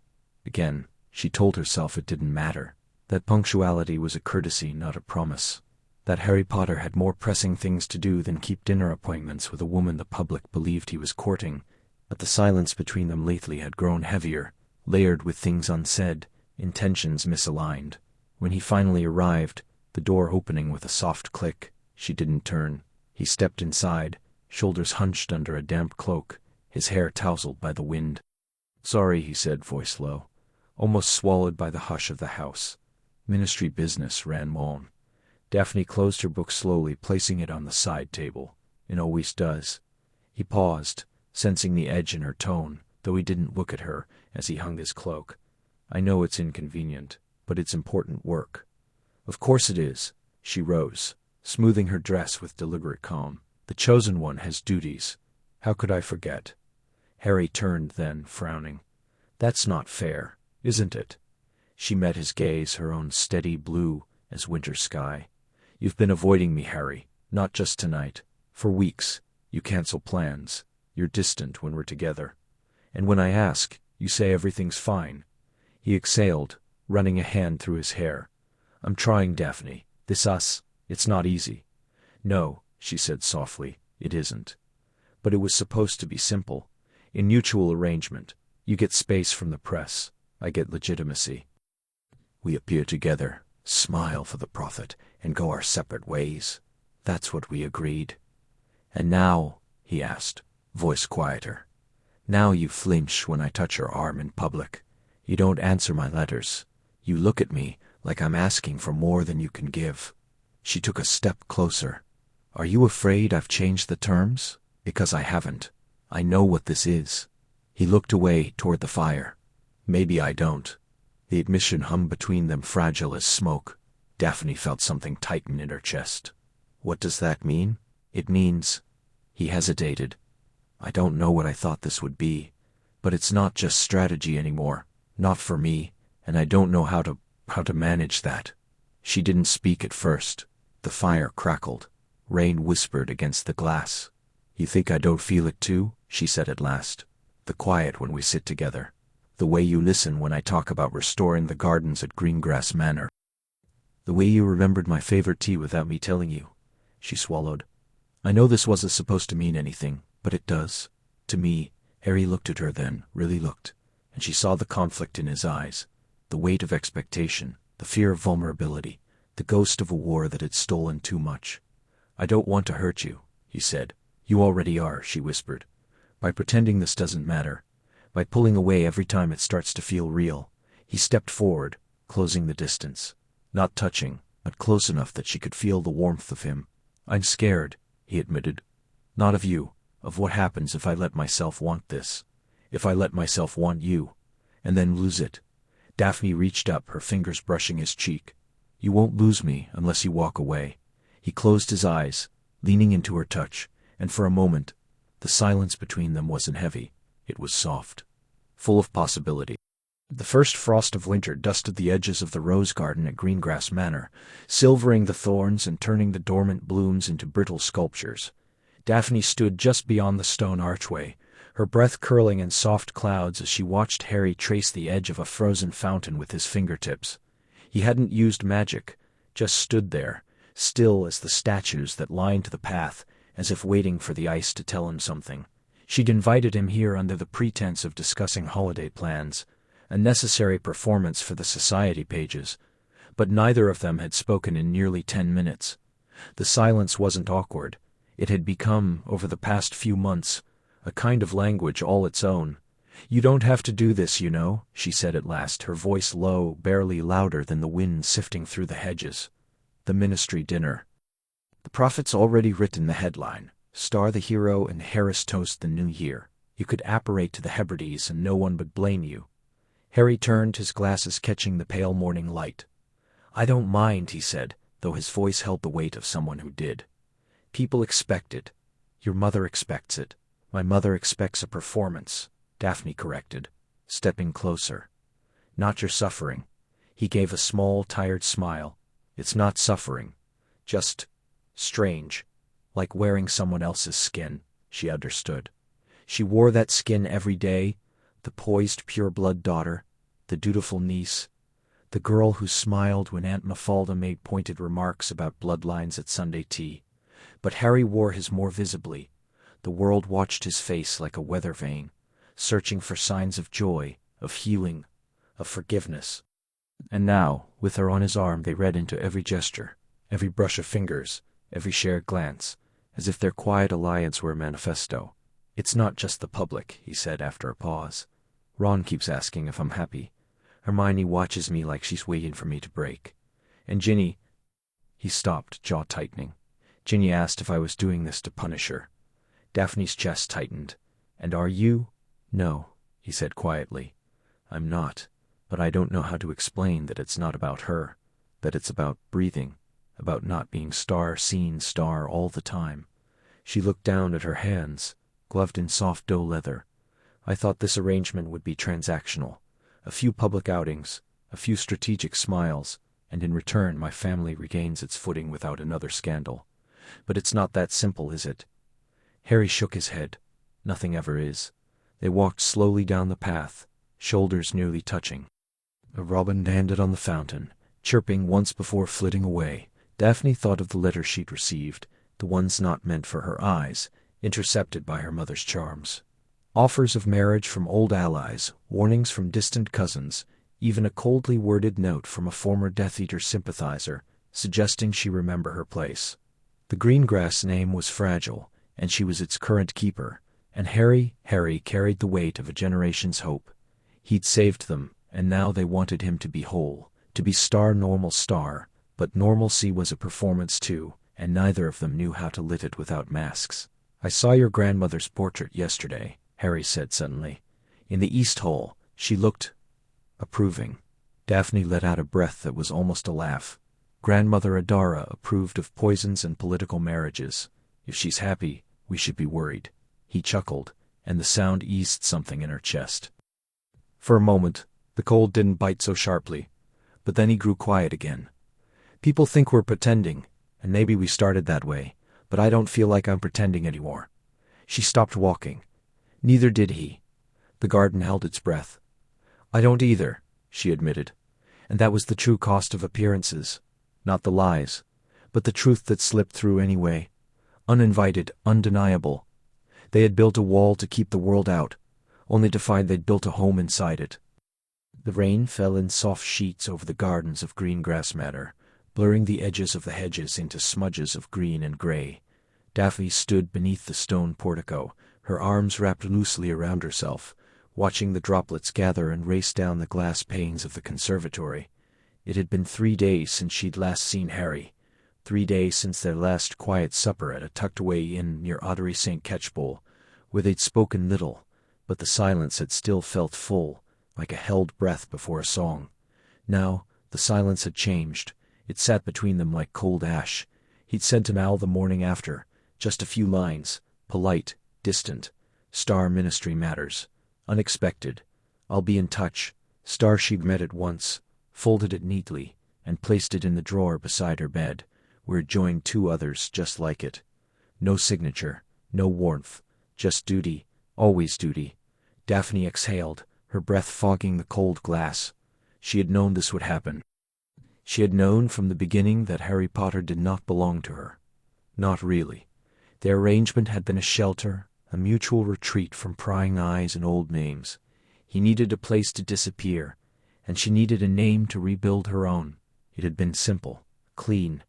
Again, she told herself it didn't matter, that punctuality was a courtesy, not a promise, that Harry Potter had more pressing things to do than keep dinner appointments with a woman the public believed he was courting, but the silence between them lately had grown heavier, layered with things unsaid, intentions misaligned. When he finally arrived, the door opening with a soft click, she didn't turn. He stepped inside, shoulders hunched under a damp cloak, his hair tousled by the wind. Sorry, he said, voice low, almost swallowed by the hush of the house. Ministry business, ran on. Daphne closed her book slowly, placing it on the side table. It always does. He paused, sensing the edge in her tone, though he didn't look at her as he hung his cloak. I know it's inconvenient, but it's important work. Of course it is. She rose, smoothing her dress with deliberate calm. The chosen one has duties. How could I forget? Harry turned then, frowning. That's not fair, isn't it? She met his gaze, her own steady blue as winter sky. You've been avoiding me, Harry, not just tonight. For weeks. You cancel plans. You're distant when we're together. And when I ask, you say everything's fine. He exhaled, running a hand through his hair. I'm trying, Daphne. It's not easy. No, she said softly, it isn't. But it was supposed to be simple. In mutual arrangement, you get space from the press, I get legitimacy. We appear together, smile for the prophet, and go our separate ways. That's what we agreed. And now, he asked, voice quieter, now you flinch when I touch your arm in public. You don't answer my letters. You look at me like I'm asking for more than you can give. She took a step closer. Are you afraid I've changed the terms? Because I haven't. I know what this is. He looked away toward the fire. Maybe I don't. The admission hung between them, fragile as smoke. Daphne felt something tighten in her chest. What does that mean? It means... He hesitated. I don't know what I thought this would be, but it's not just strategy anymore. Not for me, and I don't know how to manage that. She didn't speak at first. The fire crackled. Rain whispered against the glass. You think I don't feel it too? She said at last. The quiet when we sit together. The way you listen when I talk about restoring the gardens at Greengrass Manor. The way you remembered my favorite tea without me telling you. She swallowed. I know this wasn't supposed to mean anything, but it does. To me. Harry looked at her then, really looked, and she saw the conflict in his eyes, the weight of expectation, the fear of vulnerability, the ghost of a war that had stolen too much. I don't want to hurt you, he said. You already are, she whispered. By pretending this doesn't matter. By pulling away every time it starts to feel real. He stepped forward, closing the distance. Not touching, but close enough that she could feel the warmth of him. I'm scared, he admitted. Not of you, of what happens if I let myself want this. If I let myself want you. And then lose it. Daphne reached up, her fingers brushing his cheek. You won't lose me unless you walk away. He closed his eyes, leaning into her touch, and for a moment, the silence between them wasn't heavy. It was soft, full of possibility. The first frost of winter dusted the edges of the rose garden at Greengrass Manor, silvering the thorns and turning the dormant blooms into brittle sculptures. Daphne stood just beyond the stone archway, her breath curling in soft clouds as she watched Harry trace the edge of a frozen fountain with his fingertips. He hadn't used magic, just stood there, still as the statues that lined the path, as if waiting for the ice to tell him something. She'd invited him here under the pretense of discussing holiday plans, a necessary performance for the society pages, but neither of them had spoken in nearly 10 minutes. The silence wasn't awkward. It had become, over the past few months, a kind of language all its own. "You don't have to do this, you know," she said at last, her voice low, barely louder than the wind sifting through the hedges. The ministry dinner. The prophet's already written the headline. Star the hero and Harris toast the new year. You could apparate to the Hebrides and no one would blame you. Harry turned, his glasses catching the pale morning light. "I don't mind," he said, though his voice held the weight of someone who did. "People expect it. Your mother expects it. My mother expects a performance," Daphne corrected, stepping closer. "Not your suffering." He gave a small, tired smile. "It's not suffering. Just strange. Like wearing someone else's skin," she understood. She wore that skin every day, the poised pure-blood daughter, the dutiful niece, the girl who smiled when Aunt Mafalda made pointed remarks about bloodlines at Sunday tea. But Harry wore his more visibly. The world watched his face like a weather vane, searching for signs of joy, of healing, of forgiveness. And now, with her on his arm, they read into every gesture, every brush of fingers, every shared glance, as if their quiet alliance were a manifesto. "It's not just the public," he said after a pause. "Ron keeps asking if I'm happy. Hermione watches me like she's waiting for me to break. And Ginny—" He stopped, jaw tightening. "Ginny asked if I was doing this to punish her." Daphne's chest tightened. "And are you?" "No," he said quietly. "I'm not. But I don't know how to explain that it's not about her, that it's about breathing, about not being star-seen star all the time." She looked down at her hands, gloved in soft doe leather. "I thought this arrangement would be transactional. A few public outings, a few strategic smiles, and in return my family regains its footing without another scandal. But it's not that simple, is it?" Harry shook his head. "Nothing ever is." They walked slowly down the path, shoulders nearly touching. A robin landed on the fountain, chirping once before flitting away. Daphne thought of the letters she'd received, the ones not meant for her eyes, intercepted by her mother's charms. Offers of marriage from old allies, warnings from distant cousins, even a coldly worded note from a former Death Eater sympathizer, suggesting she remember her place. The Greengrass name was fragile, and she was its current keeper, and Harry carried the weight of a generation's hope. He'd saved them, and now they wanted him to be whole, to be normal star, but normalcy was a performance too, and neither of them knew how to lit it without masks. "I saw your grandmother's portrait yesterday," Harry said suddenly. "In the East Hall. She looked approving." Daphne let out a breath that was almost a laugh. "Grandmother Adara approved of poisons and political marriages. If she's happy, we should be worried." He chuckled, and the sound eased something in her chest. For a moment, the cold didn't bite so sharply, but then he grew quiet again. "People think we're pretending, and maybe we started that way, but I don't feel like I'm pretending anymore." She stopped walking. Neither did he. The garden held its breath. "I don't either," she admitted. And that was the true cost of appearances. Not the lies, but the truth that slipped through anyway. Uninvited, undeniable. They had built a wall to keep the world out, only to find they'd built a home inside it. The rain fell in soft sheets over the gardens of Greengrass Manor, blurring the edges of the hedges into smudges of green and gray. Daphne stood beneath the stone portico, her arms wrapped loosely around herself, watching the droplets gather and race down the glass panes of the conservatory. It had been 3 days since she'd last seen Harry, 3 days since their last quiet supper at a tucked-away inn near Ottery St. Catchpole, where they'd spoken little, but the silence had still felt full, like a held breath before a song. Now, the silence had changed. It sat between them like cold ash. He'd sent an owl the morning after, just a few lines, polite, distant. "Star ministry matters. Unexpected. I'll be in touch." Star she'd met it once, folded it neatly, and placed it in the drawer beside her bed, where it joined 2 others just like it. No signature, no warmth, just duty, always duty. Daphne exhaled, her breath fogging the cold glass. She had known this would happen. She had known from the beginning that Harry Potter did not belong to her. Not really. Their arrangement had been a shelter, a mutual retreat from prying eyes and old names. He needed a place to disappear, and she needed a name to rebuild her own. It had been simple, clean,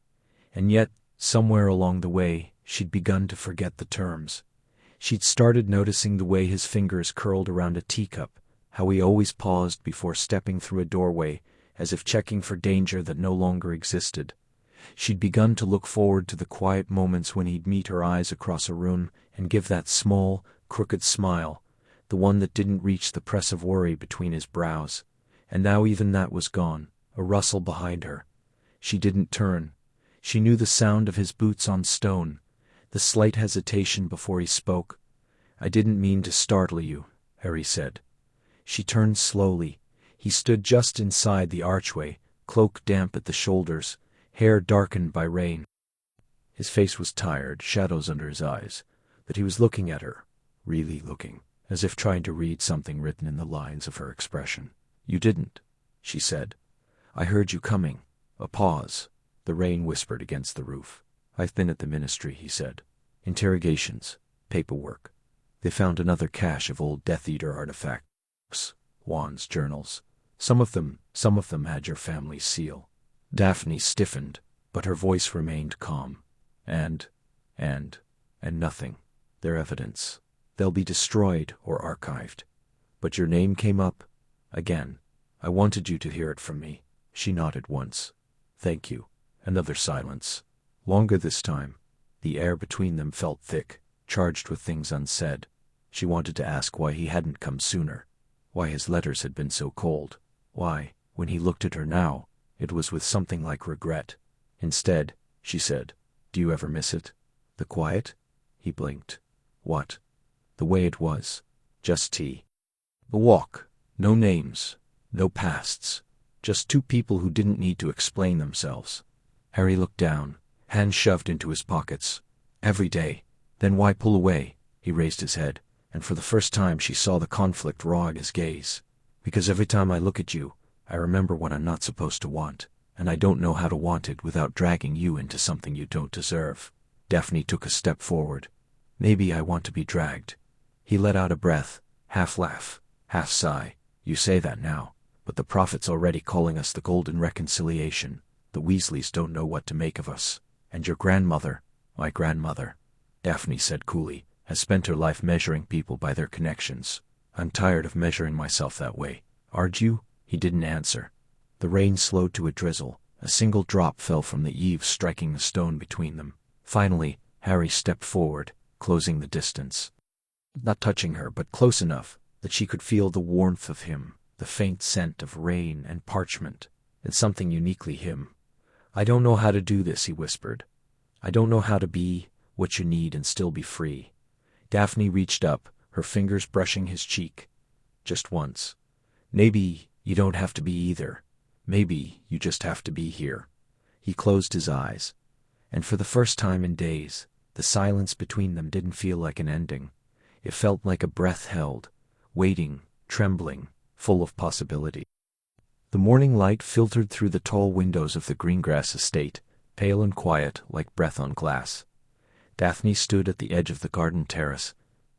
and yet, somewhere along the way, she'd begun to forget the terms. She'd started noticing the way his fingers curled around a teacup, how he always paused before stepping through a doorway, as if checking for danger that no longer existed. She'd begun to look forward to the quiet moments when he'd meet her eyes across a room and give that small, crooked smile, the one that didn't reach the press of worry between his brows. And now even that was gone, a rustle behind her. She didn't turn. She knew the sound of his boots on stone, the slight hesitation before he spoke. "I didn't mean to startle you," Harry said. She turned slowly. He stood just inside the archway, cloak damp at the shoulders, hair darkened by rain. His face was tired, shadows under his eyes, but he was looking at her, really looking, as if trying to read something written in the lines of her expression. "You didn't," she said. "I heard you coming." A pause. The rain whispered against the roof. "I've been at the ministry," he said. "Interrogations, paperwork. They found another cache of old Death Eater artifacts, wands, journals. Some of them had your family's seal." Daphne stiffened, but her voice remained calm. And nothing. They're evidence. They'll be destroyed or archived. But your name came up again. I wanted you to hear it from me." She nodded once. "Thank you." Another silence. Longer this time. The air between them felt thick, charged with things unsaid. She wanted to ask why he hadn't come sooner, why his letters had been so cold, why, when he looked at her now, it was with something like regret. Instead, she said, "Do you ever miss it? The quiet?" He blinked. "What?" "The way it was. Just tea. The walk. No names. No pasts. Just two people who didn't need to explain themselves." Harry looked down, hands shoved into his pockets. "Every day. Then why pull away?" He raised his head, and for the first time she saw the conflict raw in his gaze. "Because every time I look at you, I remember what I'm not supposed to want, and I don't know how to want it without dragging you into something you don't deserve." Daphne took a step forward. "Maybe I want to be dragged." He let out a breath, half laugh, half sigh. "You say that now, but the prophet's already calling us the Golden Reconciliation. The Weasleys don't know what to make of us. And your grandmother," "My grandmother," Daphne said coolly, "has spent her life measuring people by their connections. I'm tired of measuring myself that way. Aren't you?" He didn't answer. The rain slowed to a drizzle. A single drop fell from the eaves, striking the stone between them. Finally, Harry stepped forward, closing the distance. Not touching her, but close enough that she could feel the warmth of him, the faint scent of rain and parchment, and something uniquely him. "I don't know how to do this," he whispered. "I don't know how to be what you need and still be free." Daphne reached up, her fingers brushing his cheek. "Just once. Maybe you don't have to be either. Maybe you just have to be here." He closed his eyes, and for the first time in days, the silence between them didn't feel like an ending. It felt like a breath held, waiting, trembling, full of possibility. The morning light filtered through the tall windows of the Greengrass estate, pale and quiet like breath on glass. Daphne stood at the edge of the garden terrace,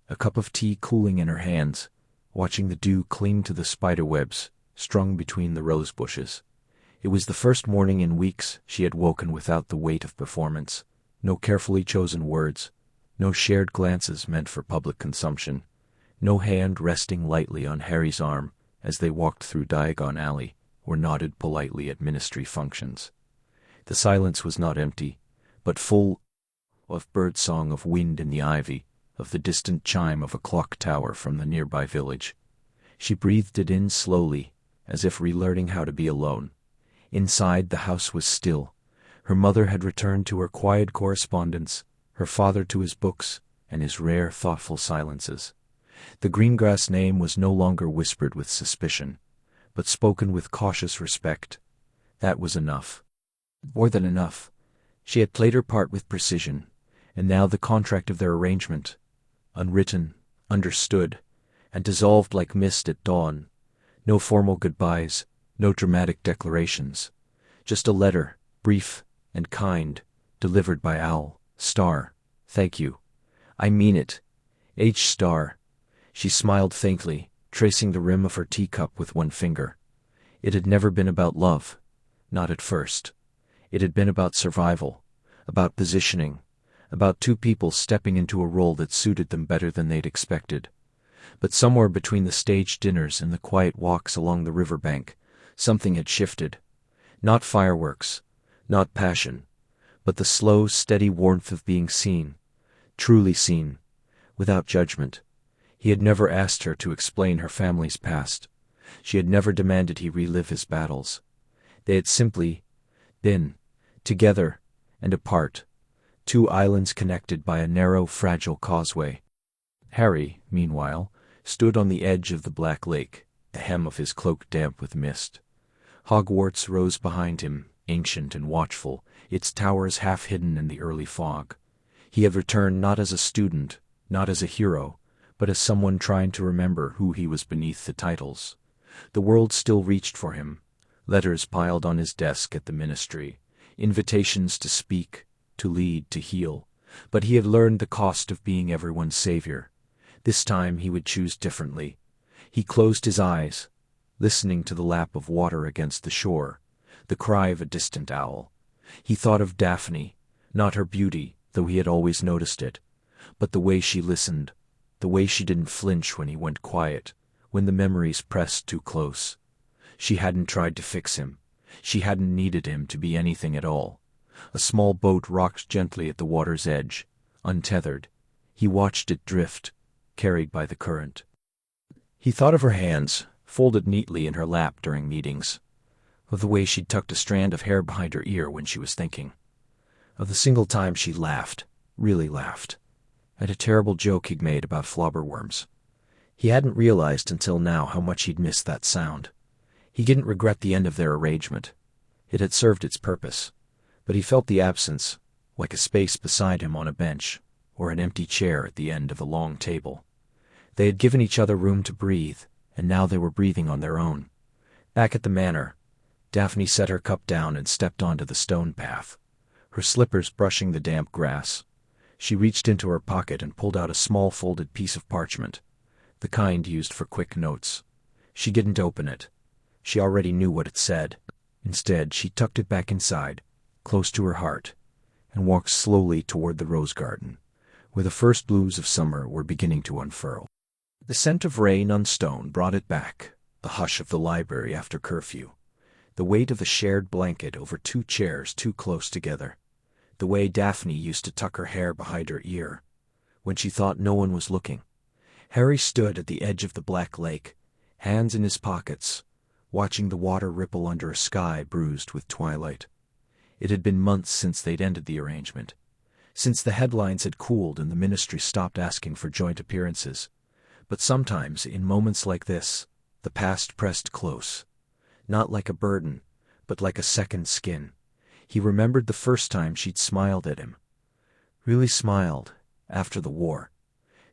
a cup of tea cooling in her hands, watching the dew cling to the spiderwebs strung between the rose bushes. It was the first morning in weeks she had woken without the weight of performance, no carefully chosen words, no shared glances meant for public consumption, no hand resting lightly on Harry's arm as they walked through Diagon Alley or nodded politely at ministry functions. The silence was not empty, but full of birdsong, of wind in the ivy, of the distant chime of a clock tower from the nearby village. She breathed it in slowly, as if relearning how to be alone. Inside, the house was still. Her mother had returned to her quiet correspondence, her father to his books and his rare, thoughtful silences. The Greengrass name was no longer whispered with suspicion, but spoken with cautious respect. That was enough. More than enough. She had played her part with precision, and now the contract of their arrangement, unwritten, understood, and dissolved like mist at dawn. No formal goodbyes, no dramatic declarations. Just a letter, brief and kind, delivered by Owl, Star. "Thank you. I mean it. H. Star." She smiled faintly, tracing the rim of her teacup with one finger. It had never been about love. Not at first. It had been about survival, about positioning, about two people stepping into a role that suited them better than they'd expected. But somewhere between the staged dinners and the quiet walks along the riverbank, something had shifted. Not fireworks, not passion, but the slow, steady warmth of being seen, truly seen, without judgment. He had never asked her to explain her family's past. She had never demanded he relive his battles. They had simply been together and apart, two islands connected by a narrow, fragile causeway. Harry, meanwhile, stood on the edge of the black lake, the hem of his cloak damp with mist. Hogwarts rose behind him, ancient and watchful, its towers half hidden in the early fog. He had returned not as a student, not as a hero, but as someone trying to remember who he was beneath the titles. The world still reached for him, letters piled on his desk at the ministry, invitations to speak, to lead, to heal, but he had learned the cost of being everyone's savior. This time he would choose differently. He closed his eyes, listening to the lap of water against the shore, the cry of a distant owl. He thought of Daphne, not her beauty, though he had always noticed it, but the way she listened, the way she didn't flinch when he went quiet, when the memories pressed too close. She hadn't tried to fix him. She hadn't needed him to be anything at all. A small boat rocked gently at the water's edge, untethered. He watched it drift, carried by the current. He thought of her hands, folded neatly in her lap during meetings, of the way she'd tucked a strand of hair behind her ear when she was thinking, of the single time she laughed, really laughed, at a terrible joke he'd made about flobberworms. He hadn't realized until now how much he'd missed that sound. He didn't regret the end of their arrangement. It had served its purpose, but he felt the absence, like a space beside him on a bench, or an empty chair at the end of a long table. They had given each other room to breathe, and now they were breathing on their own. Back at the manor, Daphne set her cup down and stepped onto the stone path, her slippers brushing the damp grass. She reached into her pocket and pulled out a small folded piece of parchment, the kind used for quick notes. She didn't open it. She already knew what it said. Instead, she tucked it back inside, close to her heart, and walked slowly toward the rose garden, where the first blues of summer were beginning to unfurl. The scent of rain on stone brought it back, the hush of the library after curfew, the weight of the shared blanket over two chairs too close together, the way Daphne used to tuck her hair behind her ear, when she thought no one was looking. Harry stood at the edge of the black lake, hands in his pockets, watching the water ripple under a sky bruised with twilight. It had been months since they'd ended the arrangement, since the headlines had cooled and the ministry stopped asking for joint appearances. But sometimes, in moments like this, the past pressed close, not like a burden, but like a second skin. He remembered the first time she'd smiled at him. Really smiled, after the war.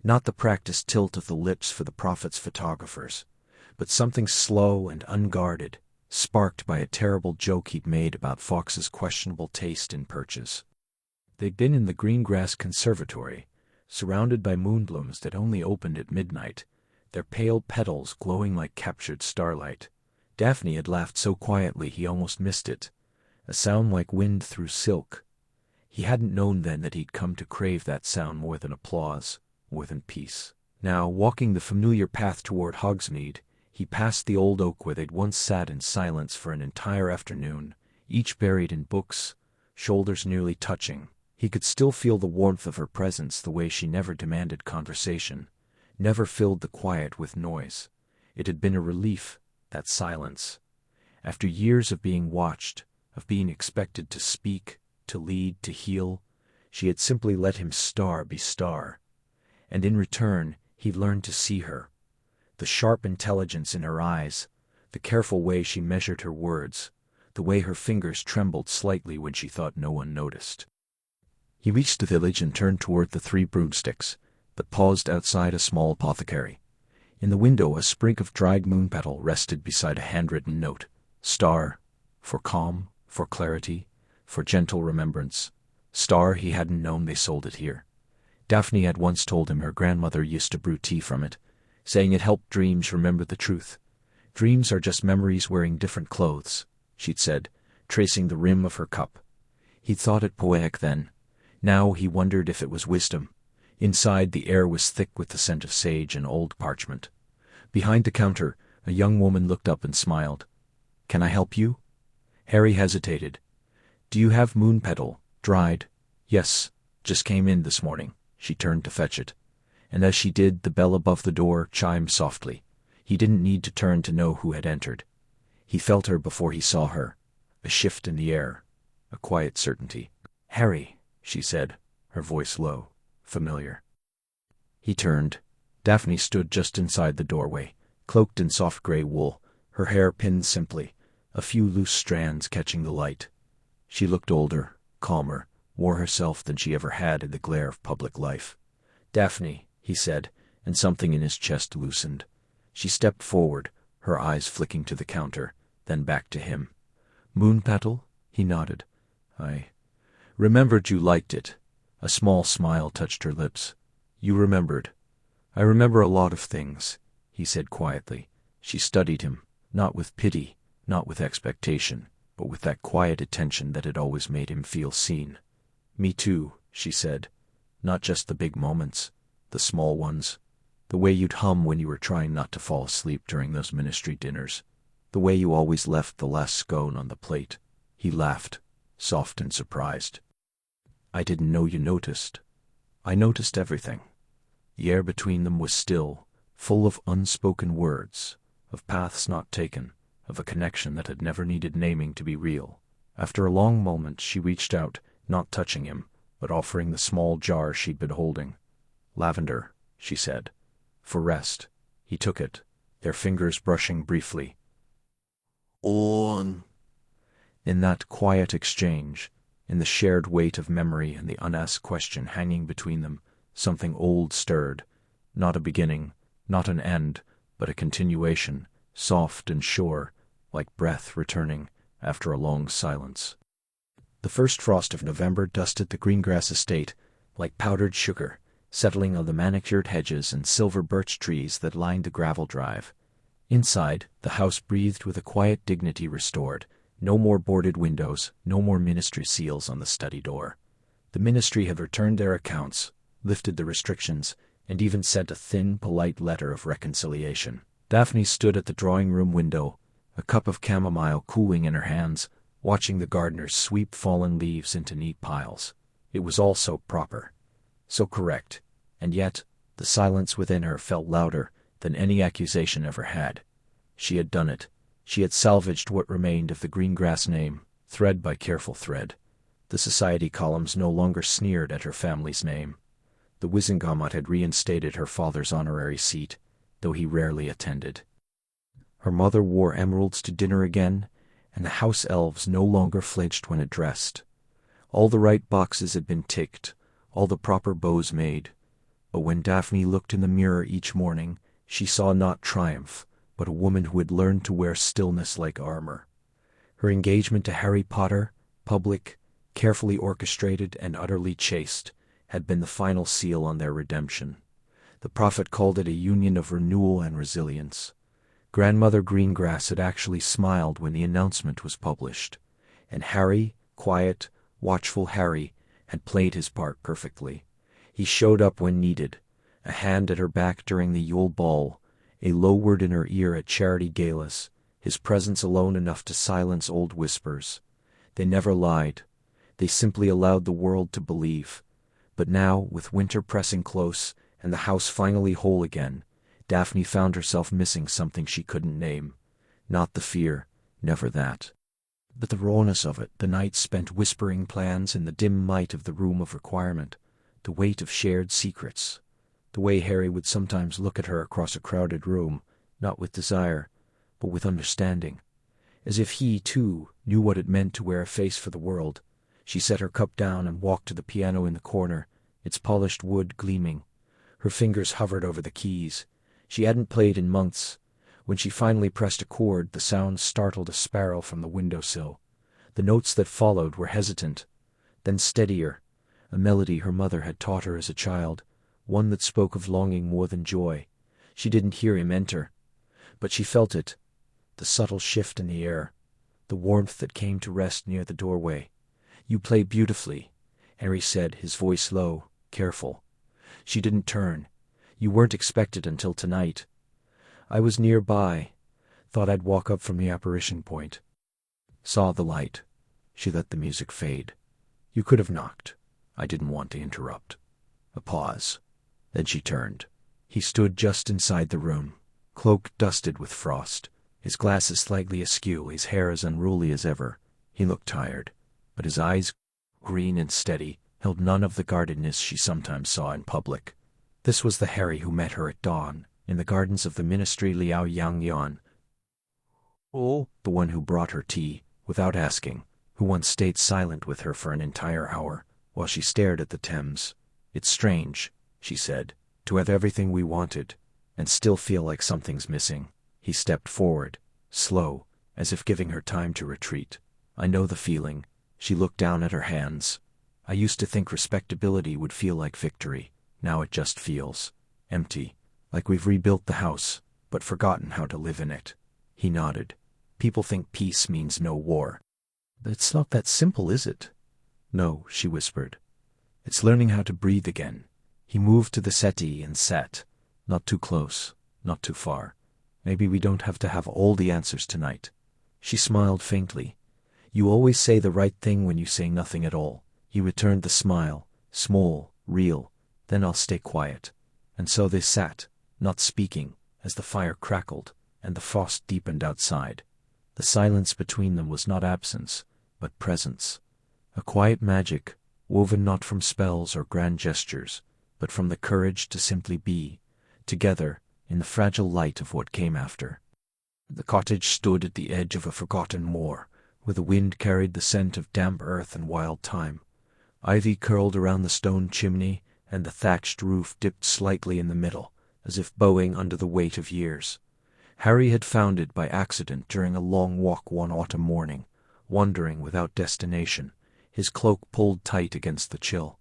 Not the practiced tilt of the lips for the prophet's photographers, but something slow and unguarded, sparked by a terrible joke he'd made about Fox's questionable taste in perches. They'd been in the Greengrass conservatory, surrounded by moonblooms that only opened at midnight, their pale petals glowing like captured starlight. Daphne had laughed so quietly he almost missed it, a sound like wind through silk. He hadn't known then that he'd come to crave that sound more than applause, more than peace. Now, walking the familiar path toward Hogsmeade, he passed the old oak where they'd once sat in silence for an entire afternoon, each buried in books, shoulders nearly touching. He could still feel the warmth of her presence, the way she never demanded conversation, never filled the quiet with noise. It had been a relief, that silence. After years of being watched, of being expected to speak, to lead, to heal, she had simply let him be star. And in return, he learned to see her. The sharp intelligence in her eyes, the careful way she measured her words, the way her fingers trembled slightly when she thought no one noticed. He reached the village and turned toward the 3 broomsticks, but paused outside a small apothecary. In the window a sprig of dried moon petal rested beside a handwritten note. Star, for calm, for clarity, for gentle remembrance. Star, he hadn't known they sold it here. Daphne had once told him her grandmother used to brew tea from it, saying it helped dreams remember the truth. Dreams are just memories wearing different clothes, she'd said, tracing the rim of her cup. He'd thought it poetic then. Now he wondered if it was wisdom. Inside, the air was thick with the scent of sage and old parchment. Behind the counter, a young woman looked up and smiled. "Can I help you?" Harry hesitated. "Do you have moon petal, dried?" "Yes, just came in this morning." She turned to fetch it. And as she did, the bell above the door chimed softly. He didn't need to turn to know who had entered. He felt her before he saw her. A shift in the air. A quiet certainty. "Harry," she said, her voice low, familiar. He turned. Daphne stood just inside the doorway, cloaked in soft gray wool, her hair pinned simply, a few loose strands catching the light. She looked older, calmer, more herself than she ever had in the glare of public life. "Daphne," he said, and something in his chest loosened. She stepped forward, her eyes flicking to the counter, then back to him. "Moon petal?" He nodded. "I remembered you liked it." A small smile touched her lips. "You remembered." "I remember a lot of things," he said quietly. She studied him, not with pity, not with expectation, but with that quiet attention that had always made him feel seen. "Me too," she said. "Not just the big moments, the small ones. The way you'd hum when you were trying not to fall asleep during those ministry dinners. The way you always left the last scone on the plate." He laughed, soft and surprised. "I didn't know you noticed." "I noticed everything." The air between them was still, full of unspoken words, of paths not taken, of a connection that had never needed naming to be real. After a long moment, she reached out, not touching him, but offering the small jar she'd been holding. "Lavender," she said. "For rest." He took it, their fingers brushing briefly. "On." In that quiet exchange, in the shared weight of memory and the unasked question hanging between them, something old stirred. Not a beginning, not an end, but a continuation, soft and sure, like breath returning after a long silence. The first frost of November dusted the Greengrass estate like powdered sugar, settling on the manicured hedges and silver birch trees that lined the gravel drive. Inside, the house breathed with a quiet dignity restored. No more boarded windows, no more ministry seals on the study door. The ministry had returned their accounts, lifted the restrictions, and even sent a thin, polite letter of reconciliation. Daphne stood at the drawing-room window, a cup of chamomile cooling in her hands, watching the gardeners sweep fallen leaves into neat piles. It was all so proper, so correct, and yet the silence within her felt louder than any accusation ever had. She had done it. She had salvaged what remained of the Greengrass name, thread by careful thread. The society columns no longer sneered at her family's name. The Wizengamot had reinstated her father's honorary seat, though he rarely attended. Her mother wore emeralds to dinner again, and the house elves no longer flinched when addressed. All the right boxes had been ticked, all the proper bows made. But when Daphne looked in the mirror each morning, she saw not triumph, but a woman who had learned to wear stillness like armor. Her engagement to Harry Potter, public, carefully orchestrated and utterly chaste, had been the final seal on their redemption. The prophet called it a union of renewal and resilience. Grandmother Greengrass had actually smiled when the announcement was published, and Harry, quiet, watchful Harry, had played his part perfectly. He showed up when needed, a hand at her back during the Yule Ball, a low word in her ear at charity galas, his presence alone enough to silence old whispers. They never lied. They simply allowed the world to believe. But now, with winter pressing close and the house finally whole again, Daphne found herself missing something she couldn't name. Not the fear, never that. But the rawness of it, the nights spent whispering plans in the dim light of the room of requirement, the weight of shared secrets, the way Harry would sometimes look at her across a crowded room, not with desire, but with understanding, as if he, too, knew what it meant to wear a face for the world. She set her cup down and walked to the piano in the corner, its polished wood gleaming. Her fingers hovered over the keys. She hadn't played in months. When she finally pressed a chord, the sound startled a sparrow from the windowsill. The notes that followed were hesitant, then steadier, a melody her mother had taught her as a child, one that spoke of longing more than joy. She didn't hear him enter, but she felt it, the subtle shift in the air, the warmth that came to rest near the doorway. "You play beautifully," Harry said, his voice low, careful. She didn't turn. You weren't expected until tonight. I was nearby. Thought I'd walk up from the apparition point. Saw the light. She let the music fade. You could have knocked. I didn't want to interrupt. A pause. Then she turned. He stood just inside the room, cloak dusted with frost, his glasses slightly askew, his hair as unruly as ever. He looked tired, but his eyes, green and steady, held none of the guardedness she sometimes saw in public. This was the Harry who met her at dawn, in the gardens of the Ministry Liao Yang Yuan. Oh, the one who brought her tea, without asking, who once stayed silent with her for an entire hour, while she stared at the Thames. It's strange, she said, to have everything we wanted, and still feel like something's missing. He stepped forward, slow, as if giving her time to retreat. I know the feeling. She looked down at her hands. I used to think respectability would feel like victory. Now it just feels empty, like we've rebuilt the house, but forgotten how to live in it. He nodded. People think peace means no war. It's not that simple, is it? No, she whispered. It's learning how to breathe again. He moved to the settee and sat. Not too close, not too far. Maybe we don't have to have all the answers tonight. She smiled faintly. You always say the right thing when you say nothing at all. He returned the smile, small, real. Then I'll stay quiet. And so they sat, not speaking, as the fire crackled, and the frost deepened outside. The silence between them was not absence, but presence. A quiet magic, woven not from spells or grand gestures, but from the courage to simply be, together, in the fragile light of what came after. The cottage stood at the edge of a forgotten moor, where the wind carried the scent of damp earth and wild thyme. Ivy curled around the stone chimney, and the thatched roof dipped slightly in the middle, as if bowing under the weight of years. Harry had found it by accident during a long walk one autumn morning, wandering without destination, his cloak pulled tight against the chill.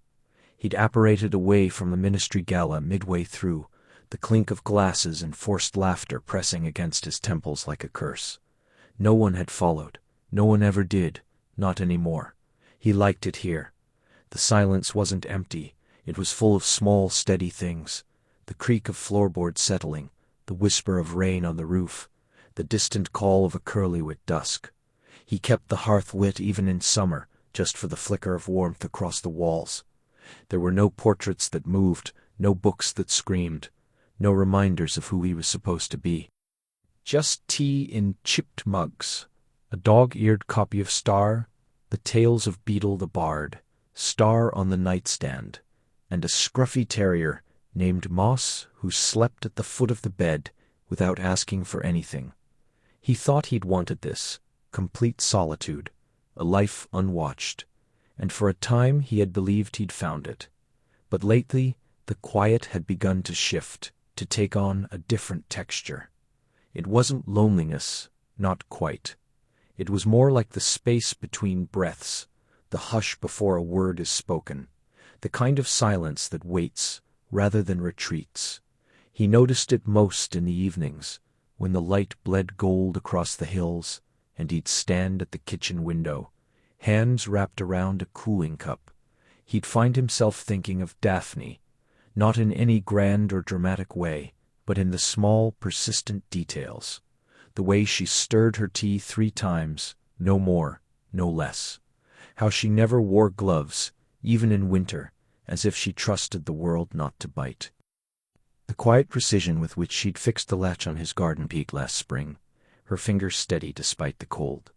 He'd apparated away from the ministry gala midway through, the clink of glasses and forced laughter pressing against his temples like a curse. No one had followed. No one ever did. Not anymore. He liked it here. The silence wasn't empty. It was full of small, steady things. The creak of floorboards settling, the whisper of rain on the roof, the distant call of a curlew at dusk. He kept the hearth lit even in summer, just for the flicker of warmth across the walls. There were no portraits that moved, no books that screamed, no reminders of who he was supposed to be. Just tea in chipped mugs, a dog-eared copy of Star, the Tales of Beetle the Bard, Star on the nightstand, and a scruffy terrier named Moss who slept at the foot of the bed without asking for anything. He thought he'd wanted this, complete solitude, a life unwatched, and for a time he had believed he'd found it. But lately the quiet had begun to shift, to take on a different texture. It wasn't loneliness, not quite. It was more like the space between breaths, the hush before a word is spoken, the kind of silence that waits rather than retreats. He noticed it most in the evenings, when the light bled gold across the hills, and he'd stand at the kitchen window, hands wrapped around a cooling cup. He'd find himself thinking of Daphne, not in any grand or dramatic way, but in the small, persistent details. The way she stirred her tea 3 times, no more, no less. How she never wore gloves, even in winter, as if she trusted the world not to bite. The quiet precision with which she'd fixed the latch on his garden peak last spring, her fingers steady despite the cold.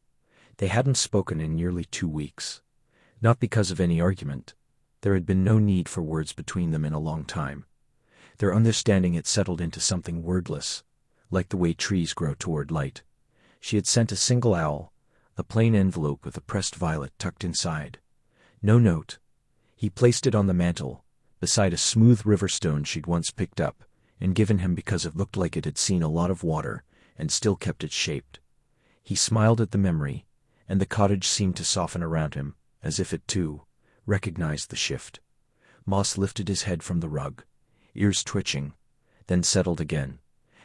They hadn't spoken in nearly 2 weeks. Not because of any argument. There had been no need for words between them in a long time. Their understanding had settled into something wordless, like the way trees grow toward light. She had sent a single owl, a plain envelope with a pressed violet tucked inside. No note. He placed it on the mantel, beside a smooth river stone she'd once picked up and given him because it looked like it had seen a lot of water and still kept its shape. He smiled at the memory, and the cottage seemed to soften around him, as if it, too, recognized the shift. Moss lifted his head from the rug, ears twitching, then settled again.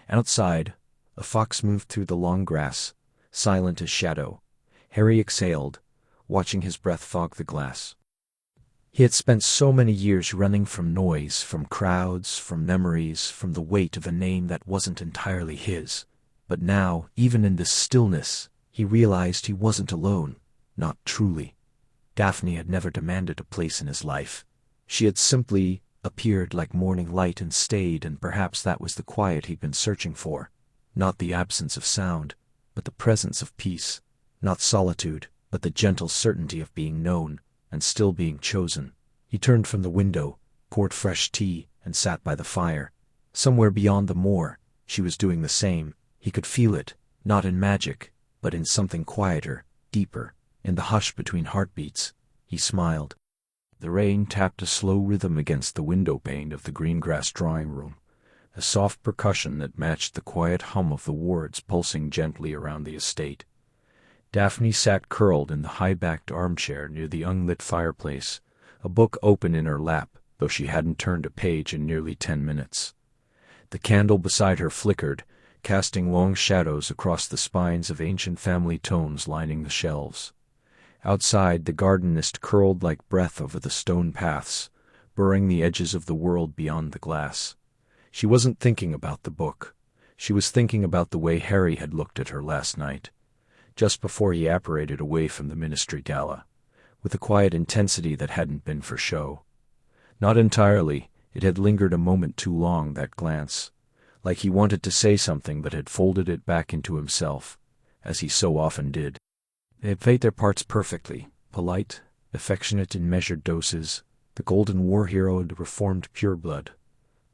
Outside, a fox moved through the long grass, silent as shadow. Harry exhaled, watching his breath fog the glass. He had spent so many years running from noise, from crowds, from memories, from the weight of a name that wasn't entirely his. But now, even in this stillness, he realized he wasn't alone, not truly. Daphne had never demanded a place in his life. She had simply appeared like morning light and stayed, and perhaps that was the quiet he'd been searching for. Not the absence of sound, but the presence of peace. Not solitude, but the gentle certainty of being known, and still being chosen. He turned from the window, poured fresh tea, and sat by the fire. Somewhere beyond the moor, she was doing the same. He could feel it, not in magic, but in something quieter, deeper, in the hush between heartbeats. He smiled. The rain tapped a slow rhythm against the window pane of the Greengrass drawing room, a soft percussion that matched the quiet hum of the wards pulsing gently around the estate. Daphne sat curled in the high-backed armchair near the unlit fireplace, a book open in her lap, though she hadn't turned a page in nearly 10 minutes. The candle beside her flickered, casting long shadows across the spines of ancient family tomes lining the shelves. Outside, the garden mist curled like breath over the stone paths, burring the edges of the world beyond the glass. She wasn't thinking about the book. She was thinking about the way Harry had looked at her last night, just before he apparated away from the ministry gala, with a quiet intensity that hadn't been for show. Not entirely. It had lingered a moment too long, that glance, like he wanted to say something but had folded it back into himself, as he so often did. They had played their parts perfectly, polite, affectionate in measured doses, the golden war hero and reformed pureblood,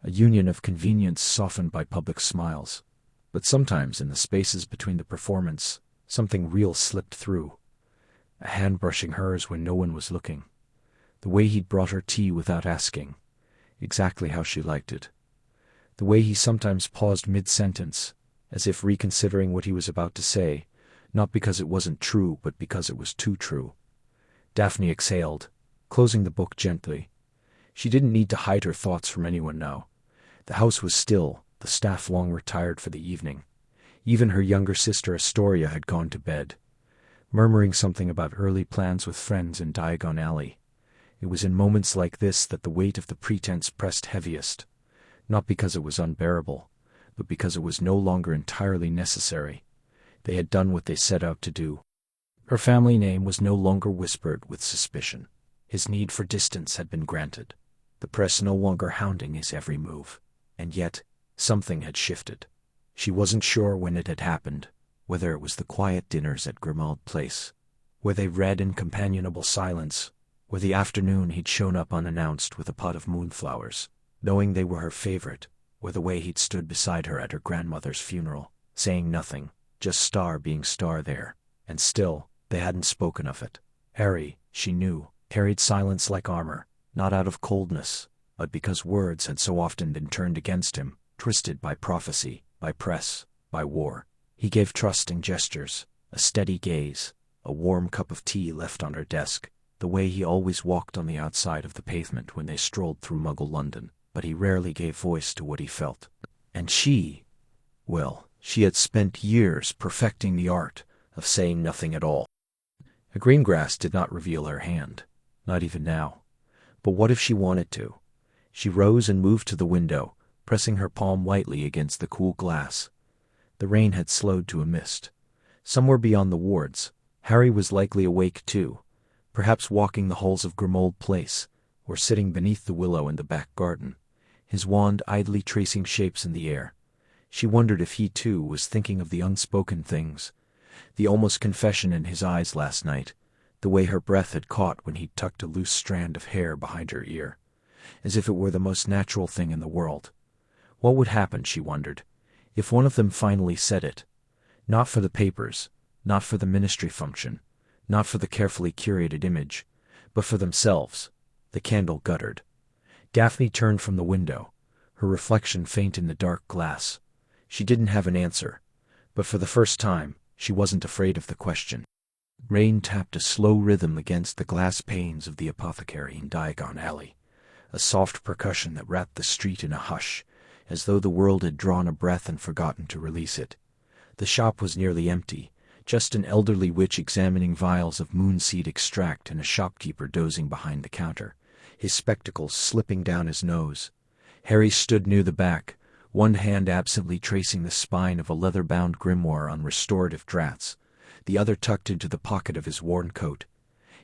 a union of convenience softened by public smiles. But sometimes in the spaces between the performance, something real slipped through. A hand brushing hers when no one was looking. The way he'd brought her tea without asking, exactly how she liked it. The way he sometimes paused mid-sentence, as if reconsidering what he was about to say, not because it wasn't true, but because it was too true. Daphne exhaled, closing the book gently. She didn't need to hide her thoughts from anyone now. The house was still, the staff long retired for the evening. Even her younger sister Astoria had gone to bed, murmuring something about early plans with friends in Diagon Alley. It was in moments like this that the weight of the pretense pressed heaviest, not because it was unbearable, but because it was no longer entirely necessary. They had done what they set out to do. Her family name was no longer whispered with suspicion. His need for distance had been granted, the press no longer hounding his every move. And yet, something had shifted. She wasn't sure when it had happened, whether it was the quiet dinners at Grimmauld Place, where they read in companionable silence, or the afternoon he'd shown up unannounced with a pot of moonflowers, knowing they were her favorite, or the way he'd stood beside her at her grandmother's funeral, saying nothing, just star being star there, and still, they hadn't spoken of it. Harry, she knew, carried silence like armor, not out of coldness, but because words had so often been turned against him, twisted by prophecy, by press, by war. He gave trusting gestures, a steady gaze, a warm cup of tea left on her desk, the way he always walked on the outside of the pavement when they strolled through Muggle London, but he rarely gave voice to what he felt. And she, well, she had spent years perfecting the art of saying nothing at all. A Greengrass did not reveal her hand, not even now. But what if she wanted to? She rose and moved to the window, pressing her palm lightly against the cool glass. The rain had slowed to a mist. Somewhere beyond the wards, Harry was likely awake too, perhaps walking the halls of Grimmauld Place, or sitting beneath the willow in the back garden, his wand idly tracing shapes in the air. She wondered if he too was thinking of the unspoken things, the almost confession in his eyes last night, the way her breath had caught when he'd tucked a loose strand of hair behind her ear, as if it were the most natural thing in the world. What would happen, she wondered, if one of them finally said it? Not for the papers, not for the ministry function, not for the carefully curated image, but for themselves. The candle guttered. Daphne turned from the window, her reflection faint in the dark glass. She didn't have an answer, but for the first time, she wasn't afraid of the question. Rain tapped a slow rhythm against the glass panes of the apothecary in Diagon Alley, a soft percussion that wrapped the street in a hush, as though the world had drawn a breath and forgotten to release it. The shop was nearly empty, just an elderly witch examining vials of moonseed extract and a shopkeeper dozing behind the counter, his spectacles slipping down his nose. Harry stood near the back, one hand absently tracing the spine of a leather-bound grimoire on restorative draughts, the other tucked into the pocket of his worn coat.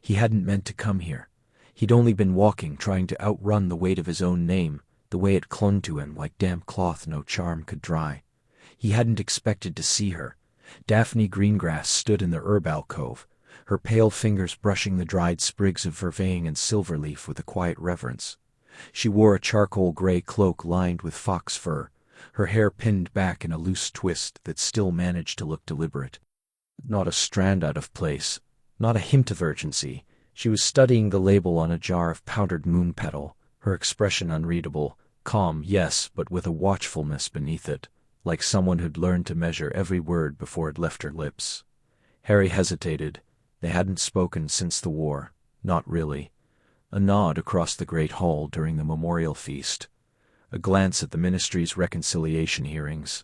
He hadn't meant to come here. He'd only been walking, trying to outrun the weight of his own name, the way it clung to him like damp cloth no charm could dry. He hadn't expected to see her. Daphne Greengrass stood in the herb alcove, her pale fingers brushing the dried sprigs of vervain and silverleaf with a quiet reverence. She wore a charcoal gray cloak lined with fox fur, her hair pinned back in a loose twist that still managed to look deliberate. Not a strand out of place, not a hint of urgency. She was studying the label on a jar of powdered moon petal, her expression unreadable, calm, yes, but with a watchfulness beneath it, like someone who'd learned to measure every word before it left her lips. Harry hesitated. They hadn't spoken since the war. Not really. A nod across the great hall during the memorial feast. A glance at the ministry's reconciliation hearings.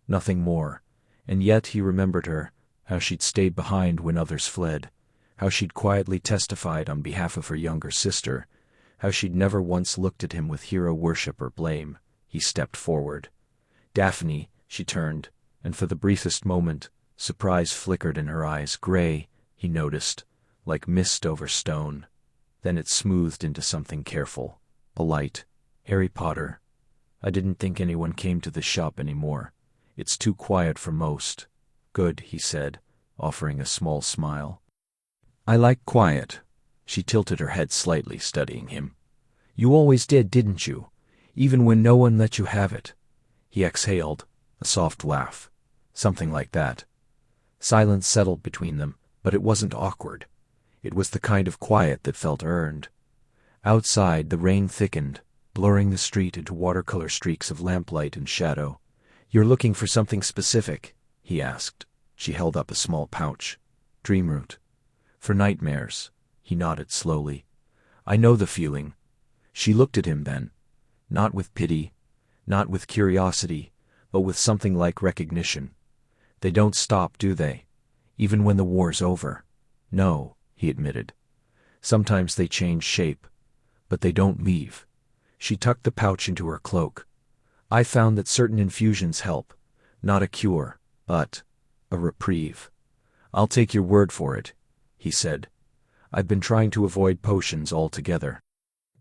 Nothing more. And yet he remembered her, how she'd stayed behind when others fled, how she'd quietly testified on behalf of her younger sister, how she'd never once looked at him with hero worship or blame. He stepped forward. Daphne, she turned, and for the briefest moment, surprise flickered in her eyes, gray, he noticed, like mist over stone. Then it smoothed into something careful, polite. Harry Potter. I didn't think anyone came to this shop anymore. It's too quiet for most. Good, he said, offering a small smile. I like quiet. She tilted her head slightly, studying him. You always did, didn't you? Even when no one let you have it. He exhaled, a soft laugh. Something like that. Silence settled between them, but it wasn't awkward. It was the kind of quiet that felt earned. Outside, the rain thickened, blurring the street into watercolor streaks of lamplight and shadow. You're looking for something specific? He asked. She held up a small pouch. Dreamroot. For nightmares. He nodded slowly. I know the feeling. She looked at him then. Not with pity, not with curiosity, but with something like recognition. They don't stop, do they? Even when the war's over. No, he admitted. Sometimes they change shape, but they don't leave. She tucked the pouch into her cloak. I found that certain infusions help. Not a cure, but a reprieve. I'll take your word for it, he said. I've been trying to avoid potions altogether.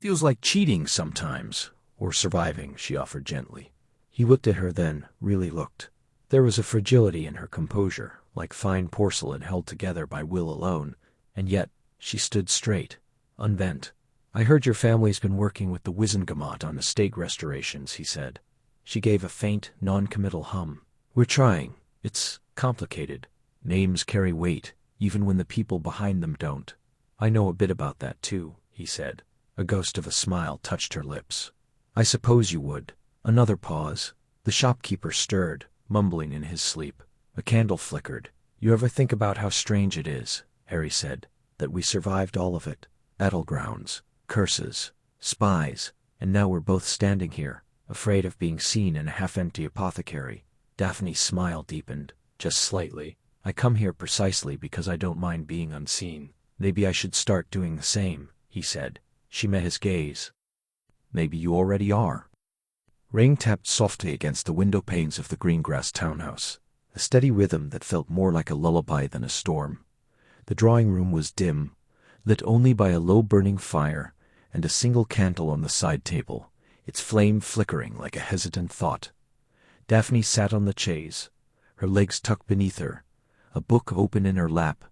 Feels like cheating sometimes, or surviving, she offered gently. He looked at her then, really looked. There was a fragility in her composure, like fine porcelain held together by will alone, and yet she stood straight, unbent. I heard your family's been working with the Wizengamot on estate restorations, he said. She gave a faint, non-committal hum. We're trying. It's complicated. Names carry weight, even when the people behind them don't. I know a bit about that too, he said. A ghost of a smile touched her lips. I suppose you would. Another pause. The shopkeeper stirred, mumbling in his sleep. A candle flickered. You ever think about how strange it is, Harry said, that we survived all of it? Battlegrounds, curses, spies, and now we're both standing here, afraid of being seen in a half-empty apothecary. Daphne's smile deepened, just slightly. I come here precisely because I don't mind being unseen. Maybe I should start doing the same, he said. She met his gaze. Maybe you already are. Rain tapped softly against the window panes of the Greengrass townhouse, a steady rhythm that felt more like a lullaby than a storm. The drawing room was dim, lit only by a low-burning fire and a single candle on the side table, its flame flickering like a hesitant thought. Daphne sat on the chaise, her legs tucked beneath her, a book open in her lap,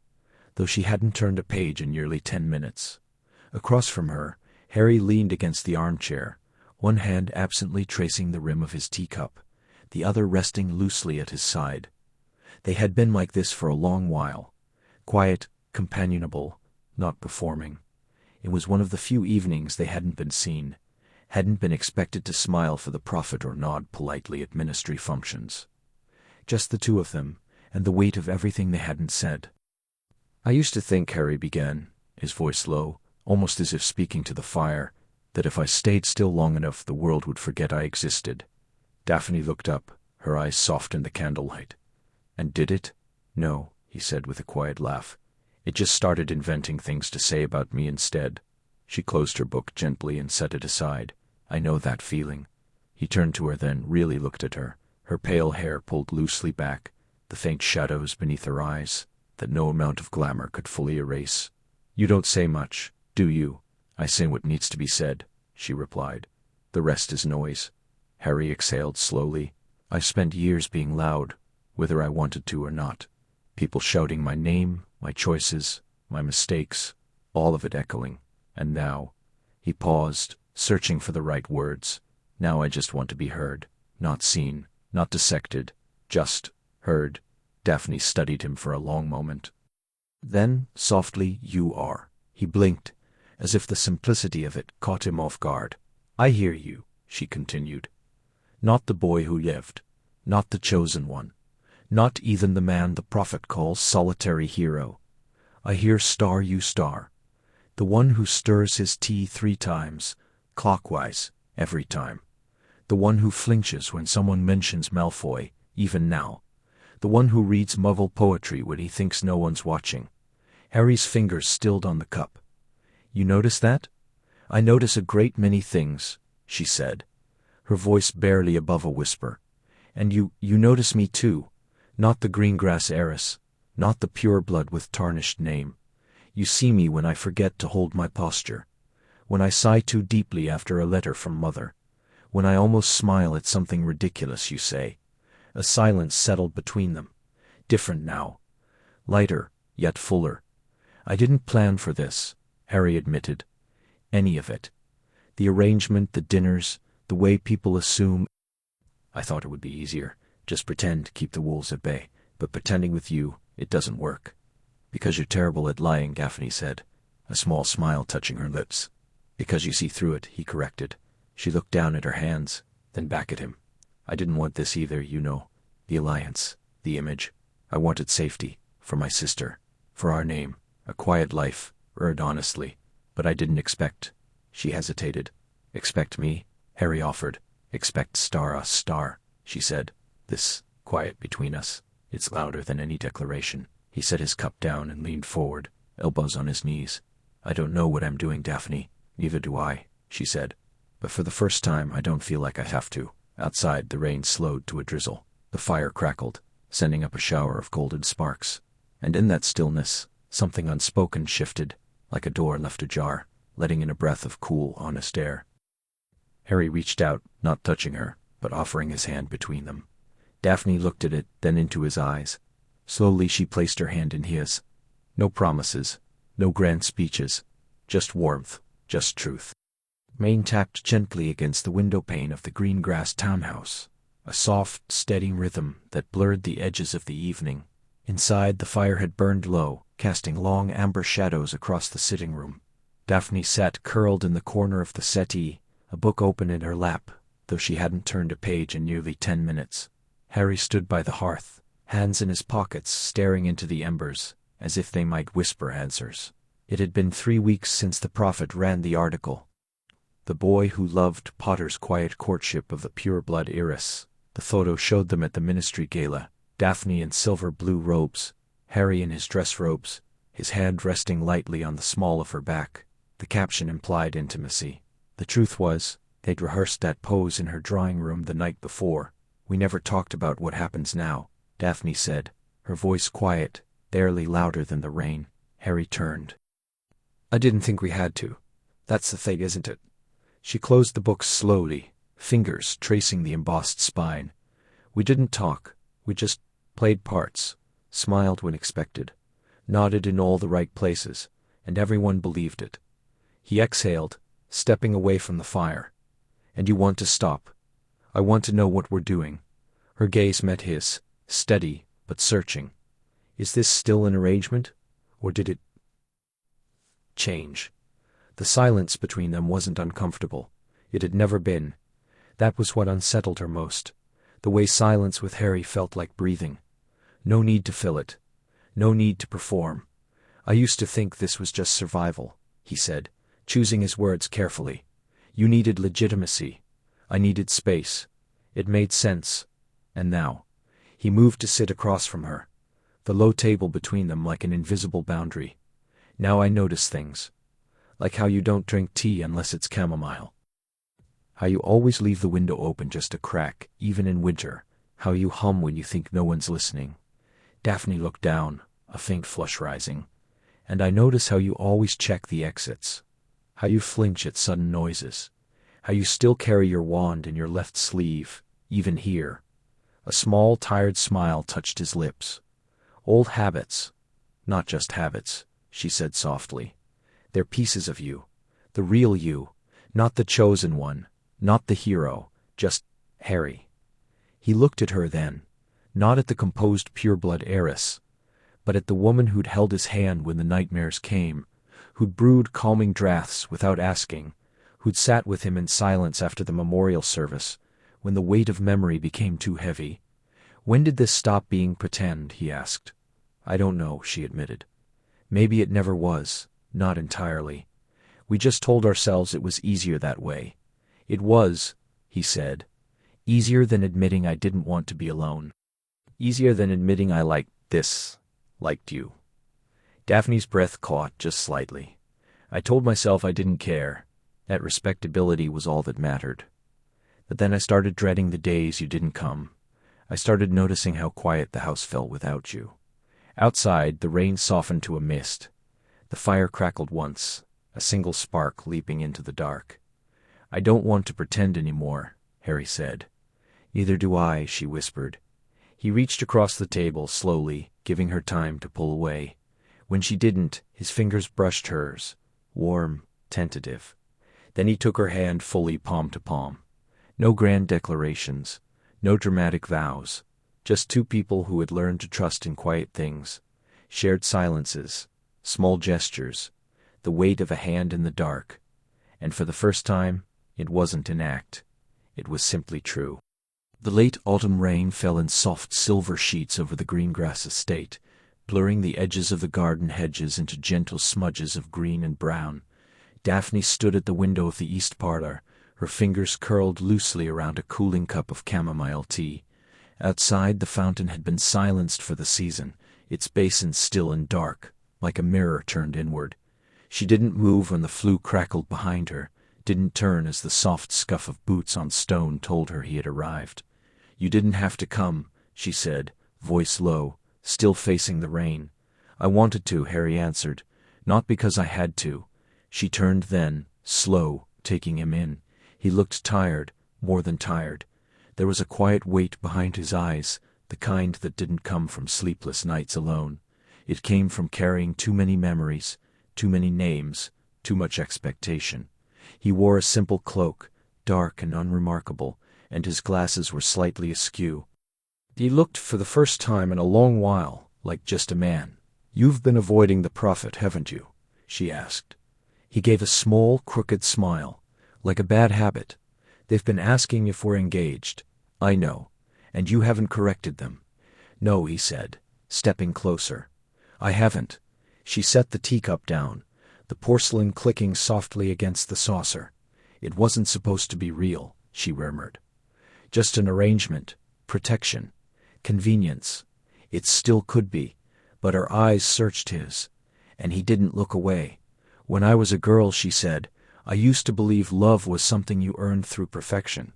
though she hadn't turned a page in nearly 10 minutes. Across from her, Harry leaned against the armchair, one hand absently tracing the rim of his teacup, the other resting loosely at his side. They had been like this for a long while, quiet, companionable, not performing. It was one of the few evenings they hadn't been seen, hadn't been expected to smile for the prophet or nod politely at ministry functions. Just the two of them, and the weight of everything they hadn't said. I used to think, Harry began, his voice low, almost as if speaking to the fire, that if I stayed still long enough the world would forget I existed. Daphne looked up, her eyes soft in the candlelight. And did it? No, he said with a quiet laugh. It just started inventing things to say about me instead. She closed her book gently and set it aside. I know that feeling. He turned to her then, really looked at her, her pale hair pulled loosely back, the faint shadows beneath her eyes that no amount of glamour could fully erase. You don't say much, do you? I say what needs to be said, she replied. The rest is noise. Harry exhaled slowly. I spent years being loud, whether I wanted to or not. People shouting my name, my choices, my mistakes, all of it echoing. And now, he paused, searching for the right words. Now I just want to be heard, not seen, not dissected, just heard. Daphne studied him for a long moment. Then, softly, you are. He blinked, as if the simplicity of it caught him off guard. I hear you, she continued. Not the boy who lived, not the chosen one, not even the man the prophet calls solitary hero. I hear star you star, the one who stirs his tea 3 times, clockwise, every time. The one who flinches when someone mentions Malfoy, even now. The one who reads Muggle poetry when he thinks no one's watching. Harry's fingers stilled on the cup. You notice that? I notice a great many things, she said, her voice barely above a whisper. And you notice me too, not the Greengrass heiress, not the pureblood with tarnished name. You see me when I forget to hold my posture, when I sigh too deeply after a letter from Mother, when I almost smile at something ridiculous you say. A silence settled between them, different now, lighter, yet fuller. I didn't plan for this, Harry admitted. Any of it. The arrangement, the dinners, the way people assume. I thought it would be easier, just pretend to keep the wolves at bay, but pretending with you, it doesn't work. Because you're terrible at lying, Daphne said, a small smile touching her lips. Because you see through it, he corrected. She looked down at her hands, then back at him. I didn't want this either, you know. The alliance, the image. I wanted safety, for my sister, for our name, a quiet life, erred honestly. But I didn't expect. She hesitated. Expect me? Harry offered. Expect us star, she said. This, quiet between us, it's louder than any declaration. He set his cup down and leaned forward, elbows on his knees. I don't know what I'm doing, Daphne. Neither do I, she said. But for the first time, I don't feel like I have to. Outside, the rain slowed to a drizzle. The fire crackled, sending up a shower of golden sparks. And in that stillness, something unspoken shifted, like a door left ajar, letting in a breath of cool, honest air. Harry reached out, not touching her, but offering his hand between them. Daphne looked at it, then into his eyes. Slowly she placed her hand in his. No promises, no grand speeches, just warmth, just truth. Rain tapped gently against the windowpane of the Greengrass townhouse, a soft, steady rhythm that blurred the edges of the evening. Inside, the fire had burned low, casting long amber shadows across the sitting room. Daphne sat curled in the corner of the settee, a book open in her lap, though she hadn't turned a page in nearly 10 minutes. Harry stood by the hearth, hands in his pockets, staring into the embers, as if they might whisper answers. It had been 3 weeks since the prophet ran the article. The boy who loved Potter's quiet courtship of the pure-blood heiress. The photo showed them at the ministry gala, Daphne in silver-blue robes, Harry in his dress robes, his hand resting lightly on the small of her back. The caption implied intimacy. The truth was, they'd rehearsed that pose in her drawing room the night before. We never talked about what happens now, Daphne said, her voice quiet, barely louder than the rain. Harry turned. I didn't think we had to. That's the thing, isn't it? She closed the book slowly, fingers tracing the embossed spine. We didn't talk. We just played parts, smiled when expected, nodded in all the right places, and everyone believed it. He exhaled, stepping away from the fire. And you want to stop. I want to know what we're doing. Her gaze met his, steady, but searching. Is this still an arrangement? Or did it change? The silence between them wasn't uncomfortable. It had never been. That was what unsettled her most. The way silence with Harry felt like breathing. No need to fill it. No need to perform. I used to think this was just survival, he said, choosing his words carefully. You needed legitimacy. I needed space. It made sense. And now, he moved to sit across from her, the low table between them like an invisible boundary. Now I notice things. Like how you don't drink tea unless it's chamomile. How you always leave the window open just a crack, even in winter. How you hum when you think no one's listening. Daphne looked down, a faint flush rising. And I notice how you always check the exits. How you flinch at sudden noises. How you still carry your wand in your left sleeve, even here. A small, tired smile touched his lips. Old habits. Not just habits, she said softly. They're pieces of you. The real you. Not the chosen one. Not the hero. Just Harry. He looked at her then. Not at the composed pureblood heiress, but at the woman who'd held his hand when the nightmares came, who'd brewed calming draughts without asking, who'd sat with him in silence after the memorial service, when the weight of memory became too heavy. When did this stop being pretend, he asked. I don't know, she admitted. Maybe it never was, not entirely. We just told ourselves it was easier that way. It was, he said, easier than admitting I didn't want to be alone. Easier than admitting I liked you. Daphne's breath caught just slightly. I told myself I didn't care, that respectability was all that mattered. But then I started dreading the days you didn't come. I started noticing how quiet the house felt without you. Outside, the rain softened to a mist. The fire crackled once, a single spark leaping into the dark. I don't want to pretend anymore, Harry said. Neither do I, she whispered. He reached across the table slowly, giving her time to pull away. When she didn't, his fingers brushed hers, warm, tentative. Then he took her hand fully palm to palm. No grand declarations, no dramatic vows, just two people who had learned to trust in quiet things, shared silences, small gestures, the weight of a hand in the dark. And for the first time, it wasn't an act. It was simply true. The late autumn rain fell in soft silver sheets over the Greengrass estate, blurring the edges of the garden hedges into gentle smudges of green and brown. Daphne stood at the window of the east parlor, her fingers curled loosely around a cooling cup of chamomile tea. Outside, the fountain had been silenced for the season, its basin still and dark, like a mirror turned inward. She didn't move when the flue crackled behind her, didn't turn as the soft scuff of boots on stone told her he had arrived. You didn't have to come, she said, voice low, still facing the rain. I wanted to, Harry answered, not because I had to. She turned then, slow, taking him in. He looked tired, more than tired. There was a quiet weight behind his eyes, the kind that didn't come from sleepless nights alone. It came from carrying too many memories, too many names, too much expectation. He wore a simple cloak, dark and unremarkable, and his glasses were slightly askew. He looked for the first time in a long while like just a man. You've been avoiding the prophet, haven't you? She asked. He gave a small, crooked smile, like a bad habit. They've been asking if we're engaged. I know. And you haven't corrected them. No, he said, stepping closer. I haven't. She set the teacup down, the porcelain clicking softly against the saucer. It wasn't supposed to be real, she murmured. Just an arrangement, protection, convenience. It still could be, but her eyes searched his, and he didn't look away. When I was a girl, she said, I used to believe love was something you earned through perfection,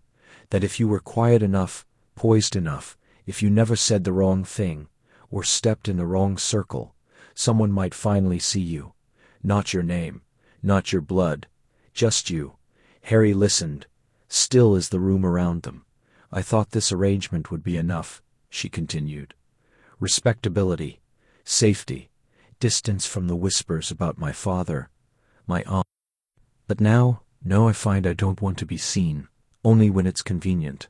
that if you were quiet enough, poised enough, if you never said the wrong thing, or stepped in the wrong circle, someone might finally see you. Not your name, not your blood, just you. Harry listened, still as the room around them. I thought this arrangement would be enough, she continued. Respectability, safety, distance from the whispers about my father, my aunt. But now I find I don't want to be seen, only when it's convenient.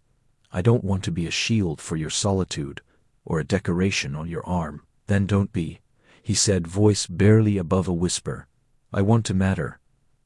I don't want to be a shield for your solitude, or a decoration on your arm. Then don't be, he said, voice barely above a whisper. I want to matter,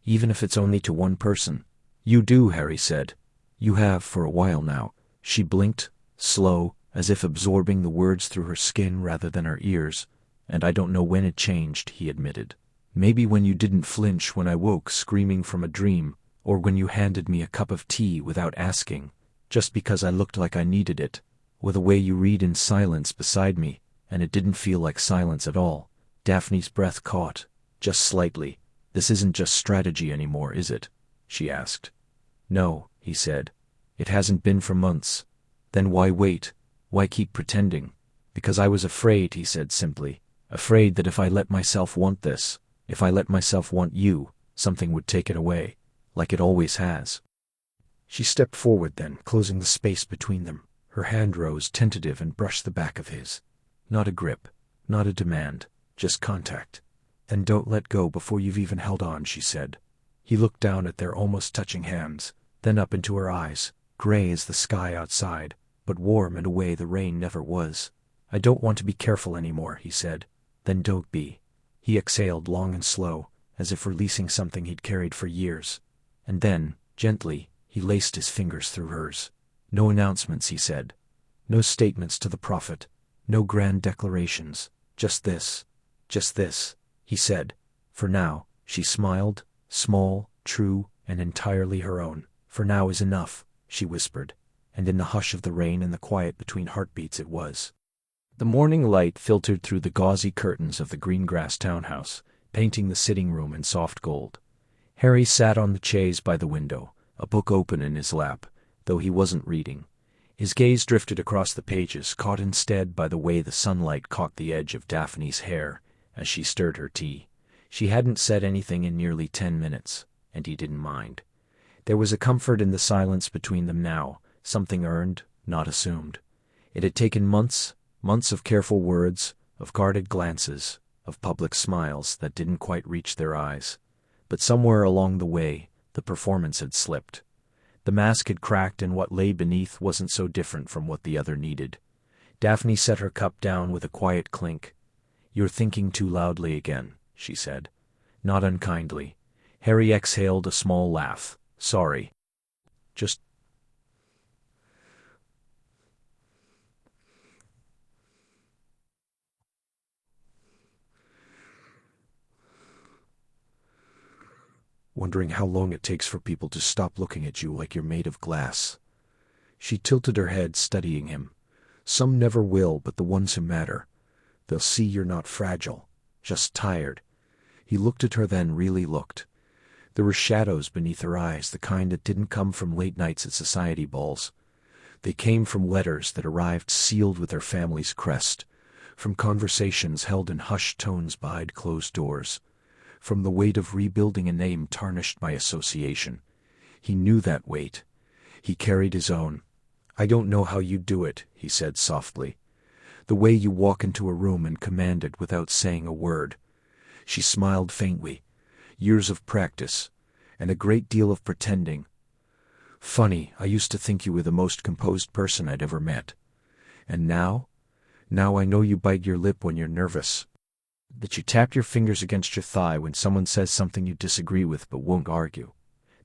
even if it's only to one person. You do, Harry said. You have for a while now. She blinked, slow, as if absorbing the words through her skin rather than her ears. And I don't know when it changed, he admitted. Maybe when you didn't flinch when I woke screaming from a dream, or when you handed me a cup of tea without asking, just because I looked like I needed it, or the way you read in silence beside me, and it didn't feel like silence at all. Daphne's breath caught, just slightly, "This isn't just strategy anymore, is it?" she asked. "No," he said. "It hasn't been for months." "Then why wait? Why keep pretending?" "Because I was afraid," he said simply. "Afraid that if I let myself want this, if I let myself want you, something would take it away, like it always has." She stepped forward then, closing the space between them. Her hand rose, tentative, and brushed the back of his. Not a grip, not a demand, just contact. "Then don't let go before you've even held on," she said. He looked down at their almost touching hands, then up into her eyes, gray as the sky outside, but warm in a way the rain never was. "I don't want to be careful anymore," he said. "Then don't be." He exhaled long and slow, as if releasing something he'd carried for years. And then, gently, he laced his fingers through hers. "No announcements," he said. "No statements to the prophet. No grand declarations. Just this. Just this," he said. "For now," she smiled, small, true, and entirely her own. "For now is enough," she whispered. And in the hush of the rain and the quiet between heartbeats it was. The morning light filtered through the gauzy curtains of the Greengrass townhouse, painting the sitting room in soft gold. Harry sat on the chaise by the window, a book open in his lap, though he wasn't reading. His gaze drifted across the pages, caught instead by the way the sunlight caught the edge of Daphne's hair as she stirred her tea. She hadn't said anything in nearly 10 minutes, and he didn't mind. There was a comfort in the silence between them now, something earned, not assumed. It had taken months of careful words, of guarded glances, of public smiles that didn't quite reach their eyes. But somewhere along the way, the performance had slipped. The mask had cracked, and what lay beneath wasn't so different from what the other needed. Daphne set her cup down with a quiet clink. "You're thinking too loudly again," she said. Not unkindly. Harry exhaled a small laugh. "Sorry. Just wondering how long it takes for people to stop looking at you like you're made of glass." She tilted her head, studying him. "Some never will, but the ones who matter. They'll see you're not fragile, just tired." He looked at her then, really looked. There were shadows beneath her eyes, the kind that didn't come from late nights at society balls. They came from letters that arrived sealed with her family's crest, from conversations held in hushed tones behind closed doors, from the weight of rebuilding a name tarnished by association. He knew that weight. He carried his own. "I don't know how you do it," he said softly. "The way you walk into a room and command it without saying a word." She smiled faintly. "Years of practice, and a great deal of pretending. Funny, I used to think you were the most composed person I'd ever met. And now I know you bite your lip when you're nervous. That you tap your fingers against your thigh when someone says something you disagree with but won't argue.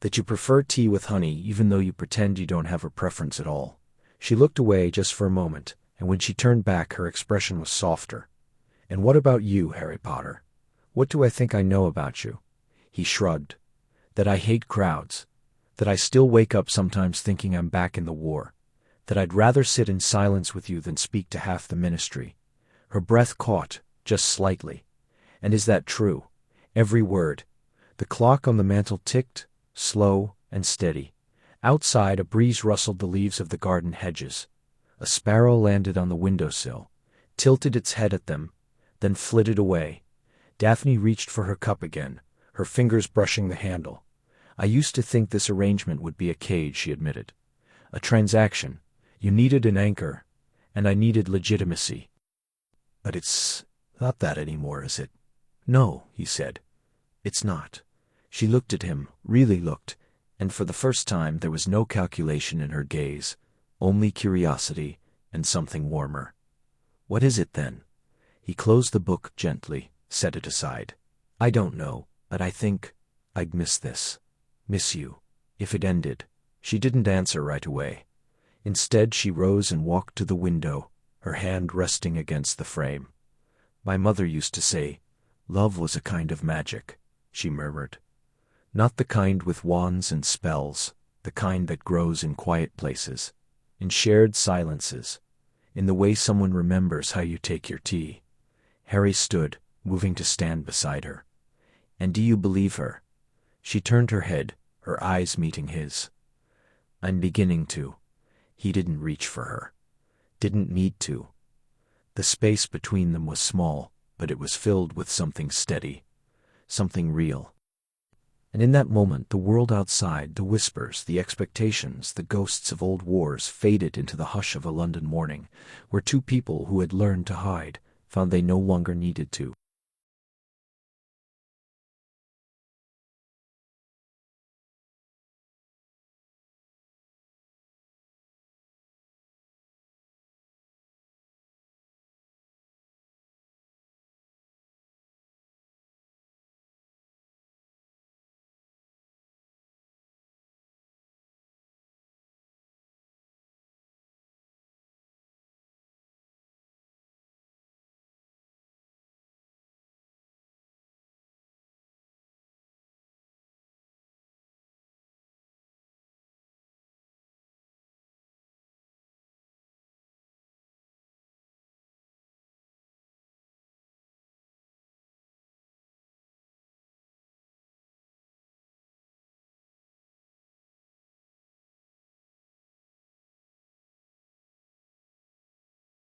That you prefer tea with honey even though you pretend you don't have a preference at all." She looked away just for a moment, and when she turned back her expression was softer. "And what about you, Harry Potter? What do I think I know about you?" He shrugged. "That I hate crowds. That I still wake up sometimes thinking I'm back in the war. That I'd rather sit in silence with you than speak to half the ministry." Her breath caught, just slightly. "And is that true? Every word?" The clock on the mantel ticked, slow and steady. Outside, a breeze rustled the leaves of the garden hedges. A sparrow landed on the windowsill, tilted its head at them, then flitted away. Daphne reached for her cup again, her fingers brushing the handle. "I used to think this arrangement would be a cage," she admitted. "A transaction. You needed an anchor, and I needed legitimacy. But it's not that anymore, is it?" "No," he said. "It's not." She looked at him, really looked, and for the first time there was no calculation in her gaze, only curiosity and something warmer. "What is it, then?" He closed the book gently, set it aside. "I don't know, but I think I'd miss this. Miss you. If it ended." She didn't answer right away. Instead, she rose and walked to the window, her hand resting against the frame. "My mother used to say, love was a kind of magic," she murmured. "Not the kind with wands and spells, the kind that grows in quiet places, in shared silences, in the way someone remembers how you take your tea." Harry stood, moving to stand beside her. And do you believe her? She turned her head, her eyes meeting his. I'm beginning to. He didn't reach for her. Didn't need to. The space between them was small, but it was filled with something steady, something real. And in that moment, the world outside, the whispers, the expectations, the ghosts of old wars faded into the hush of a London morning, where two people who had learned to hide found they no longer needed to.